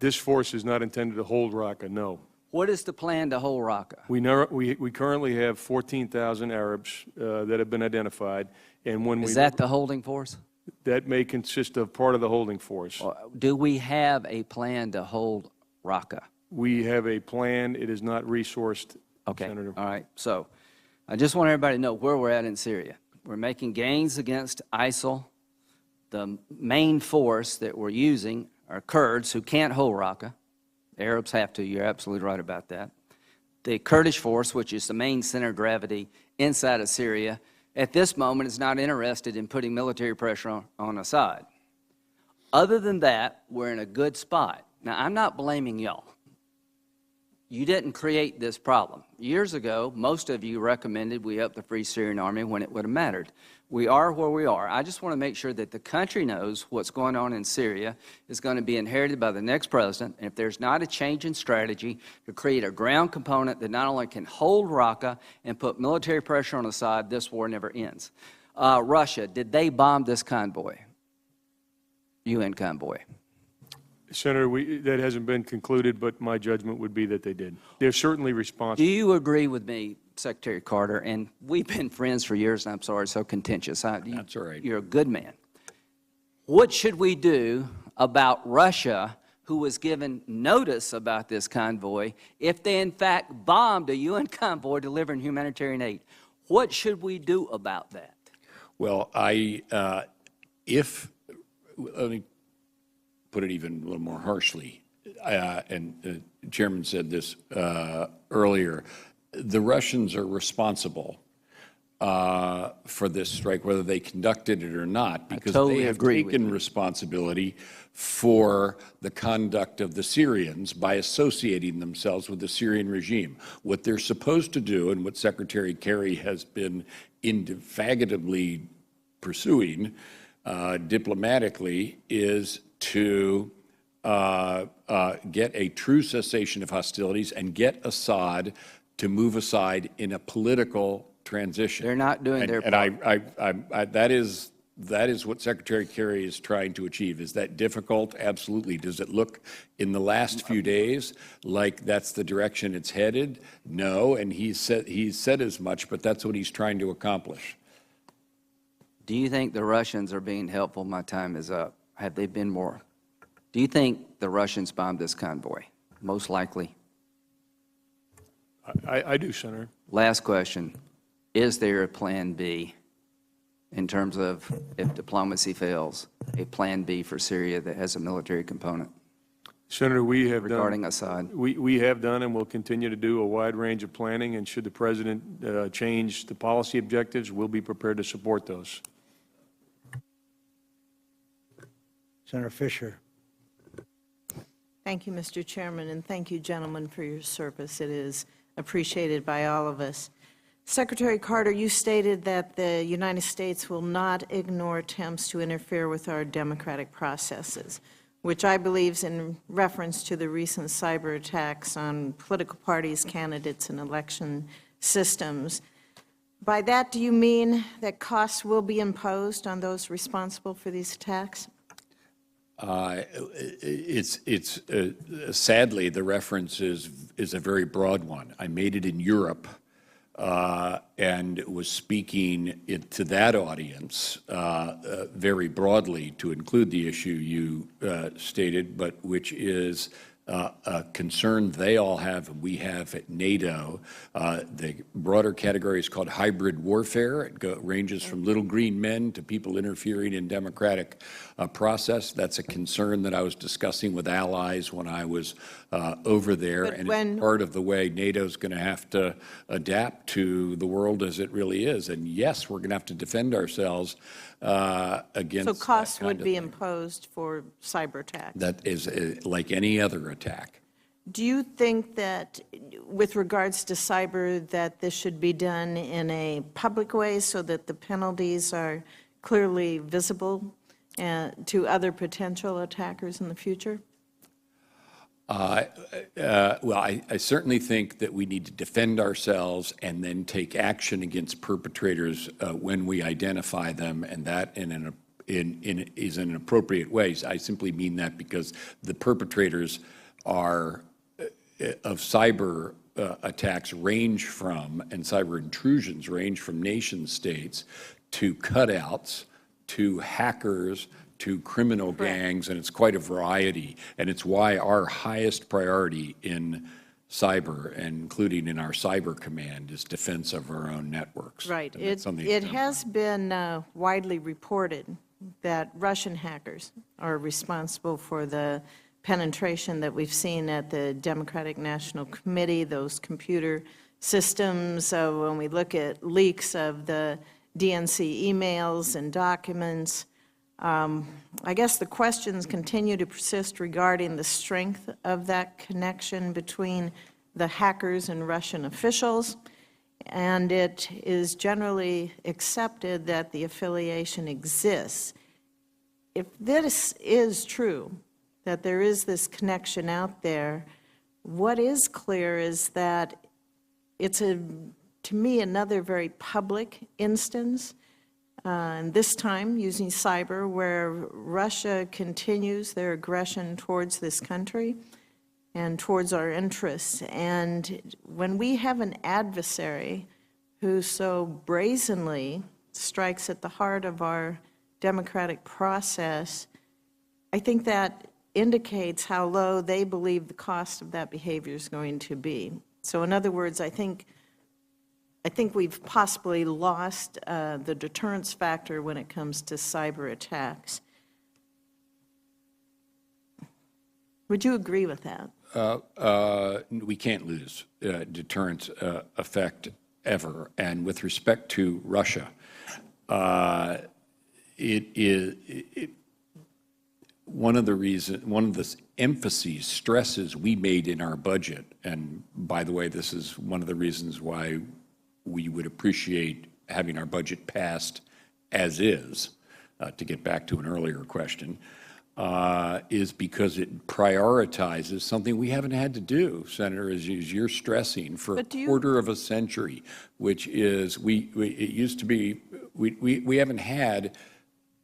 This force is not intended to hold Raqqa, no. What is the plan to hold Raqqa? We currently have 14,000 Arabs that have been identified. And when is that the holding force? That may consist of part of the holding force. Do we have a plan to hold Raqqa? We have a plan. It is not resourced, Senator. All right. So I just want everybody to know where we're at in Syria. We're making gains against ISIL. The main force that we're using are Kurds who can't hold Raqqa. The Arabs have to. You're absolutely right about that. The Kurdish force, which is the main center of gravity inside of Syria, at this moment is not interested in putting military pressure on Assad. Other than that, we're in a good spot. Now, I'm not blaming y'all. You didn't create this problem. Years ago, most of you recommended we up the Free Syrian Army when it would have mattered. We are where we are. I just want to make sure that the country knows what's going on in Syria is going to be inherited by the next president. And if there's not a change in strategy to create a ground component that not only can hold Raqqa and put military pressure on Assad, this war never ends. Russia, did they bomb this convoy? UN convoy? Senator, that hasn't been concluded, but my judgment would be that they did. They're certainly Do responsible. you agree with me, Secretary Carter, and we've been friends for years, and I'm sorry it's so contentious. That's all right. You're a good man. What should we do about Russia, who was given notice about this convoy, if they in fact bombed a UN convoy delivering humanitarian aid? What should we do about that? Well, let me put it even a little more harshly, and the Chairman said this earlier, the Russians are responsible for this strike, whether they conducted it or not, because they have taken responsibility for the conduct of the Syrians by associating themselves with the Syrian regime. What they're supposed to do, and what Secretary Kerry has been indefatigably pursuing diplomatically, is to get a true cessation of hostilities and get Assad to move aside in a political transition. They're not doing their part. That is what Secretary Kerry is trying to achieve. Is that difficult? Absolutely. Does it look in the last few days like that's the direction it's headed? No, and he's said as much, but that's what he's trying to accomplish. Do you think the Russians are being helpful? My time is up. Have they been more? Do you think the Russians bombed this convoy? Most likely. I do, Senator. Last question. Is there a plan B in terms of, if diplomacy fails, a plan B for Syria that has a military component? Senator, we have regarding Assad. We have done and will continue to do a wide range of planning, and should the President change the policy objectives, we'll be prepared to support those. Senator Fisher. Thank you, Mr. Chairman, and thank you, gentlemen, for your service. It is appreciated by all of us. Secretary Carter, you stated that the United States will not ignore attempts to interfere with our democratic processes, which I believe is in reference to the recent cyber attacks on political parties, candidates, and election systems. By that, do you mean that costs will be imposed on those responsible for these attacks? Sadly, the reference is a very broad one. I made it in Europe and was speaking to that audience very broadly to include the issue you stated, but which is a concern they all have and we have at NATO. The broader category is called hybrid warfare. It ranges from little green men to people interfering in democratic process. That's a concern that I was discussing with allies when I was over there. And it's part of the way NATO is going to have to adapt to the world as it really is. And yes, we're going to have to defend ourselves against. So costs would be imposed for cyber attacks. That is like any other attack. Do you think that, with regards to cyber, that this should be done in a public way so that the penalties are clearly visible to other potential attackers in the future? Well, I certainly think that we need to defend ourselves and then take action against perpetrators when we identify them, and that is in an appropriate way. I simply mean that because the perpetrators of cyber attacks range from, and cyber intrusions range from nation states to cutouts to hackers to criminal gangs, and it's quite a variety. And it's why our highest priority in cyber, and including in our cyber command, is defense of our own networks. Right. It has been widely reported that Russian hackers are responsible for the penetration that we've seen at the Democratic National Committee, those computer systems. When we look at leaks of the DNC emails and documents, I guess the questions continue to persist regarding the strength of that connection between the hackers and Russian officials, and it is generally accepted that the affiliation exists. If this is true, that there is this connection out there, what is clear is that it's, to me, another very public instance and this time using cyber, where Russia continues their aggression towards this country and towards our interests. And when we have an adversary who so brazenly strikes at the heart of our democratic process, I think that indicates how low they believe the cost of that behavior is going to be. So in other words, I think we've possibly lost the deterrence factor when it comes to cyber attacks. Would you agree with that? We can't lose deterrence effect ever. And with respect to Russia, one of the emphases, stresses we made in our budget, and by the way, this is one of the reasons why we would appreciate having our budget passed as is, to get back to an earlier question, is because it prioritizes something we haven't had to do, Senator, as you're stressing, for a quarter of a century, which is, it used to be, we haven't had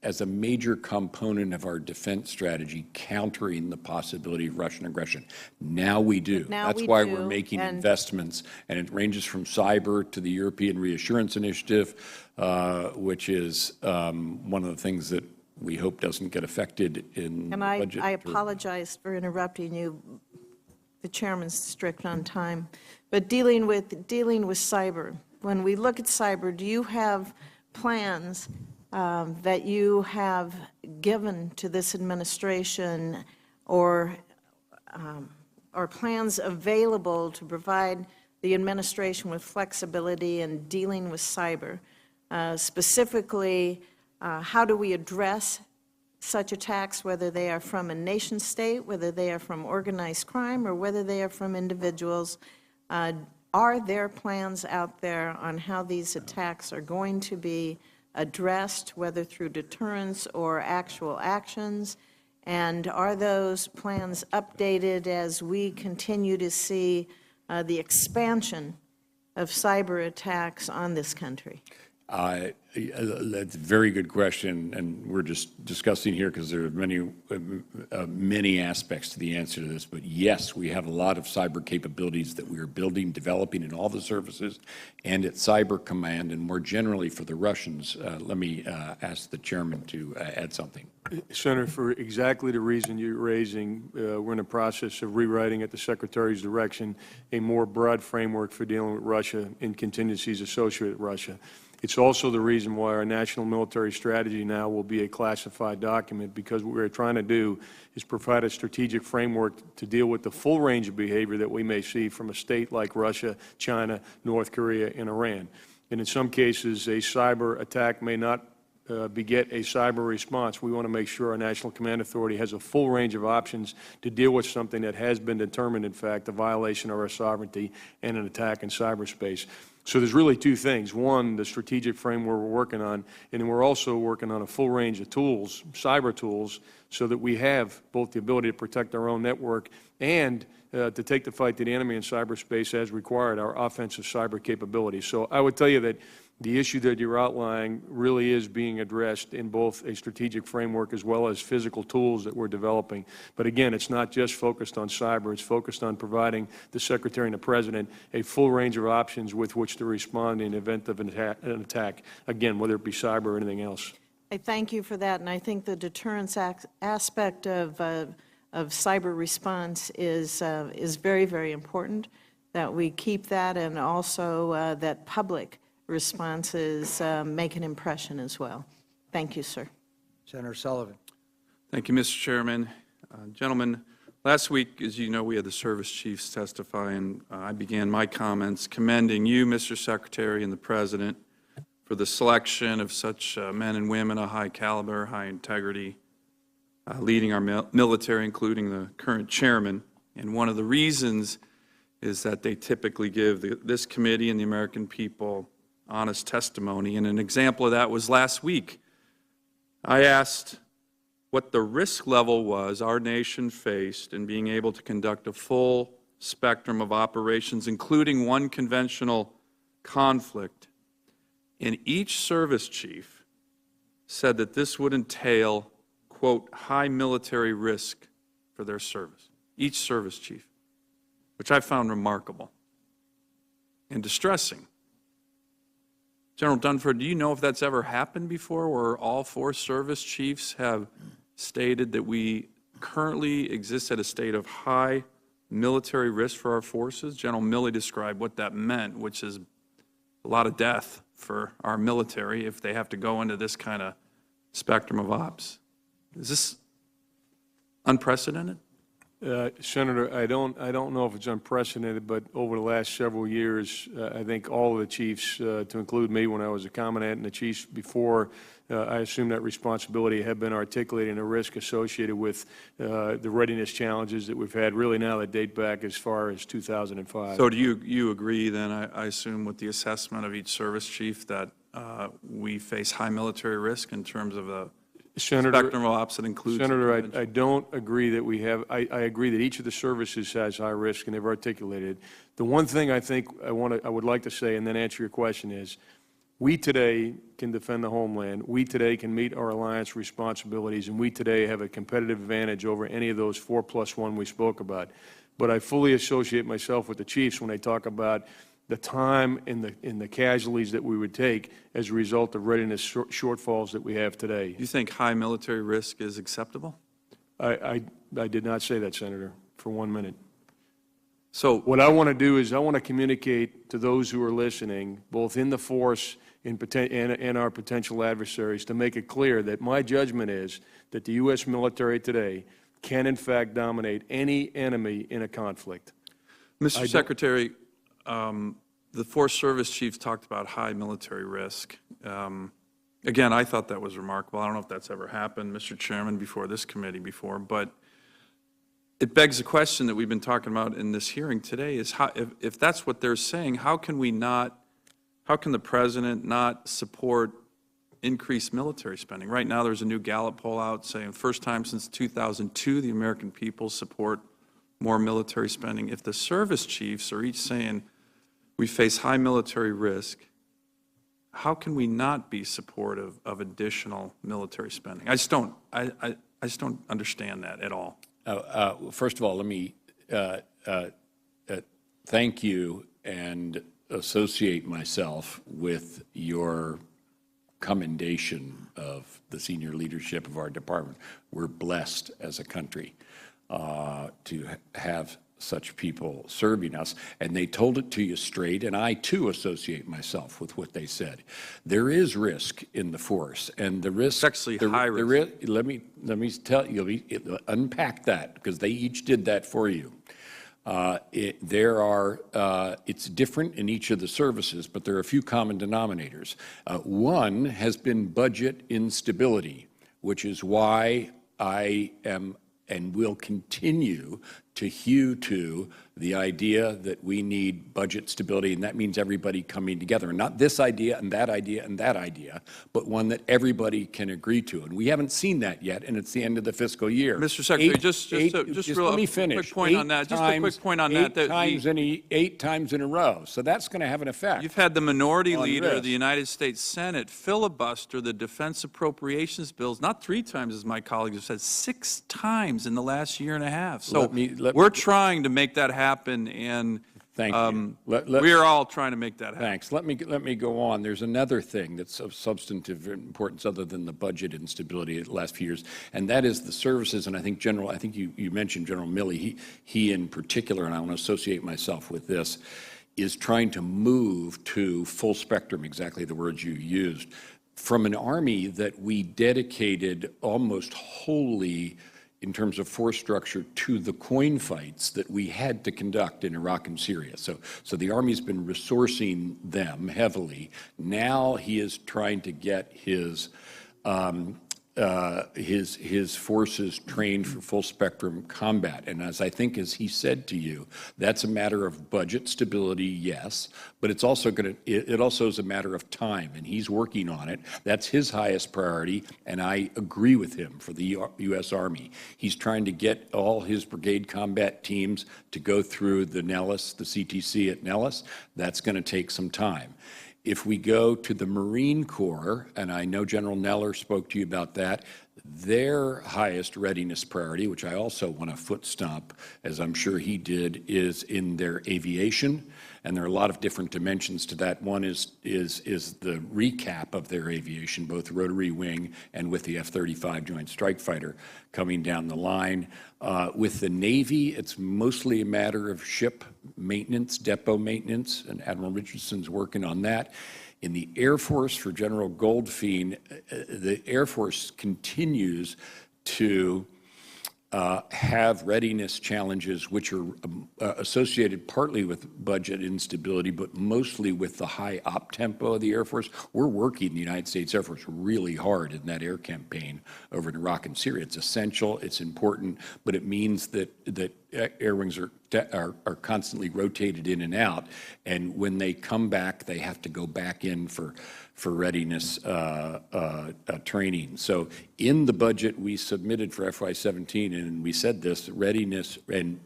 as a major component of our defense strategy countering the possibility of Russian aggression. Now we do. That's why we're making investments, and it ranges from cyber to the European Reassurance Initiative, which is one of the things that we hope doesn't get affected in the budget. And I apologize for interrupting you. The chairman's strict on time. But dealing with cyber, when we look at cyber, do you have plans that you have given to this administration or plans available to provide the administration with flexibility in dealing with cyber? Specifically, how do we address such attacks, whether they are from a nation state, whether they are from organized crime, or whether they are from individuals? Are there plans out there on how these attacks are going to be addressed, whether through deterrence or actual actions? And are those plans updated as we continue to see the expansion of cyber attacks on this country? That's a very good question, and we're just discussing here because there are many aspects to the answer to this. But yes, we have a lot of cyber capabilities that we are building, developing in all the services and at Cyber Command, and more generally for the Russians. Let me ask the chairman to add something. Senator, for exactly the reason you're raising, we're in the process of rewriting at the Secretary's direction a more broad framework for dealing with Russia and contingencies associated with Russia. It's also the reason why our national military strategy now will be a classified document, because what we're trying to do is provide a strategic framework to deal with the full range of behavior that we may see from a state like Russia, China, North Korea, and Iran. And in some cases, a cyber attack may not beget a cyber response. We want to make sure our National Command Authority has a full range of options to deal with something that has been determined, in fact, a violation of our sovereignty and an attack in cyberspace. So there's really two things. One, the strategic framework we're working on, and then we're also working on a full range of tools, cyber tools, so that we have both the ability to protect our own network and to take the fight to the enemy in cyberspace as required, our offensive cyber capabilities. So I would tell you that the issue that you're outlining really is being addressed in both a strategic framework as well as physical tools that we're developing. But again, it's not just focused on cyber. It's focused on providing the Secretary and the President a full range of options with which to respond in the event of an attack, again, whether it be cyber or anything else. I thank you for that, and I think the deterrence aspect of cyber response is very, very important, that we keep that, and also that public responses make an impression as well. Thank you, sir. Senator Sullivan. Thank you, Mr. Chairman. Gentlemen, last week, as you know, we had the service chiefs testify, and I began my comments commending you, Mr. Secretary, and the President for the selection of such men and women of high caliber, high integrity, leading our military, including the current chairman. And one of the reasons is that they typically give this committee and the American people honest testimony. And an example of that was last week. I asked what the risk level was our nation faced in being able to conduct a full spectrum of operations, including one conventional conflict. And each service chief said that this would entail, quote, high military risk for their service, each service chief, which I found remarkable and distressing. General Dunford, do you know if that's ever happened before, where all 4 service chiefs have stated that we currently exist at a state of high military risk for our forces? General Milley described what that meant, which is a lot of death for our military if they have to go into this kind of spectrum of ops. Is this unprecedented? Senator, I don't know if it's unprecedented, but over the last several years, I think all of the chiefs, to include me when I was a commandant, and the chiefs before I assumed that responsibility, have been articulating the risk associated with the readiness challenges that we've had, really now that date back as far as 2005. So do you agree then, I assume, with the assessment of each service chief that we face high military risk in terms of a spectrum of ops that includes? Senator, I don't agree that we have. I agree that each of the services has high risk, and they've articulated. The one thing I think I would like to say, and then answer your question, is we today can defend the homeland. We today can meet our alliance responsibilities, and we today have a competitive advantage over any of those 4+1 we spoke about. But I fully associate myself with the chiefs when they talk about the time and the casualties that we would take as a result of readiness shortfalls that we have today. Do you think high military risk is acceptable? I did not say that, Senator, for 1 minute. So what I want to do is I want to communicate to those who are listening, both in the force and our potential adversaries, to make it clear that my judgment is that the U.S. military today can, in fact, dominate any enemy in a conflict. Mr. Secretary, the 4 service chiefs talked about high military risk. Again, I thought that was remarkable. I don't know if that's ever happened, Mr. Chairman, before this committee before, but it begs the question that we've been talking about in this hearing today is how, if that's what they're saying, how can the President not support increased military spending? Right now there's a new Gallup poll out saying first time since 2002 the American people support more military spending. If the service chiefs are each saying we face high military risk, how can we not be supportive of additional military spending? I just don't understand that at all. First of all, let me thank you and associate myself with your commendation of the senior leadership of our department. We're blessed as a country to have such people serving us, and they told it to you straight, and I too associate myself with what they said. There is risk in the force, and the risk, it's actually high risk. Let me tell you, unpack that, because they each did that for you. It's different in each of the services, but there are a few common denominators. One has been budget instability, which is why I am and will continue to hew to the idea that we need budget stability, and that means everybody coming together. And not this idea and that idea and that idea, but one that everybody can agree to. And we haven't seen that yet, and it's the end of the fiscal year. Mr. Secretary, just let me finish. Quick point on that. Just a quick point on that. 8 times in a row. So that's going to have an effect. You've had the minority leader of the United States Senate filibuster the defense appropriations bills, not 3 times, as my colleagues have said, 6 times in the last year and a half. So we're trying to make that happen, and thank you. We are all trying to make that happen. Thanks. Let me go on. There's another thing that's of substantive importance other than the budget instability of the last few years, and that is the services. And I think you mentioned General Milley. He in particular, and I want to associate myself with this, is trying to move to full spectrum, exactly the words you used, from an Army that we dedicated almost wholly in terms of force structure to the coin fights that we had to conduct in Iraq and Syria. So the Army's been resourcing them heavily. Now he is trying to get his forces trained for full spectrum combat. And as he said to you, that's a matter of budget stability, yes, but it also is a matter of time, and he's working on it. That's his highest priority, and I agree with him for the U.S. Army. He's trying to get all his brigade combat teams to go through the Nellis, the CTC at Nellis. That's going to take some time. If we go to the Marine Corps, and I know General Neller spoke to you about that, their highest readiness priority, which I also want to foot stomp, as I'm sure he did, is in their aviation. And there are a lot of different dimensions to that. One is the recap of their aviation, both rotary wing and with the F-35 Joint Strike Fighter coming down the line. With the Navy, it's mostly a matter of ship maintenance, depot maintenance, and Admiral Richardson's working on that. In the Air Force, for General Goldfein, the Air Force continues to have readiness challenges which are associated partly with budget instability, but mostly with the high op tempo of the Air Force. We're working the United States Air Force really hard in that air campaign over in Iraq and Syria. It's essential, it's important, but it means that air wings are constantly rotated in and out, and when they come back, they have to go back in for readiness training. So in the budget we submitted for FY17, and we said this, readiness and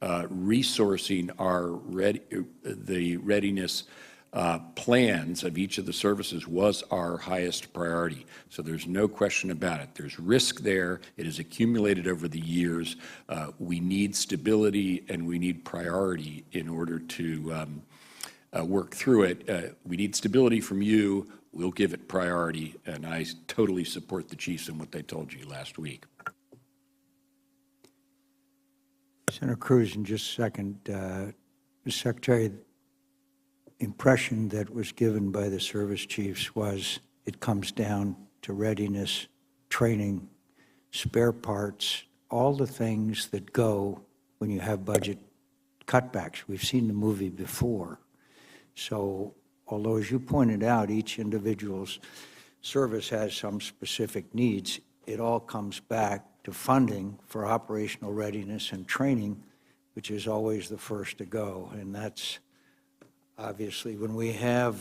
resourcing the readiness plans of each of the services was our highest priority. So there's no question about it. There's risk there. It has accumulated over the years. We need stability and we need priority in order to work through it. We need stability from you. We'll give it priority, and I totally support the chiefs and what they told you last week. Senator Cruz, in just a second, Mr. Secretary, the impression that was given by the service chiefs was it comes down to readiness, training, spare parts, all the things that go when you have budget cutbacks. We've seen the movie before. So although, as you pointed out, each individual's service has some specific needs, it all comes back to funding for operational readiness and training, which is always the first to go. And that's obviously when we have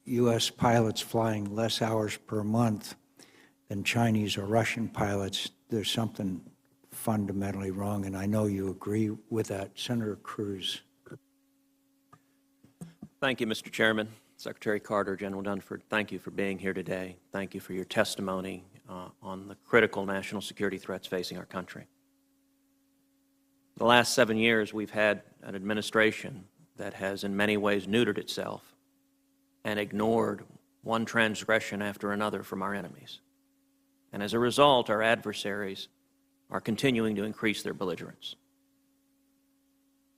U.S. pilots flying less hours per month than Chinese or Russian pilots, there's something fundamentally wrong, and I know you agree with that. Senator Cruz. Thank you, Mr. Chairman. Secretary Carter, General Dunford, thank you for being here today. Thank you for your testimony on the critical national security threats facing our country. The last 7 years, we've had an administration that has in many ways neutered itself and ignored one transgression after another from our enemies. And as a result, our adversaries are continuing to increase their belligerence.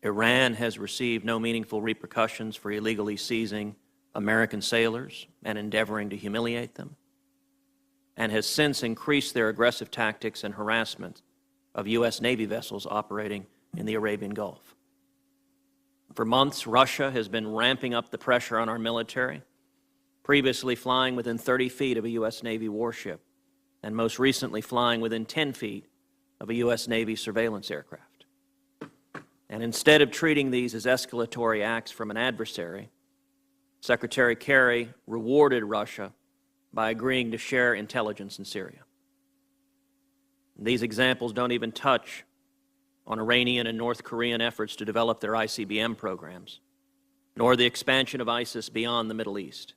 Iran has received no meaningful repercussions for illegally seizing American sailors and endeavoring to humiliate them, and has since increased their aggressive tactics and harassment of U.S. Navy vessels operating in the Arabian Gulf. For months, Russia has been ramping up the pressure on our military, previously flying within 30 feet of a U.S. Navy warship, and most recently flying within 10 feet of a U.S. Navy surveillance aircraft. And instead of treating these as escalatory acts from an adversary, Secretary Kerry rewarded Russia by agreeing to share intelligence in Syria. These examples don't even touch on Iranian and North Korean efforts to develop their ICBM programs, nor the expansion of ISIS beyond the Middle East.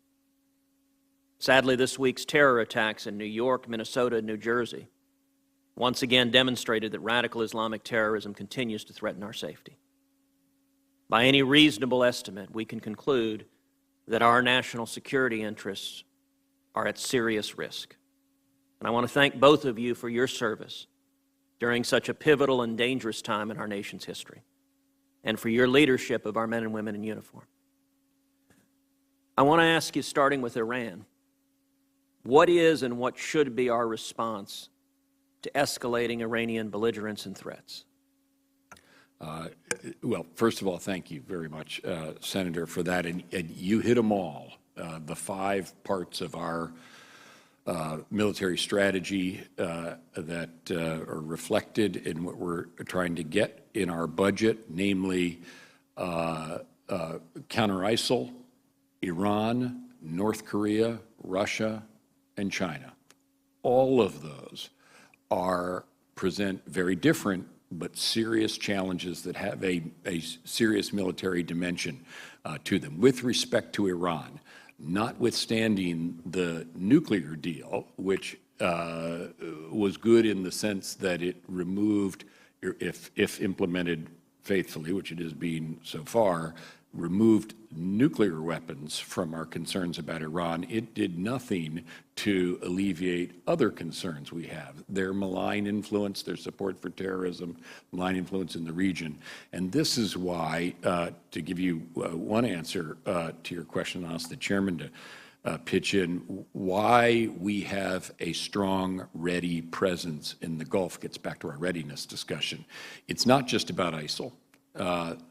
Sadly, this week's terror attacks in New York, Minnesota, and New Jersey once again demonstrated that radical Islamic terrorism continues to threaten our safety. By any reasonable estimate, we can conclude that our national security interests are at serious risk. And I want to thank both of you for your service during such a pivotal and dangerous time in our nation's history, and for your leadership of our men and women in uniform. I want to ask you, starting with Iran, what is and what should be our response to escalating Iranian belligerence and threats? Well, first of all, thank you very much, Senator, for that. And you hit them all. The 5 parts of our military strategy that are reflected in what we're trying to get in our budget, namely counter-ISIL, Iran, North Korea, Russia, and China. All of those present very different but serious challenges that have a serious military dimension. to them. With respect to Iran, notwithstanding the nuclear deal, which was good in the sense that it removed, if implemented faithfully, which it is being so far, removed nuclear weapons from our concerns about Iran, it did nothing to alleviate other concerns we have. Their malign influence, their support for terrorism, malign influence in the region. And this is why, to give you one answer to your question, I'll ask the chairman to pitch in, why we have a strong, ready presence in the Gulf gets back to our readiness discussion. It's not just about ISIL.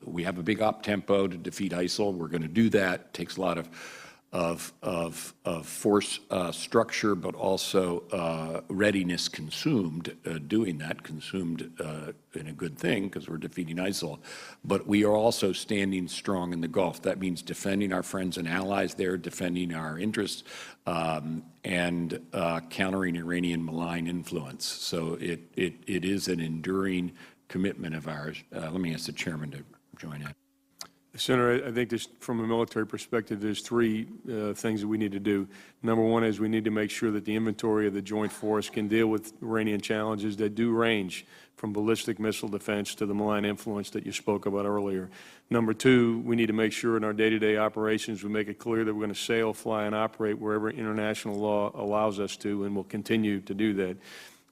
We have a big op-tempo to defeat ISIL. We're going to do that. It takes a lot of force structure, but also readiness consumed doing that, consumed in a good thing because we're defeating ISIL. But we are also standing strong in the Gulf. That means defending our friends and allies there, defending our interests, and countering Iranian malign influence. So it is an enduring commitment of ours. Let me ask the chairman to join in. Senator, I think from a military perspective, there's three things that we need to do. Number one is we need to make sure that the inventory of the joint force can deal with Iranian challenges that do range from ballistic missile defense to the malign influence that you spoke about earlier. Number two, we need to make sure in our day-to-day operations we make it clear that we're going to sail, fly, and operate wherever international law allows us to, and we'll continue to do that.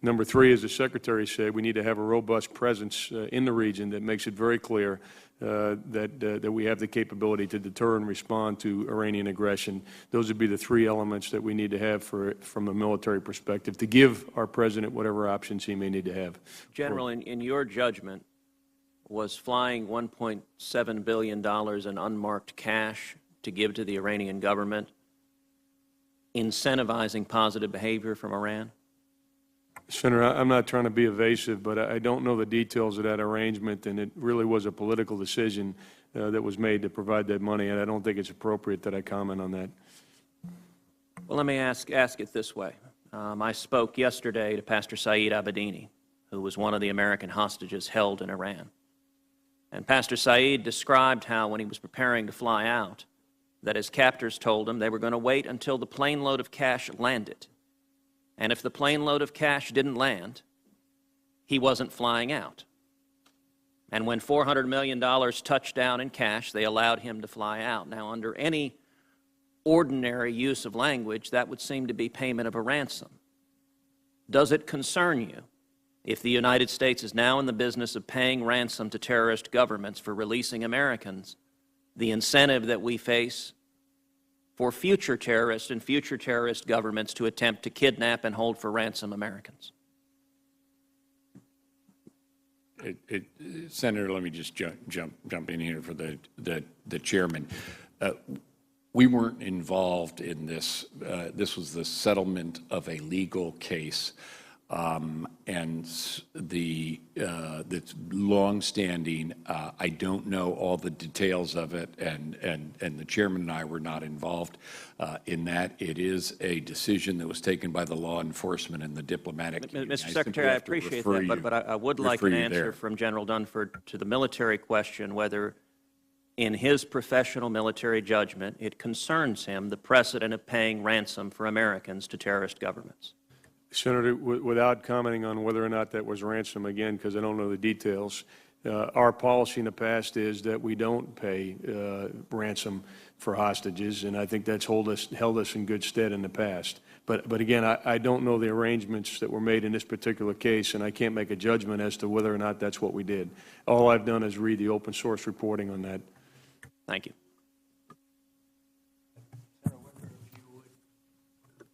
Number three, as the Secretary said, we need to have a robust presence in the region that makes it very clear that we have the capability to deter and respond to Iranian aggression. Those would be the three elements that we need to have from a military perspective to give our President whatever options he may need to have. General, in your judgment, was flying $1.7 billion in unmarked cash to give to the Iranian government incentivizing positive behavior from Iran? Senator, I'm not trying to be evasive, but I don't know the details of that arrangement, and it really was a political decision that was made to provide that money, and I don't think it's appropriate that I comment on that. Well, let me ask it this way. I spoke yesterday to Pastor Saeed Abedini, who was one of the American hostages held in Iran. And Pastor Saeed described how, when he was preparing to fly out, that his captors told him they were going to wait until the plane load of cash landed. And if the plane load of cash didn't land, he wasn't flying out. And when $400 million touched down in cash, they allowed him to fly out. Now, under any ordinary use of language, that would seem to be payment of a ransom. Does it concern you if the United States is now in the business of paying ransom to terrorist governments for releasing Americans, the incentive that we face for future terrorists and future terrorist governments to attempt to kidnap and hold for ransom Americans? Senator, let me just jump in here for the chairman. We weren't involved in this. This was the settlement of a legal case, and that's longstanding. I don't know all the details of it, and the chairman and I were not involved in that. It is a decision that was taken by the law enforcement and the diplomatic community. Mr. Secretary, I appreciate that, but I would like an answer from General Dunford to the military question, whether in his professional military judgment it concerns him the precedent of paying ransom for Americans to terrorist governments. Senator, without commenting on whether or not that was ransom, again, because I don't know the details, our policy in the past is that we don't pay ransom for hostages, and I think that's held us in good stead in the past. But again, I don't know the arrangements that were made in this particular case, and I can't make a judgment as to whether or not that's what we did. All I've done is read the open source reporting on that. Thank you.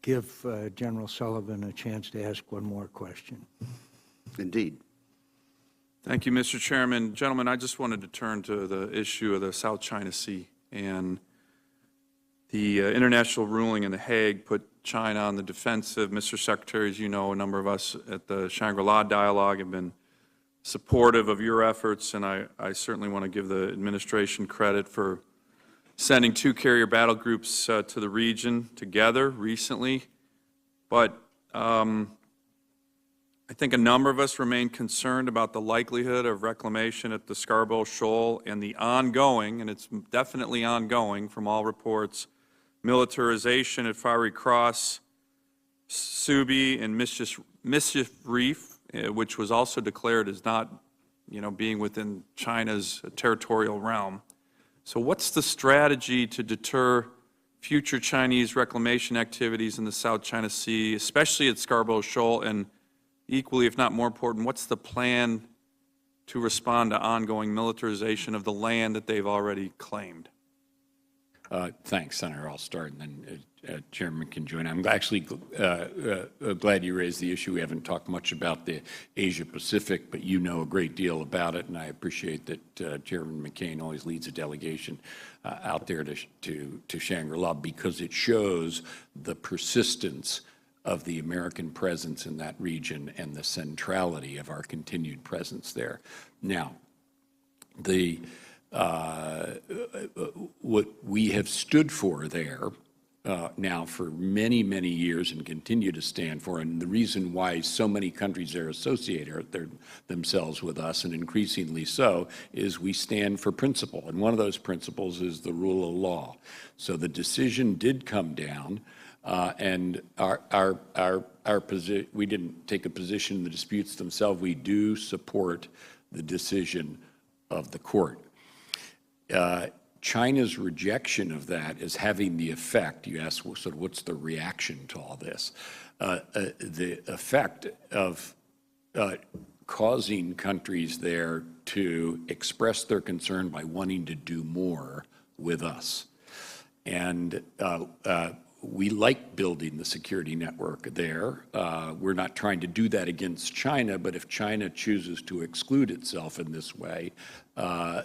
Give General Sullivan a chance to ask one more question. Indeed. Thank you, Mr. Chairman. Gentlemen, I just wanted to turn to the issue of the South China Sea. And the international ruling in The Hague put China on the defensive. Mr. Secretary, as you know, a number of us at the Shangri-La Dialogue have been supportive of your efforts, and I certainly want to give the administration credit for sending 2 carrier battle groups to the region together recently. But I I think a number of us remain concerned about the likelihood of reclamation at the Scarborough Shoal and the ongoing, and it's definitely ongoing from all reports, militarization at Fiery Cross, Subi, and Mischief Reef, which was also declared as not, being within China's territorial realm. So what's the strategy to deter future Chinese reclamation activities in the South China Sea, especially at Scarborough Shoal, and equally, if not more important, what's the plan to respond to ongoing militarization of the land that they've already claimed? Thanks, Senator. I'll start, and then Chairman can join. I'm actually glad you raised the issue. We haven't talked much about the Asia-Pacific, but you know a great deal about it, and I appreciate that Chairman McCain always leads a delegation out there to Shangri-La, because it shows the persistence of the American presence in that region and the centrality of our continued presence there. Now, what we have stood for there now for many, many years and continue to stand for, and the reason why so many countries are associated themselves with us, and increasingly so, is we stand for principle. And one of those principles is the rule of law. So the decision did come down, and our position, we didn't take a position in the disputes themselves. We do support the decision of the court. China's rejection of that is having the effect, you asked, well, sort of what's the reaction to all this? The effect of causing countries there to express their concern by wanting to do more with us. And we like building the security network there. We're not trying to do that against China, but if China chooses to exclude itself in this way,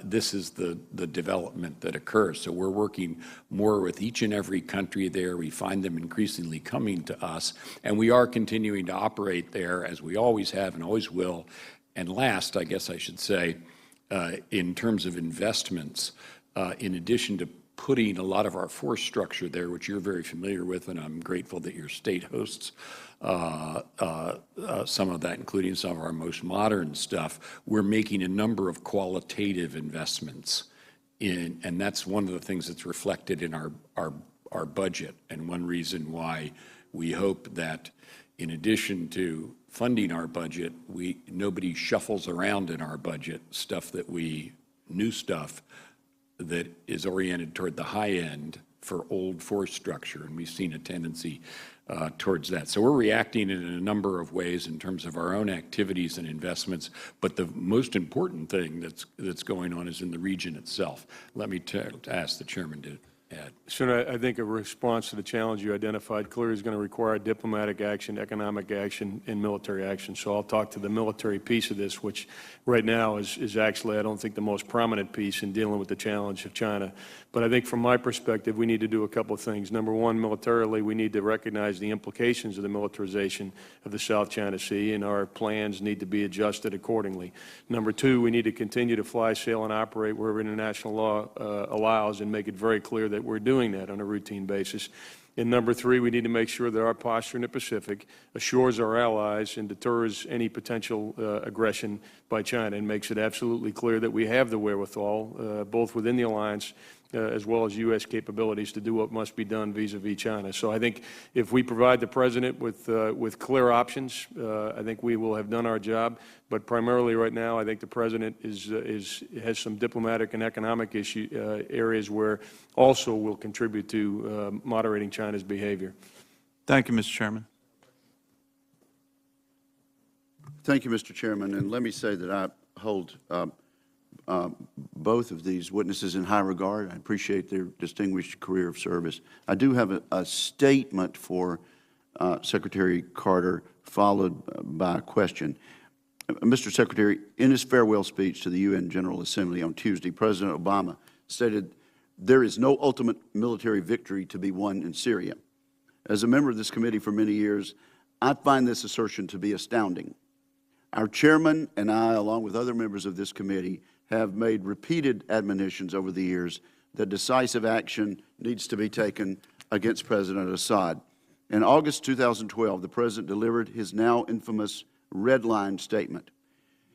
this is the development that occurs. So we're working more with each and every country there. We find them increasingly coming to us, and we are continuing to operate there as we always have and always will. And last, I guess I should say, in terms of investments, in addition to putting a lot of our force structure there, which you're very familiar with, and I'm grateful that your state hosts some of that, including some of our most modern stuff. We're making a number of qualitative investments in, and that's one of the things that's reflected in our budget, and one reason why we hope that in addition to funding our budget, nobody shuffles around in our budget new stuff that is oriented toward the high end for old force structure, and we've seen a tendency towards that. So we're reacting in a number of ways in terms of our own activities and investments, but the most important thing that's going on is in the region itself. Let me ask the chairman to add. Senator, I think a response to the challenge you identified clearly is going to require diplomatic action, economic action, and military action. So I'll talk to the military piece of this, which right now is actually, I don't think, the most prominent piece in dealing with the challenge of China. But I think from my perspective, we need to do a couple of things. Number one, militarily, we need to recognize the implications of the militarization of the South China Sea, and our plans need to be adjusted accordingly. Number two, we need to continue to fly, sail, and operate wherever international law allows, and make it very clear that we're doing that on a routine basis. And number three, we need to make sure that our posture in the Pacific assures our allies and deters any potential aggression by China, and makes it absolutely clear that we have the wherewithal, both within the alliance as well as U.S. capabilities, to do what must be done vis-a-vis China. So I think if we provide the President with clear options, I think we will have done our job. But primarily right now, I think the President has some diplomatic and economic areas where also will contribute to moderating China's behavior. Thank you, Mr. Chairman. Thank you, Mr. Chairman. And let me say that I hold both of these witnesses in high regard. I appreciate their distinguished career of service. I do have a statement for Secretary Carter, followed by a question. Mr. Secretary, in his farewell speech to the UN General Assembly on Tuesday, President Obama stated, "There is no ultimate military victory to be won in Syria." As a member of this committee for many years, I find this assertion to be astounding. Our chairman and I, along with other members of this committee, have made repeated admonitions over the years that decisive action needs to be taken against President Assad. In August 2012, the President delivered his now infamous red line statement,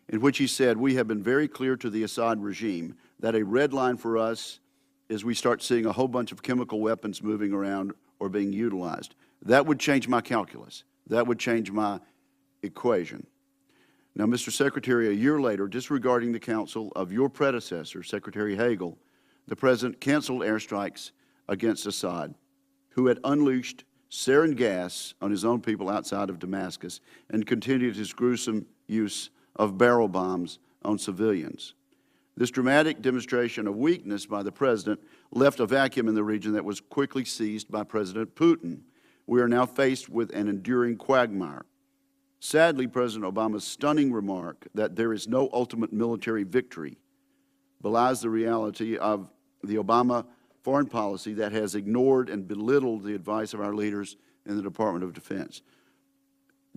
in which he said, "We have been very clear to the Assad regime that a red line for us is we start seeing a whole bunch of chemical weapons moving around or being utilized. That would change my calculus. That would change my equation." Now, Mr. Secretary, a year later, disregarding the counsel of your predecessor, Secretary Hagel, the President canceled airstrikes against Assad, who had unleashed sarin gas on his own people outside of Damascus and continued his gruesome use of barrel bombs on civilians. This dramatic demonstration of weakness by the President left a vacuum in the region that was quickly seized by President Putin. We are now faced with an enduring quagmire. Sadly, President Obama's stunning remark that there is no ultimate military victory belies the reality of the Obama foreign policy that has ignored and belittled the advice of our leaders in the Department of Defense.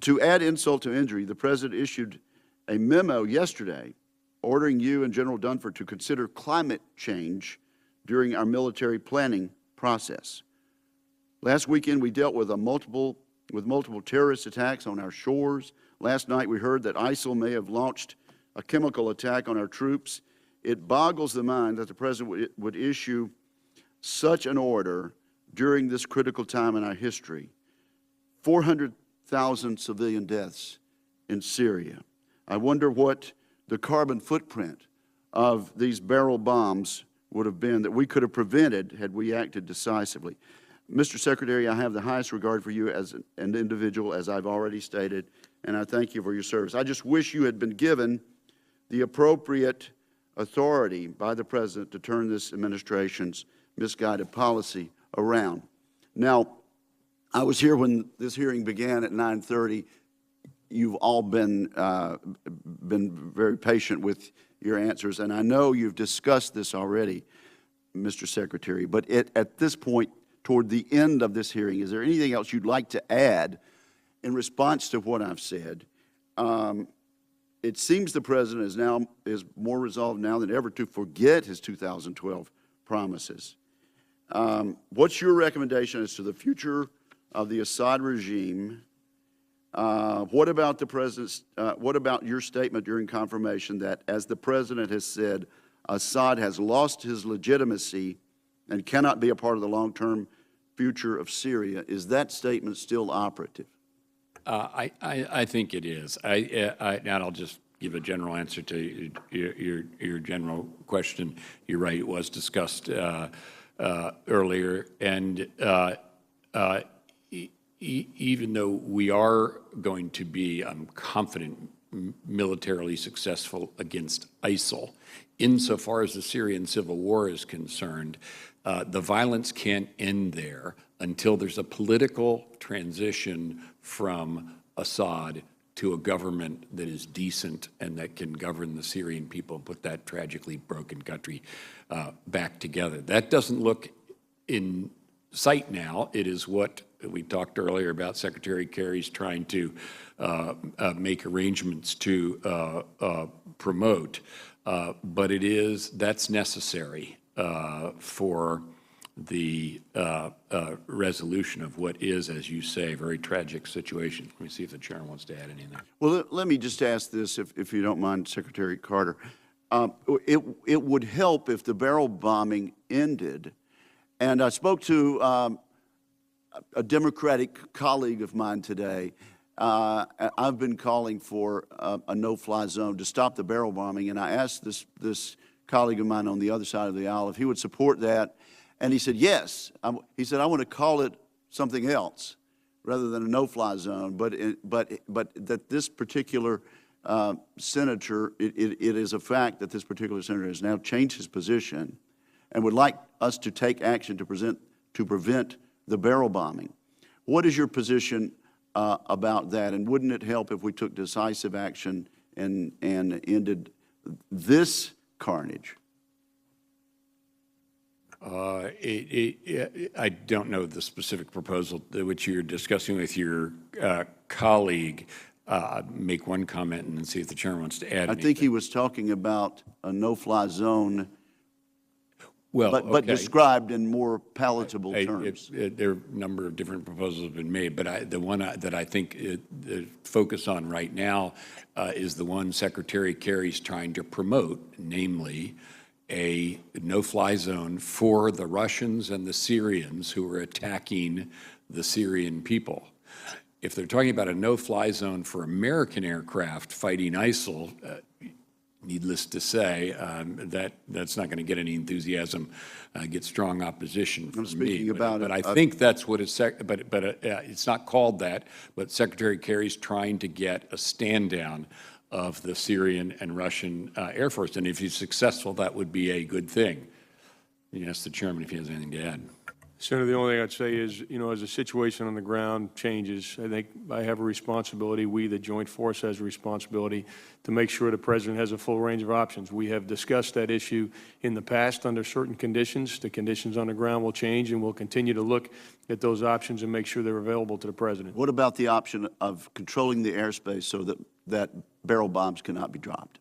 To add insult to injury, the President issued a memo yesterday ordering you and General Dunford to consider climate change during our military planning process. Last weekend, we dealt with multiple terrorist attacks on our shores. Last night, we heard that ISIL may have launched a chemical attack on our troops. It boggles the mind that the President would issue such an order during this critical time in our history. 400,000 civilian deaths in Syria. I wonder what the carbon footprint of these barrel bombs would have been that we could have prevented had we acted decisively. Mr. Secretary, I have the highest regard for you as an individual, as I've already stated, and I thank you for your service. I just wish you had been given the appropriate authority by the President to turn this administration's misguided policy around. Now, I was here when this hearing began at 9:30. You've all been very patient with your answers, and I know you've discussed this already, Mr. Secretary, but at this point, toward the end of this hearing, is there anything else you'd like to add in response to what I've said? It seems the President is more resolved now than ever to forget his 2012 promises. What's your recommendation as to the future of the Assad regime? What about the President's? What about your statement during confirmation that, as the President has said, Assad has lost his legitimacy and cannot be a part of the long-term future of Syria? Is that statement still operative? I think it is. And I'll just give a general answer to your general question. You're right, it was discussed earlier. And even though we are going to be, I'm confident, militarily successful against ISIL, insofar as the Syrian civil war is concerned, the violence can't end there until there's a political transition from Assad to a government that is decent and that can govern the Syrian people and put that tragically broken country back together. That doesn't look in sight now. It is what we talked earlier about Secretary Kerry's trying to make arrangements to promote. But that's necessary for the resolution of what is, as you say, a very tragic situation. Let me see if the Chairman wants to add anything. Well, let me just ask this, if you don't mind, Secretary Carter. It would help if the barrel bombing ended. And I spoke to a Democratic colleague of mine today. I've been calling for a no-fly zone to stop the barrel bombing, and I asked this colleague of mine on the other side of the aisle if he would support that, and he said yes. He said, I want to call it something else rather than a no-fly zone, but that this particular senator, it is a fact that this particular senator has now changed his position and would like us to take action to prevent the barrel bombing. What is your position about that, and wouldn't it help if we took decisive action and ended this carnage? I don't know the specific proposal which you're discussing with your colleague. Make one comment and then see if the Chairman wants to add anything. I think he was talking about a no-fly zone. but okay. described in more palatable terms. There are a number of different proposals have been made, but the one that I think focus on right now is the one Secretary Kerry's trying to promote, namely a no-fly zone for the Russians and the Syrians who are attacking the Syrian people. If they're talking about a no-fly zone for American aircraft fighting ISIL, needless to say, that's not going to get any enthusiasm, get strong opposition from me. But I think that's what it's. But it's not called that. But Secretary Kerry's trying to get a stand down of the Syrian and Russian Air Force, and if he's successful, that would be a good thing. You ask the chairman if he has anything to add. Senator, the only thing I'd say is, as the situation on the ground changes, I think I have a responsibility, we, the Joint Force, has a responsibility to make sure the President has a full range of options. We have discussed that issue in the past under certain conditions. The conditions on the ground will change, and we'll continue to look at those options and make sure they're available to the President. What about the option of controlling the airspace so that barrel bombs cannot be dropped?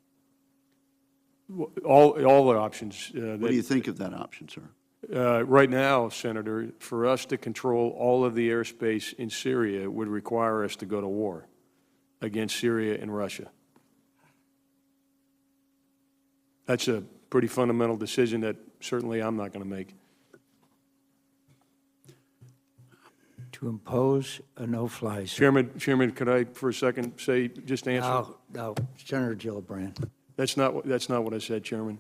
All the options. What do you think of that option, sir? Right now, Senator, for us to control all of the airspace in Syria would require us to go to war against Syria and Russia. That's a pretty fundamental decision that certainly I'm not going to make. To impose a no-fly zone. Chairman, could I for a second just answer? No, Senator Gillibrand. That's not what I said, Chairman.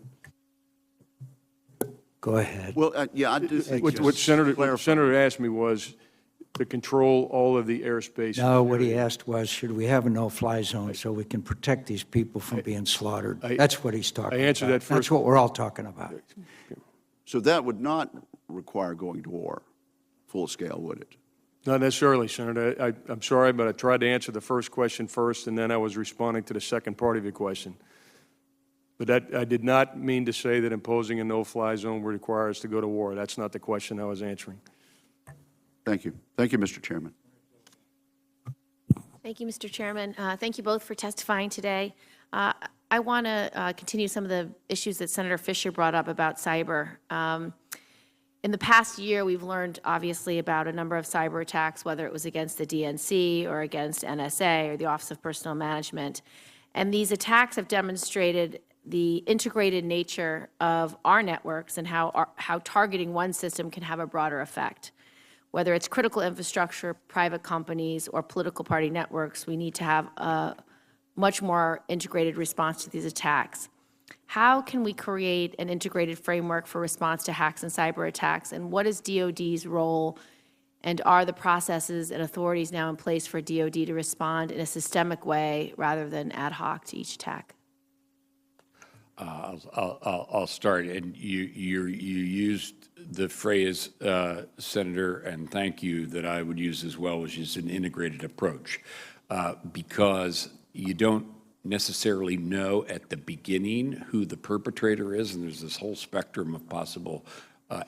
Go ahead. Well, yeah, I do think what Senator asked me was to control all of the airspace. No, what he asked was, should we have a no-fly zone so we can protect these people from being slaughtered? That's what he's talking about. I answered that first. That's what we're all talking about. So that would not require going to war full scale, would it? Not necessarily, Senator. I'm sorry, but I tried to answer the first question first, and then I was responding to the second part of your question. But I did not mean to say that imposing a no-fly zone would require us to go to war. That's not the question I was answering. Thank you. Thank you, Mr. Chairman. Thank you, Mr. Chairman. Thank you both for testifying today. I want to continue some of the issues that Senator Fisher brought up about cyber. In the past year, we've learned, obviously, about a number of cyber attacks, whether it was against the DNC or against NSA or the Office of Personnel Management. And these attacks have demonstrated the integrated nature of our networks and how targeting one system can have a broader effect. Whether it's critical infrastructure, private companies, or political party networks, we need to have a much more integrated response to these attacks. How can we create an integrated framework for response to hacks and cyber attacks, and what is DoD's role, and are the processes and authorities now in place for DoD to respond in a systemic way rather than ad hoc to each attack? I'll start, and you used the phrase, Senator, and thank you, that I would use as well, which is an integrated approach, because you don't necessarily know at the beginning who the perpetrator is, and there's this whole spectrum of possible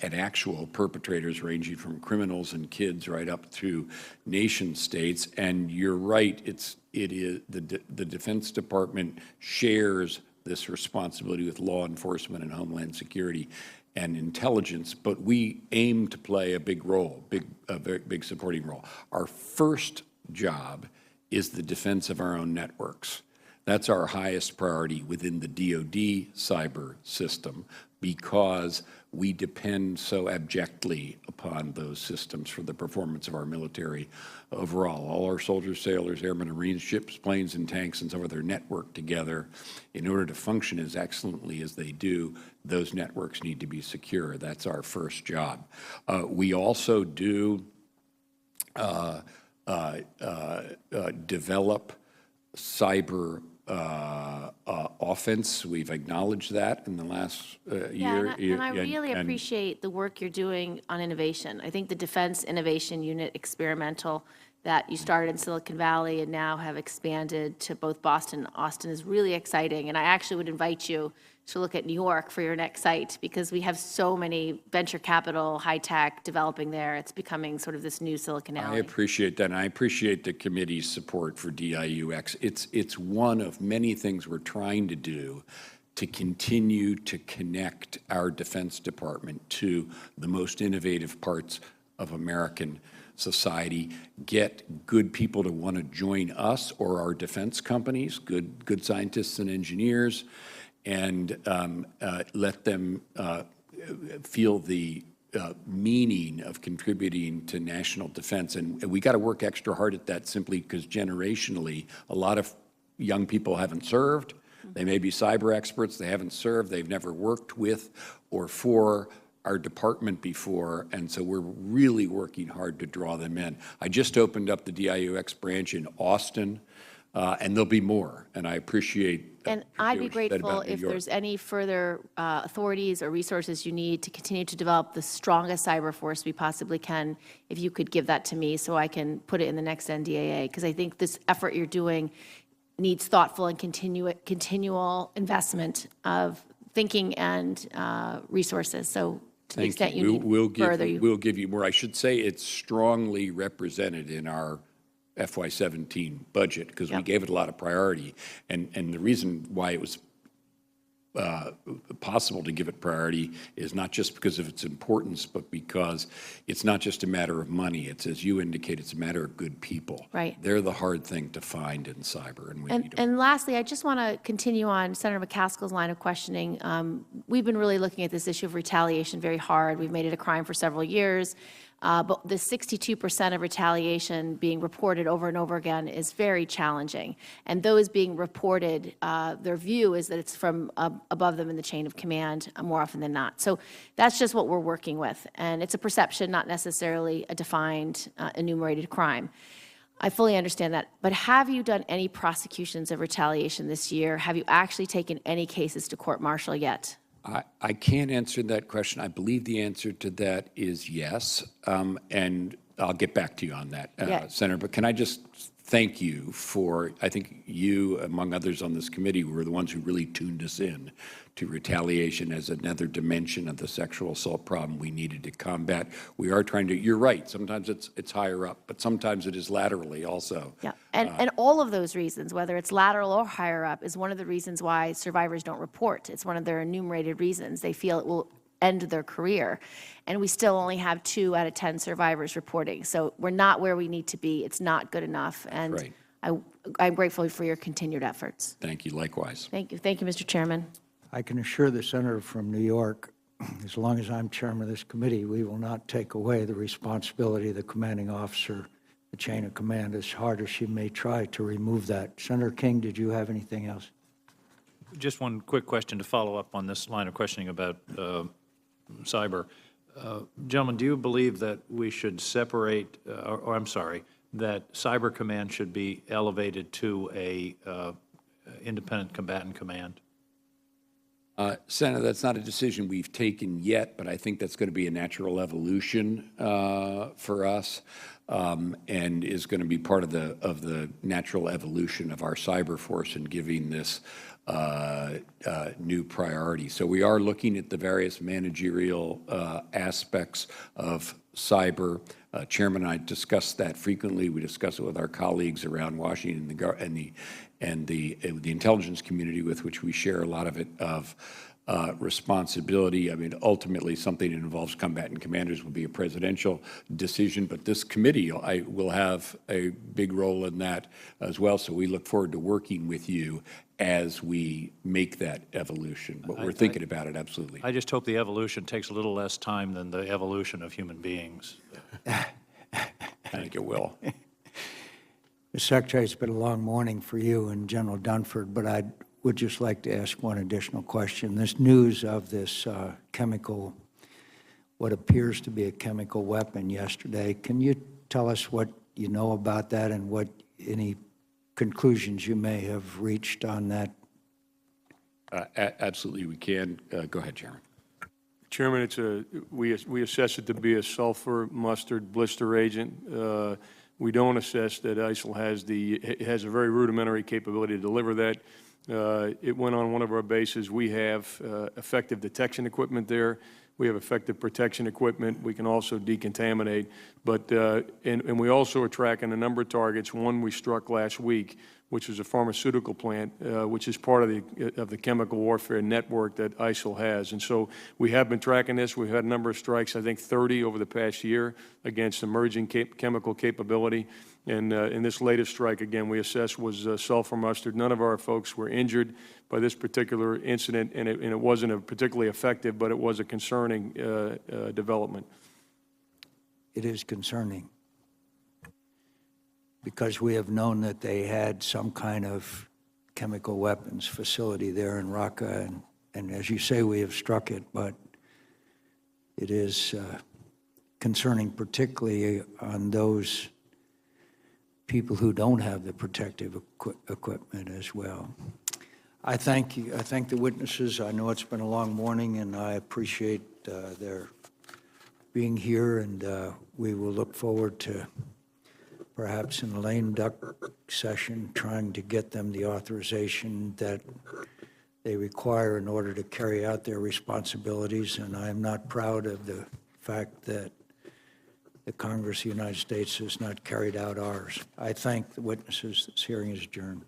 and actual perpetrators ranging from criminals and kids right up through nation states. And you're right, it is the Defense Department shares this responsibility with law enforcement and Homeland Security and intelligence, but we aim to play a big role, a very big supporting role. Our first job is the defense of our own networks. That's our highest priority within the DoD cyber system, because we depend so abjectly upon those systems for the performance of our military overall. All our soldiers, sailors, airmen, Marines, ships, planes, and tanks, and so on, they're networked together. In order to function as excellently as they do, those networks need to be secure. That's our first job. We also do develop cyber offense. We've acknowledged that in the last year. And I really appreciate the work you're doing on innovation. I think the Defense Innovation Unit experimental that you started in Silicon Valley and now have expanded to both Boston and Austin is really exciting. And I actually would invite you to look at New York for your next site, because we have so many venture capital, high tech developing there. It's becoming sort of this new Silicon Valley. I appreciate that, and I appreciate the committee's support for DIUX. It's one of many things we're trying to do to continue to connect our Defense Department to the most innovative parts of American society, get good people to want to join us or our defense companies, good scientists and engineers, and let them feel the meaning of contributing to national defense. And we got to work extra hard at that simply because generationally, a lot of young people haven't served. They may be cyber experts. They haven't served. They've never worked with or for our department before, and so we're really working hard to draw them in. I just opened up the DIUX branch in Austin, and there'll be more, and I appreciate And I'd be grateful if there's any further authorities or resources you need to continue to develop the strongest cyber force we possibly can, if you could give that to me so I can put it in the next NDAA, because I think this effort you're doing needs thoughtful and continual investment of thinking and resources. So to the extent you need further, we'll give you more. I should say it's strongly represented in our FY17 budget because we gave it a lot of priority. And the reason why it was possible to give it priority is not just because of its importance, but because it's not just a matter of money. It's, as you indicate, it's a matter of good people. Right. They're the hard thing to find in cyber, and we need them. And lastly, I just want to continue on Senator McCaskill's line of questioning. We've been really looking at this issue of retaliation very hard. We've made it a crime for several years. But the 62% of retaliation being reported over and over again is very challenging. And those being reported, their view is that it's from above them in the chain of command more often than not. So that's just what we're working with. And it's a perception, not necessarily a defined, enumerated crime. I fully understand that. But have you done any prosecutions of retaliation this year? Have you actually taken any cases to court-martial yet? I can't answer that question. I believe the answer to that is yes, and I'll get back to you on that, Senator. But can I just thank you for, I think you, among others on this committee, were the ones who really tuned us in to retaliation as another dimension of the sexual assault problem we needed to combat. We are trying to, you're right, sometimes it's higher up, but sometimes it is laterally also. Yeah, and all of those reasons, whether it's lateral or higher up, is one of the reasons why survivors don't report. It's one of their enumerated reasons. They feel it will end their career. And we still only have 2 out of 10 survivors reporting. So we're not where we need to be. It's not good enough. And right. I'm grateful for your continued efforts. Thank you, likewise. Thank you. Thank you, Mr. Chairman. I can assure the senator from New York, as long as I'm chairman of this committee, we will not take away the responsibility of the commanding officer, the chain of command, as hard as she may try to remove that. Senator King, did you have anything else? Just one quick question to follow up on this line of questioning about cyber. Gentlemen, do you believe that we should separate, or I'm sorry, that Cyber Command should be elevated to a independent combatant command? Senator, that's not a decision we've taken yet, but I think that's going to be a natural evolution for us, and is going to be part of the natural evolution of our cyber force and giving this new priority. So we are looking at the various managerial aspects of cyber. Chairman and I discuss that frequently. We discuss it with our colleagues around Washington and the intelligence community, with which we share a lot of it, of responsibility. I mean, ultimately, something that involves combatant commanders will be a presidential decision, but this committee will have a big role in that as well. So we look forward to working with you as we make that evolution. But we're thinking about it, absolutely. I just hope the evolution takes a little less time than the evolution of human beings. I think it will. Mr. Secretary, it's been a long morning for you and General Dunford, but I would just like to ask one additional question. This news of this chemical, what appears to be a chemical weapon yesterday, can you tell us what you know about that and what any conclusions you may have reached on that? Absolutely, we can. Go ahead, Chairman. Chairman, we assess it to be a sulfur mustard blister agent. We don't assess that ISIL has a very rudimentary capability to deliver that. It went on one of our bases. We have effective detection equipment there. We have effective protection equipment. We can also decontaminate. But and we also are tracking a number of targets. One we struck last week, which is a pharmaceutical plant, which is part of the chemical warfare network that ISIL has. And so we have been tracking this. We've had a number of strikes, I think 30 over the past year, against emerging chemical capability. And in this latest strike, again, we assessed was sulfur mustard. None of our folks were injured by this particular incident, and it wasn't a particularly effective, but it was a concerning development. It is concerning because we have known that they had some kind of chemical weapons facility there in Raqqa, and as you say, we have struck it, but it is concerning particularly on those people who don't have the protective equipment as well. I thank you. I thank the witnesses. I know it's been a long morning, and I appreciate their being here, and we will look forward to perhaps in a lame duck session trying to get them the authorization that they require in order to carry out their responsibilities. And I am not proud of the fact that the Congress of the United States has not carried out ours. I thank the witnesses. This hearing is adjourned.